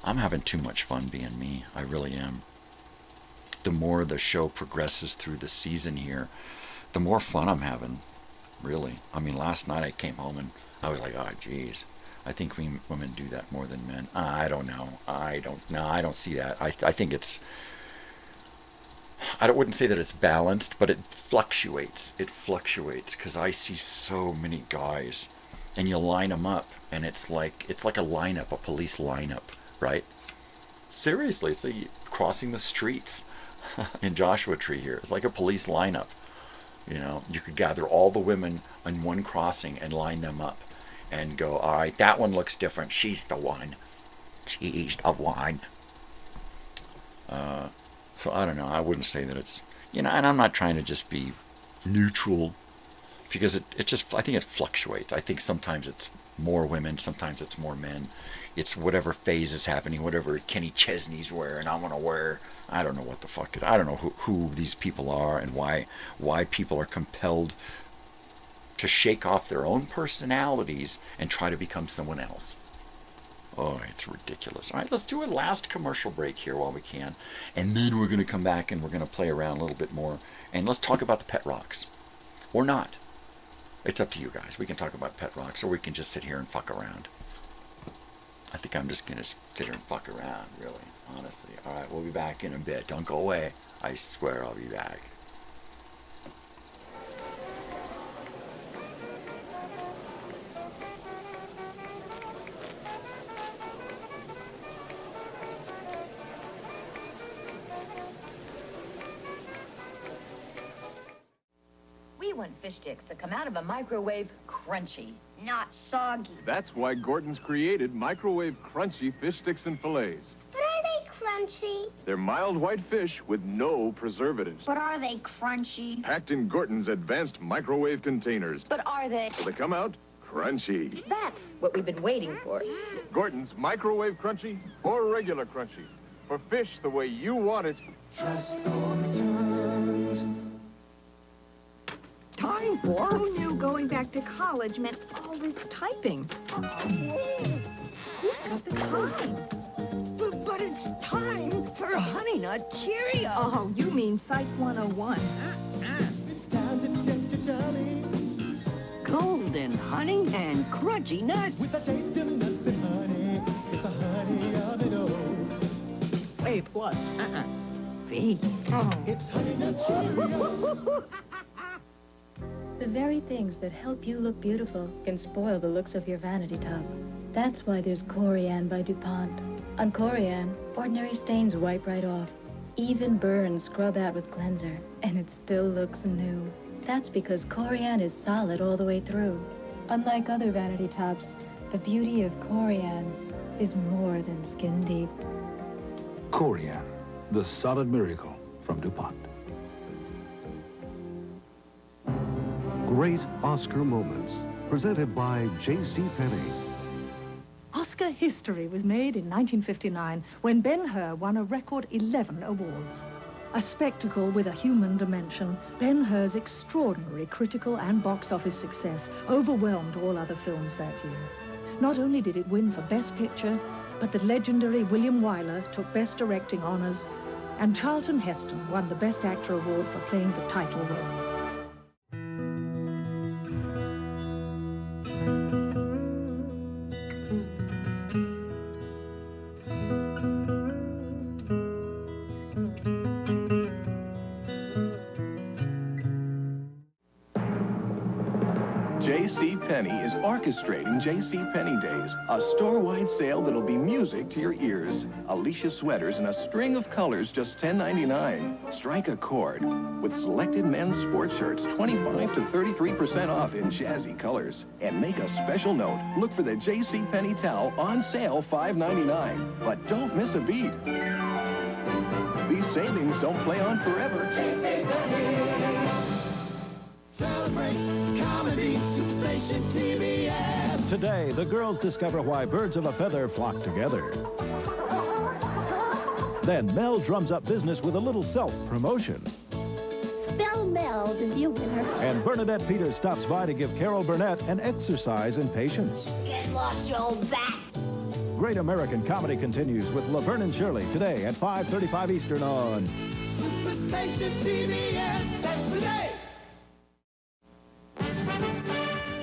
I'm having too much fun being me. I really am. The more the show progresses through the season here, the more fun I'm having. Really. I mean, last night I came home and I was like, oh, geez. I think women do that more than men. I don't know. I don't see that. I think it's... I wouldn't say that it's balanced, but it fluctuates. It fluctuates because I see so many guys and you line them up, and it's like a lineup, a police lineup, right? Seriously, it's like crossing the streets in Joshua Tree here. It's like a police lineup. You know, you could gather all the women on one crossing and line them up and go, all right, that one looks different. She's the one. She's the one. So I don't know. I wouldn't say that it's, you know, and I'm not trying to just be neutral, because it just, I think it fluctuates. I think sometimes it's more women, sometimes it's more men. It's whatever phase is happening, whatever Kenny Chesney's wearing, I'm going to wear. I don't know what the fuck I don't know who these people are and why people are compelled to shake off their own personalities and try to become someone else. Oh, it's ridiculous. All right, let's do a last commercial break here while we can. And then we're going to come back and we're going to play around a little bit more. And let's talk about the pet rocks. Or not. It's up to you guys. We can talk about pet rocks, or we can just sit here and fuck around. I think I'm just going to sit here and fuck around, really, honestly. All right, we'll be back in a bit. Don't go away. I swear I'll be back. We want fish sticks that come out of a microwave crunchy, not soggy. That's why Gordon's created microwave crunchy fish sticks and fillets. But are they crunchy? They're mild white fish with no preservatives. But are they crunchy? Packed in Gordon's advanced microwave containers. But are they? So they come out crunchy. That's what we've been waiting for. Gordon's microwave crunchy or regular crunchy. For fish the way you want it. Just for returns. Time for? Who knew going back to college meant all this typing? Who's got the time? But it's time for Honey Nut Cheerios. Oh, you mean Psych 101. It's time to tempt your tummy. Golden honey and crunchy nuts. With a taste of nuts and honey. It's a honey of it all. A plus. B. Oh. It's Honey Nut Cheerios. The very things that help you look beautiful can spoil the looks of your vanity tub. That's why there's Corian by DuPont. On Corian, ordinary stains wipe right off. Even burns scrub out with cleanser, and it still looks new. That's because Corian is solid all the way through. Unlike other vanity tubs, the beauty of Corian is more than skin deep. Corian, the solid miracle from DuPont. Great Oscar moments, presented by J.C. Penney. Oscar history was made in 1959 when Ben-Hur won a record 11 awards. A spectacle with a human dimension, Ben-Hur's extraordinary critical and box office success overwhelmed all other films that year. Not only did it win for Best Picture, but the legendary William Wyler took Best Directing honors, and Charlton Heston won the Best Actor award for playing the title role. JCPenney is orchestrating JCPenney Days, a store-wide sale that'll be music to your ears. Alicia sweaters in a string of colors, just $10.99. Strike a chord with selected men's sports shirts, 25 to 33% off in jazzy colors. And make a special note, look for the JCPenney towel on sale, $5.99. But don't miss a beat. These savings don't play on forever. JCPenney. Celebrate comedy, Superstation TBS. Today, the girls discover why birds of a feather flock together. Then Mel drums up business with a little self-promotion. Spell Mel to be a winner. And Bernadette Peters stops by to give Carol Burnett an exercise in patience. Get lost, you old bat. Great American Comedy continues with Laverne and Shirley today at 5:35 Eastern on Superstation TBS. That's today.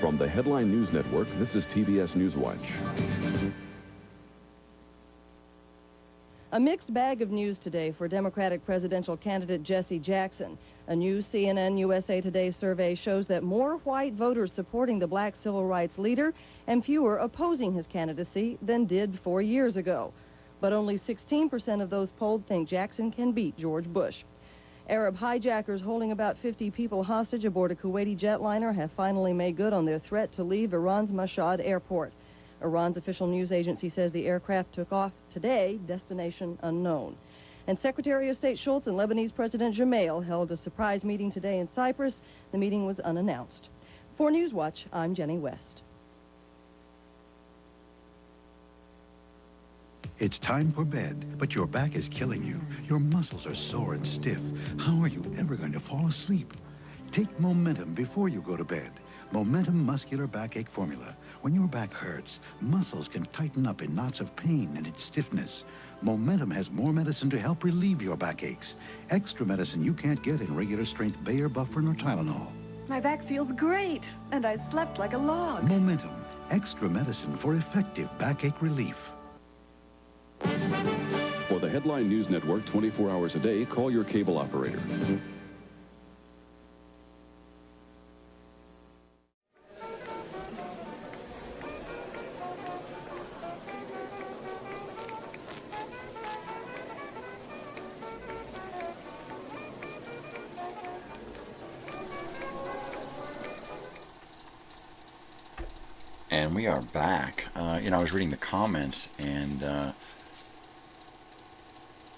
From the Headline News Network, this is TBS Newswatch. A mixed bag of news today for Democratic presidential candidate Jesse Jackson. A new CNN USA Today survey shows that more white voters supporting the black civil rights leader and fewer opposing his candidacy than did 4 years ago. But only 16% of those polled think Jackson can beat George Bush. Arab hijackers holding about 50 people hostage aboard a Kuwaiti jetliner have finally made good on their threat to leave Iran's Mashhad airport. Iran's official news agency says the aircraft took off today, destination unknown. And Secretary of State Schultz and Lebanese President Gemayel held a surprise meeting today in Cyprus. The meeting was unannounced. For Newswatch, I'm Jenny West. It's time for bed, but your back is killing you. Your muscles are sore and stiff. How are you ever going to fall asleep? Take Momentum before you go to bed. Momentum Muscular Backache Formula. When your back hurts, muscles can tighten up in knots of pain and its stiffness. Momentum has more medicine to help relieve your backaches. Extra medicine you can't get in regular strength Bayer, Bufferin, or Tylenol. My back feels great, and I slept like a log. Momentum. Extra medicine for effective backache relief. For the Headline News Network 24 hours a day, call your cable operator. And we are back. I was reading the comments, and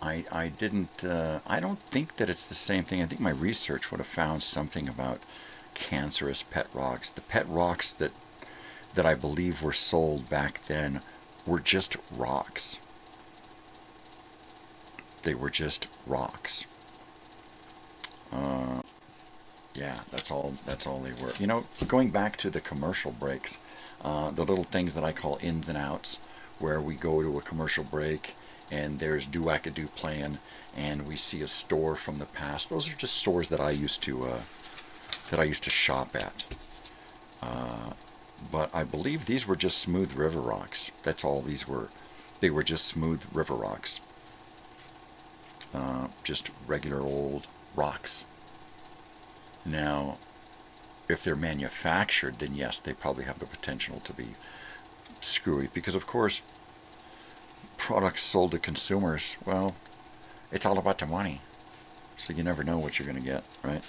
I don't think that it's the same thing. I think my research would have found something about cancerous pet rocks. The pet rocks that I believe were sold back then were just rocks. They were just rocks. Yeah, that's all they were. Going back to the commercial breaks, the little things that I call ins and outs, where we go to a commercial break and there's Do-Wacka-Do playing, and we see a store from the past. Those are just stores that I used to shop at. But I believe these were just smooth river rocks. That's all these were. They were just smooth river rocks. Just regular old rocks. Now, if they're manufactured, then yes, they probably have the potential to be screwy, because of course products sold to consumers, well, it's all about the money, so you never know what you're going to get, right?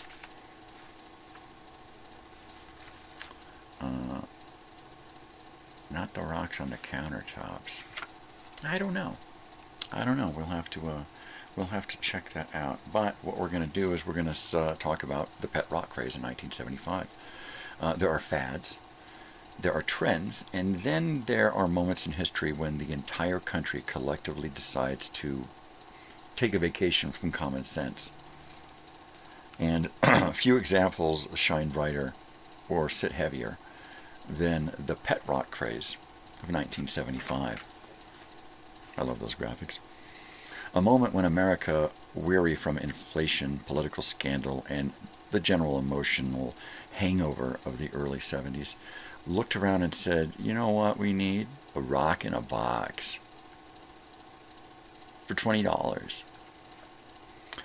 Not the rocks on the countertops. I don't know. We'll have to check that out. But what we're going to do is we're going to talk about the pet rock craze in 1975. There are fads, there are trends, and then there are moments in history when the entire country collectively decides to take a vacation from common sense. And a few examples shine brighter or sit heavier than the pet rock craze of 1975. I love those graphics. A moment when America, weary from inflation, political scandal, and the general emotional hangover of the early 70s, looked around and said, you know what we need? A rock in a box for $20.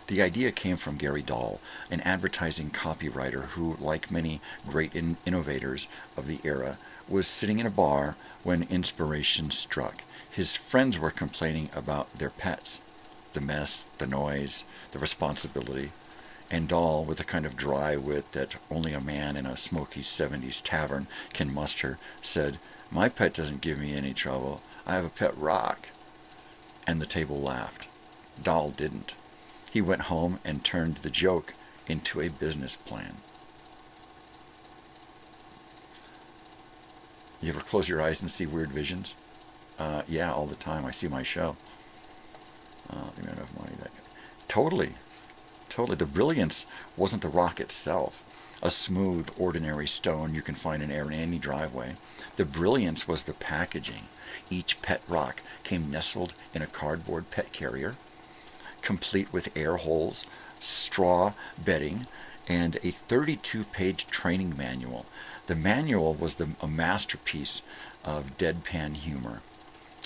The idea came from Gary Dahl, an advertising copywriter who, like many great innovators of the era, was sitting in a bar when inspiration struck. His friends were complaining about their pets, the mess, the noise, the responsibility, and Dahl, with a kind of dry wit that only a man in a smoky 70s tavern can muster, said, "My pet doesn't give me any trouble. I have a pet rock." And the table laughed. Dahl didn't. He went home and turned the joke into a business plan. You ever close your eyes and see weird visions? Yeah, all the time. I see my show. The amount of money that... Totally. The brilliance wasn't the rock itself, a smooth, ordinary stone you can find in any driveway. The brilliance was the packaging. Each pet rock came nestled in a cardboard pet carrier, complete with air holes, straw bedding, and a 32-page training manual. The manual was a masterpiece of deadpan humor.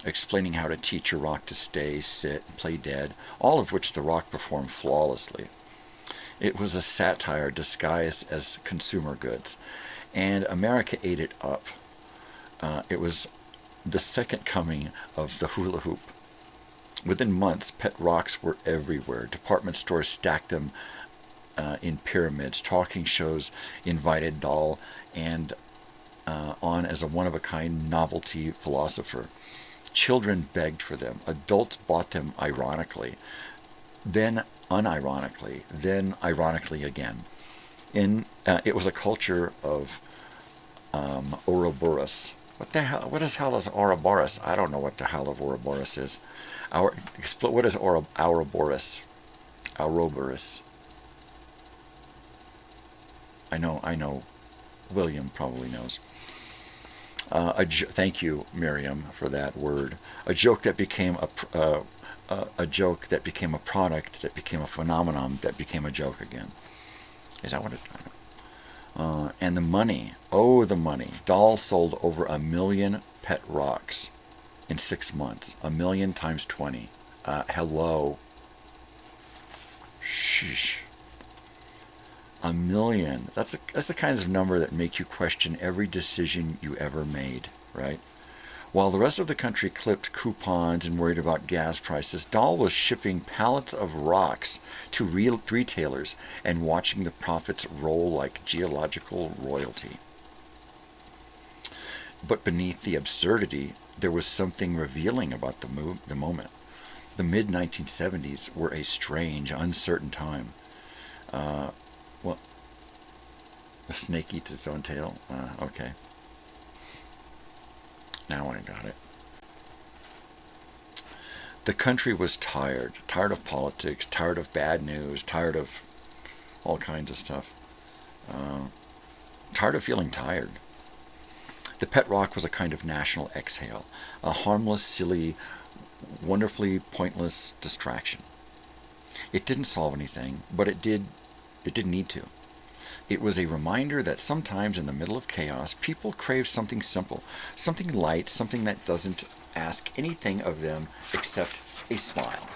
explaining how to teach a rock to stay, sit, and play dead, all of which the rock performed flawlessly. It was a satire disguised as consumer goods, and America ate it up. It was the second coming of the hula hoop. Within months, pet rocks were everywhere. Department stores stacked them in pyramids. Talking shows invited Dahl and on as a one-of-a-kind novelty philosopher. Children begged for them. Adults bought them ironically, then unironically, then ironically again. It was a culture of Ouroboros. What the hell? What is Ouroboros? I don't know what the hell of Ouroboros is. What is Ouroboros? Ouroboros. I know. William probably knows. Thank you, Miriam, for that word. A joke that became a joke that became a product, that became a phenomenon, that became a joke again. Is that what it's? And the money. Oh, the money. Dahl sold over 1 million pet rocks in 6 months. 1 million times 20. Hello. Sheesh. 1 million. That's the kind of number that make you question every decision you ever made, right? While the rest of the country clipped coupons and worried about gas prices, Dahl was shipping pallets of rocks to retailers and watching the profits roll like geological royalty. But beneath the absurdity, there was something revealing about the moment. The mid-1970s were a strange, uncertain time. Well, a snake eats its own tail? Okay. Now I got it. The country was tired of politics, tired of bad news, tired of all kinds of stuff. Tired of feeling tired. The pet rock was a kind of national exhale, a harmless, silly, wonderfully pointless distraction. It didn't solve anything, but it didn't need to. It was a reminder that sometimes in the middle of chaos, people crave something simple, something light, something that doesn't ask anything of them except a smile.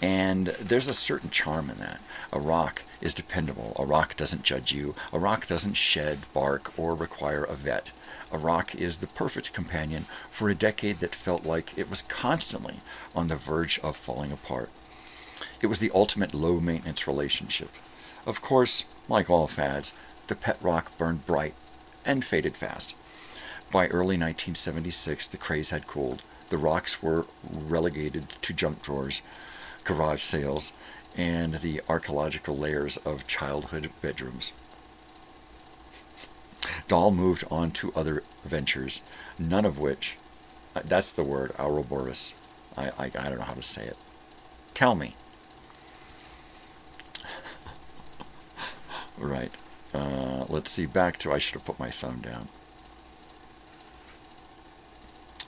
And there's a certain charm in that. A rock is dependable. A rock doesn't judge you. A rock doesn't shed bark or require a vet. A rock is the perfect companion for a decade that felt like it was constantly on the verge of falling apart. It was the ultimate low-maintenance relationship. Of course, like all fads, the pet rock burned bright and faded fast. By early 1976, the craze had cooled. The rocks were relegated to junk drawers, garage sales, and the archaeological layers of childhood bedrooms. Dahl moved on to other ventures, none of which, that's the word, Ouroboros. I don't know how to say it. Tell me. Right. Let's see. Back to, I should have put my thumb down.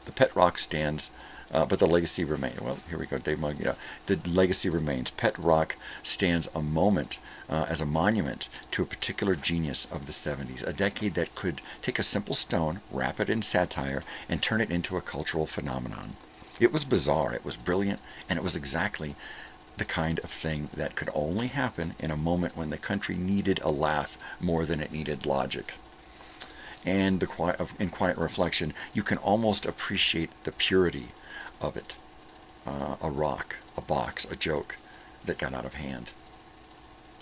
The pet rock stands, but the legacy remains. Well, here we go, Dave Mugg. Yeah, the legacy remains. Pet rock stands a moment as a monument to a particular genius of the 70s, a decade that could take a simple stone, wrap it in satire, and turn it into a cultural phenomenon. It was bizarre, it was brilliant, and it was exactly the kind of thing that could only happen in a moment when the country needed a laugh more than it needed logic. And in quiet reflection, you can almost appreciate the purity of it. A rock, a box, a joke that got out of hand.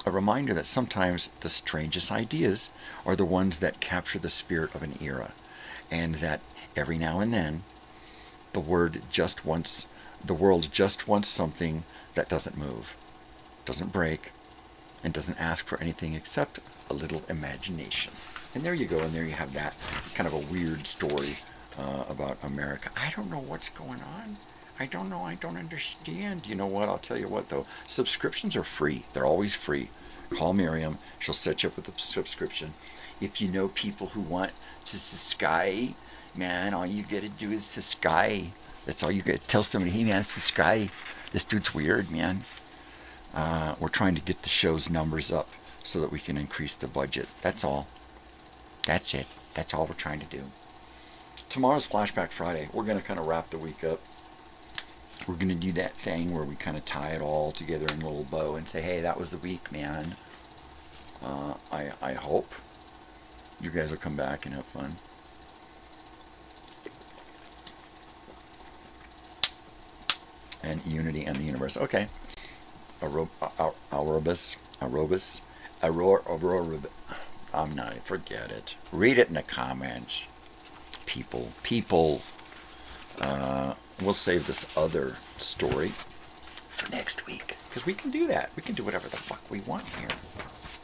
A reminder that sometimes the strangest ideas are the ones that capture the spirit of an era, and that every now and then the world just wants something that doesn't move, doesn't break, and doesn't ask for anything except a little imagination. And there you go, and there you have that kind of a weird story about America. I don't know what's going on. I don't know. I don't understand. You know what? I'll tell you what, though. Subscriptions are free. They're always free. Call Miriam. She'll set you up with a subscription. If you know people who want to subscribe, man, all you got to do is subscribe. That's all you got to tell somebody. Hey, man, subscribe. This dude's weird, man. We're trying to get the show's numbers up so that we can increase the budget. That's all. That's it. That's all we're trying to do. tomorrow's Flashback Friday. We're going to kind of wrap the week up. We're going to do that thing where we kind of tie it all together in a little bow and say, hey, that was the week, man. I hope you guys will come back and have fun. And unity and the universe. Okay. Aurobus. I'm not, forget it. Read it in the comments. People. We'll save this other story for next week. Because we can do that. We can do whatever the fuck we want here.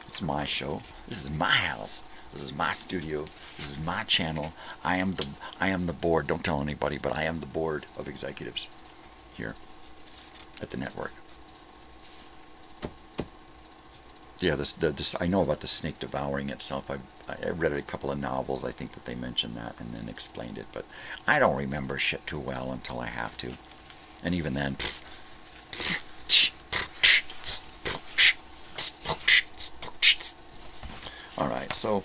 It's my show. This is my house. This is my studio. This is my channel. I am the board. Don't tell anybody, but I am the board of executives here at the network. Yeah, this I know about the snake devouring itself. I read a couple of novels. I think that they mentioned that and then explained it, but I don't remember shit too well until I have to, and even then. All right, so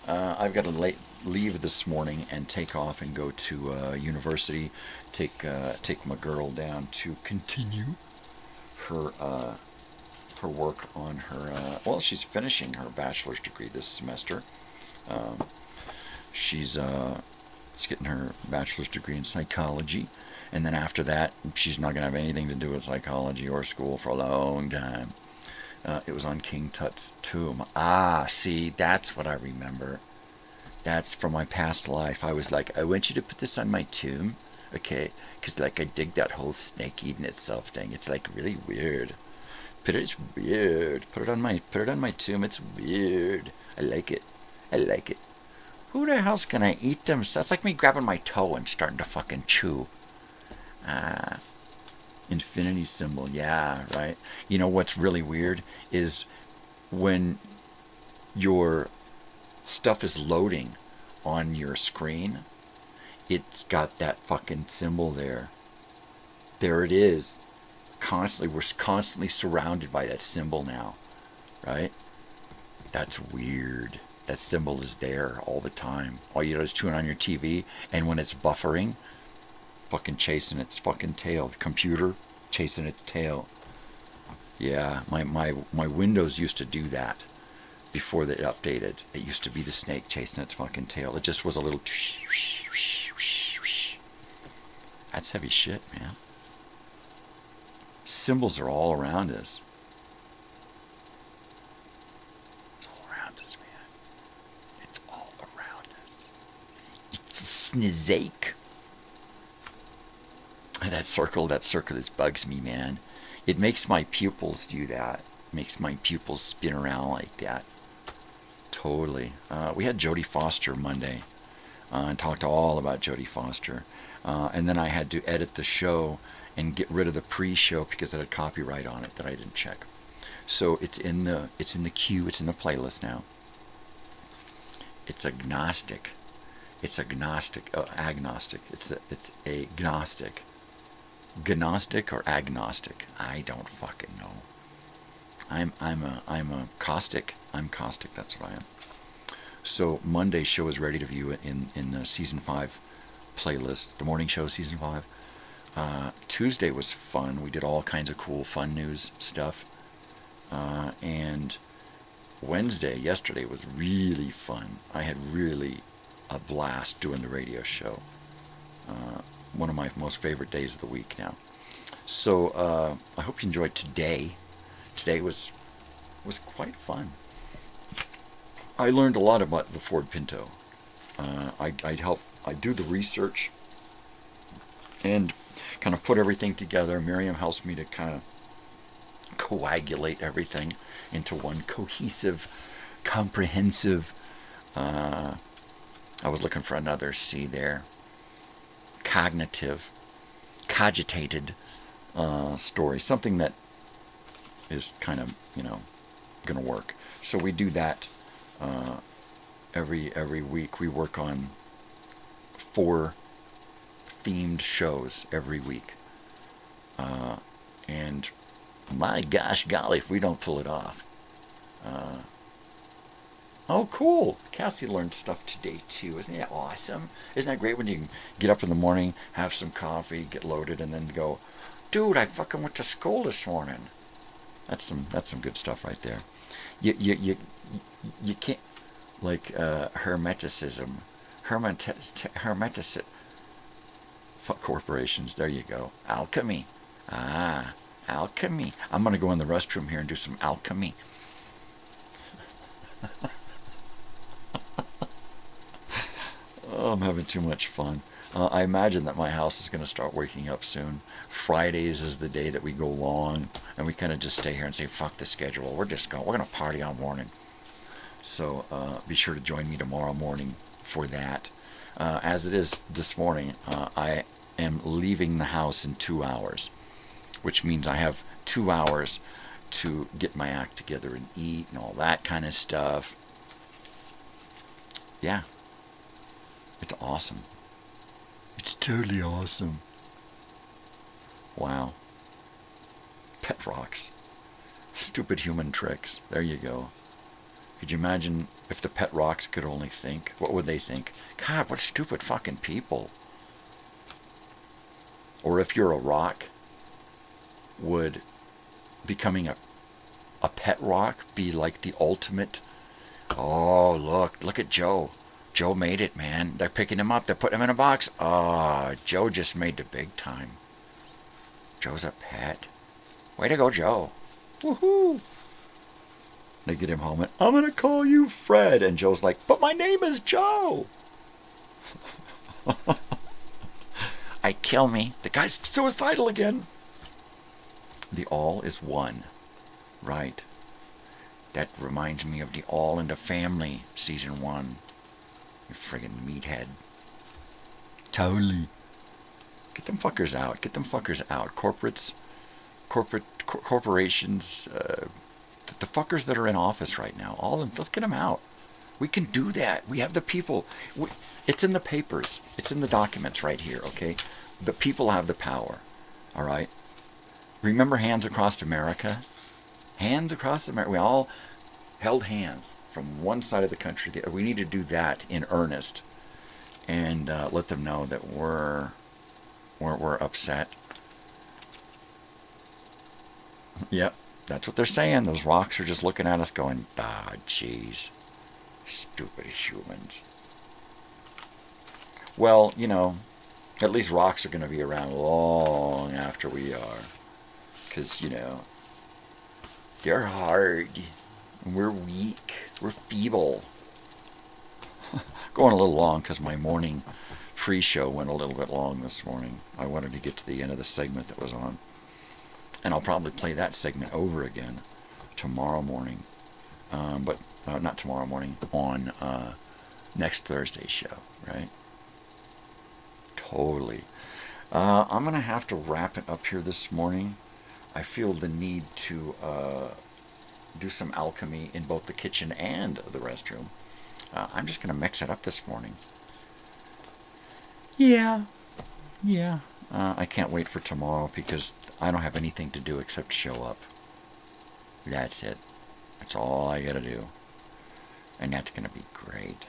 I've got to leave this morning and take off and go to university. Take my girl down to continue her work on her. Well, she's finishing her bachelor's degree this semester. She's getting her bachelor's degree in psychology, and then after that, she's not gonna have anything to do with psychology or school for a long time. It was on King Tut's tomb. See, that's what I remember. That's from my past life. I was like, I want you to put this on my tomb, okay? Because, like, I dig that whole snake eating itself thing. It's, like, really weird. It's weird. Put it on my tomb. It's weird. I like it. Who the hell's gonna eat them? That's like me grabbing my toe and starting to fucking chew. Infinity symbol, yeah, right. You know what's really weird is when your stuff is loading on your screen, it's got that fucking symbol there. There it is. We're constantly surrounded by that symbol now, right? That's weird. That symbol is there all the time. All you do is tune on your TV, and when it's buffering, fucking chasing its fucking tail. The computer chasing its tail. Yeah, my Windows used to do that before they updated. It used to be the snake chasing its fucking tail. It just was a little. That's heavy shit, man. Symbols are all around us. It's all around us, man. It's all around us. It's a snake. That circle this bugs me, man. It makes my pupils do that. It makes my pupils spin around like that. Totally. We had Jodie Foster Monday and talked all about Jodie Foster. And then I had to edit the show and get rid of the pre-show because it had copyright on it that I didn't check. So it's in the queue. It's in the playlist now. It's agnostic. It's agnostic. Agnostic. It's a gnostic. Gnostic or agnostic? I don't fucking know. I'm a caustic. I'm caustic. That's what I am. So Monday's show is ready to view it in the season 5 playlist. The morning show, season 5. Tuesday was fun. We did all kinds of cool fun news stuff. And yesterday was really fun. I had really a blast doing the radio show. One of my most favorite days of the week now. So I hope you enjoyed today. Today was quite fun. I learned a lot about the Ford Pinto. I do the research and kind of put everything together. Miriam helps me to kind of coagulate everything into one cohesive, comprehensive. I was looking for another C there. Cogitated story, something that is kind of, gonna work. So we do that every week. We work on 4 themed shows every week, and my gosh golly, if we don't pull it off, Oh, cool. Cassie learned stuff today, too. Isn't that awesome? Isn't that great when you can get up in the morning, have some coffee, get loaded, and then go, dude, I fucking went to school this morning. That's some good stuff right there. You can't, like, hermeticism. Hermeticism. Fuck corporations. There you go. Alchemy. Ah, alchemy. I'm going to go in the restroom here and do some alchemy. Oh, I'm having too much fun. I imagine that my house is going to start waking up soon. Fridays is the day that we go long, and we kind of just stay here and say, fuck the schedule. We're going to party all morning. So be sure to join me tomorrow morning for that. As it is this morning, I am leaving the house in 2 hours, which means I have 2 hours to get my act together and eat and all that kind of stuff. Yeah. It's awesome. It's totally awesome. Wow. Pet rocks. Stupid human tricks. There you go. Could you imagine if the pet rocks could only think? What would they think? God, what stupid fucking people. Or if you're a rock, would becoming a pet rock be like the ultimate? Oh, look at Joe. Joe made it, man. They're picking him up. They're putting him in a box. Oh, Joe just made the big time. Joe's a pet. Way to go, Joe. Woohoo. They get him home and, I'm going to call you Fred. And Joe's like, but my name is Joe. I kill me. The guy's suicidal again. The All is One. Right. That reminds me of the All in the Family, Season 1. You friggin' meathead. Totally. Get them fuckers out. Get them fuckers out. Corporations, the fuckers that are in office right now. All of them. Let's get them out. We can do that. We have the people. It's in the papers. It's in the documents right here, okay? The people have the power, all right? Remember Hands Across America? Hands Across America. We all held hands from one side of the country. We need to do that in earnest and let them know that we're upset. Yep, that's what they're saying. Those rocks are just looking at us going, ah, jeez. Stupid humans. Well, you know, at least rocks are going to be around long after we are. Because, you know, they're hard. And we're weak. We're feeble. Going a little long because my morning pre-show went a little bit long this morning. I wanted to get to the end of the segment that was on. And I'll probably play that segment over again tomorrow morning. But not tomorrow morning, on next Thursday's show, right? Totally. I'm going to have to wrap it up here this morning. I feel the need to do some alchemy in both the kitchen and the restroom. I'm just going to mix it up this morning. Yeah. I can't wait for tomorrow because I don't have anything to do except show up. That's it. That's all I got to do. And that's going to be great.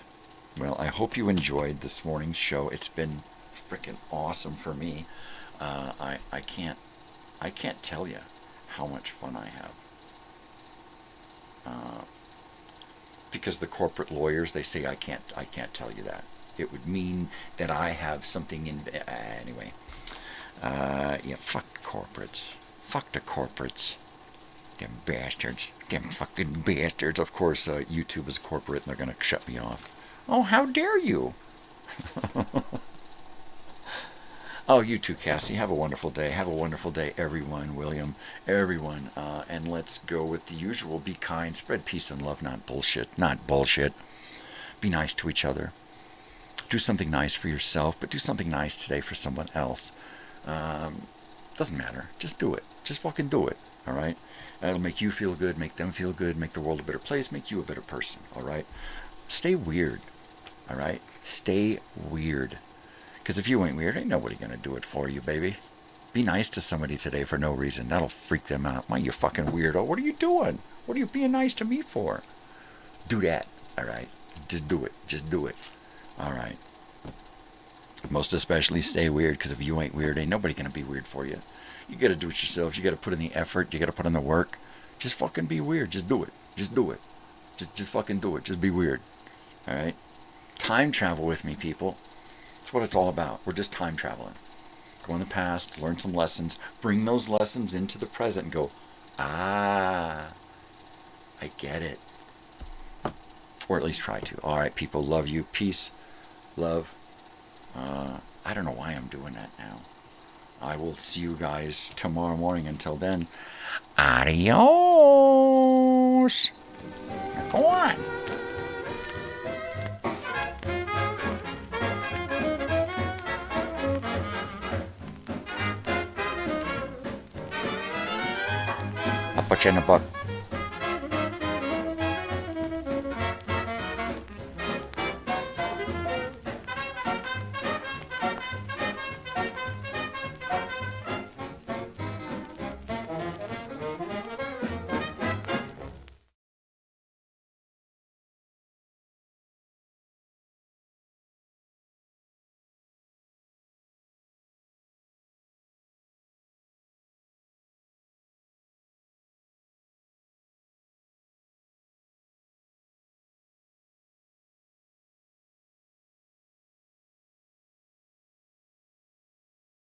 Well, I hope you enjoyed this morning's show. It's been freaking awesome for me. I can't tell you how much fun I have. Because the corporate lawyers, they say I can't tell you that. It would mean that I have something in... anyway. Yeah, fuck corporates. Fuck the corporates. Them bastards. Them fucking bastards. Of course, YouTube is corporate and they're going to shut me off. Oh, how dare you? Oh, you too, Cassie. Have a wonderful day. Have a wonderful day, everyone. William, everyone. And let's go with the usual. Be kind. Spread peace and love. Not bullshit. Not bullshit. Be nice to each other. Do something nice for yourself, but do something nice today for someone else. Doesn't matter. Just do it. Just fucking do it. All right? It'll make you feel good, make them feel good, make the world a better place, make you a better person. All right? Stay weird. All right? Stay weird. Because if you ain't weird, ain't nobody going to do it for you, baby. Be nice to somebody today for no reason. That'll freak them out. Why, you fucking weirdo. What are you doing? What are you being nice to me for? Do that. All right? Just do it. Just do it. All right? Most especially stay weird, because if you ain't weird, ain't nobody going to be weird for you. You got to do it yourself. You got to put in the effort. You got to put in the work. Just fucking be weird. Just do it. Just do it. Just fucking do it. Just be weird. All right? Time travel with me, people. That's what it's all about. We're just time traveling. Go in the past, learn some lessons, bring those lessons into the present and go, I get it. Or at least try to. All right, people, love you. Peace, love. I don't know why I'm doing that now. I will see you guys tomorrow morning. Until then, adios. Now go on. I'll put you in the book.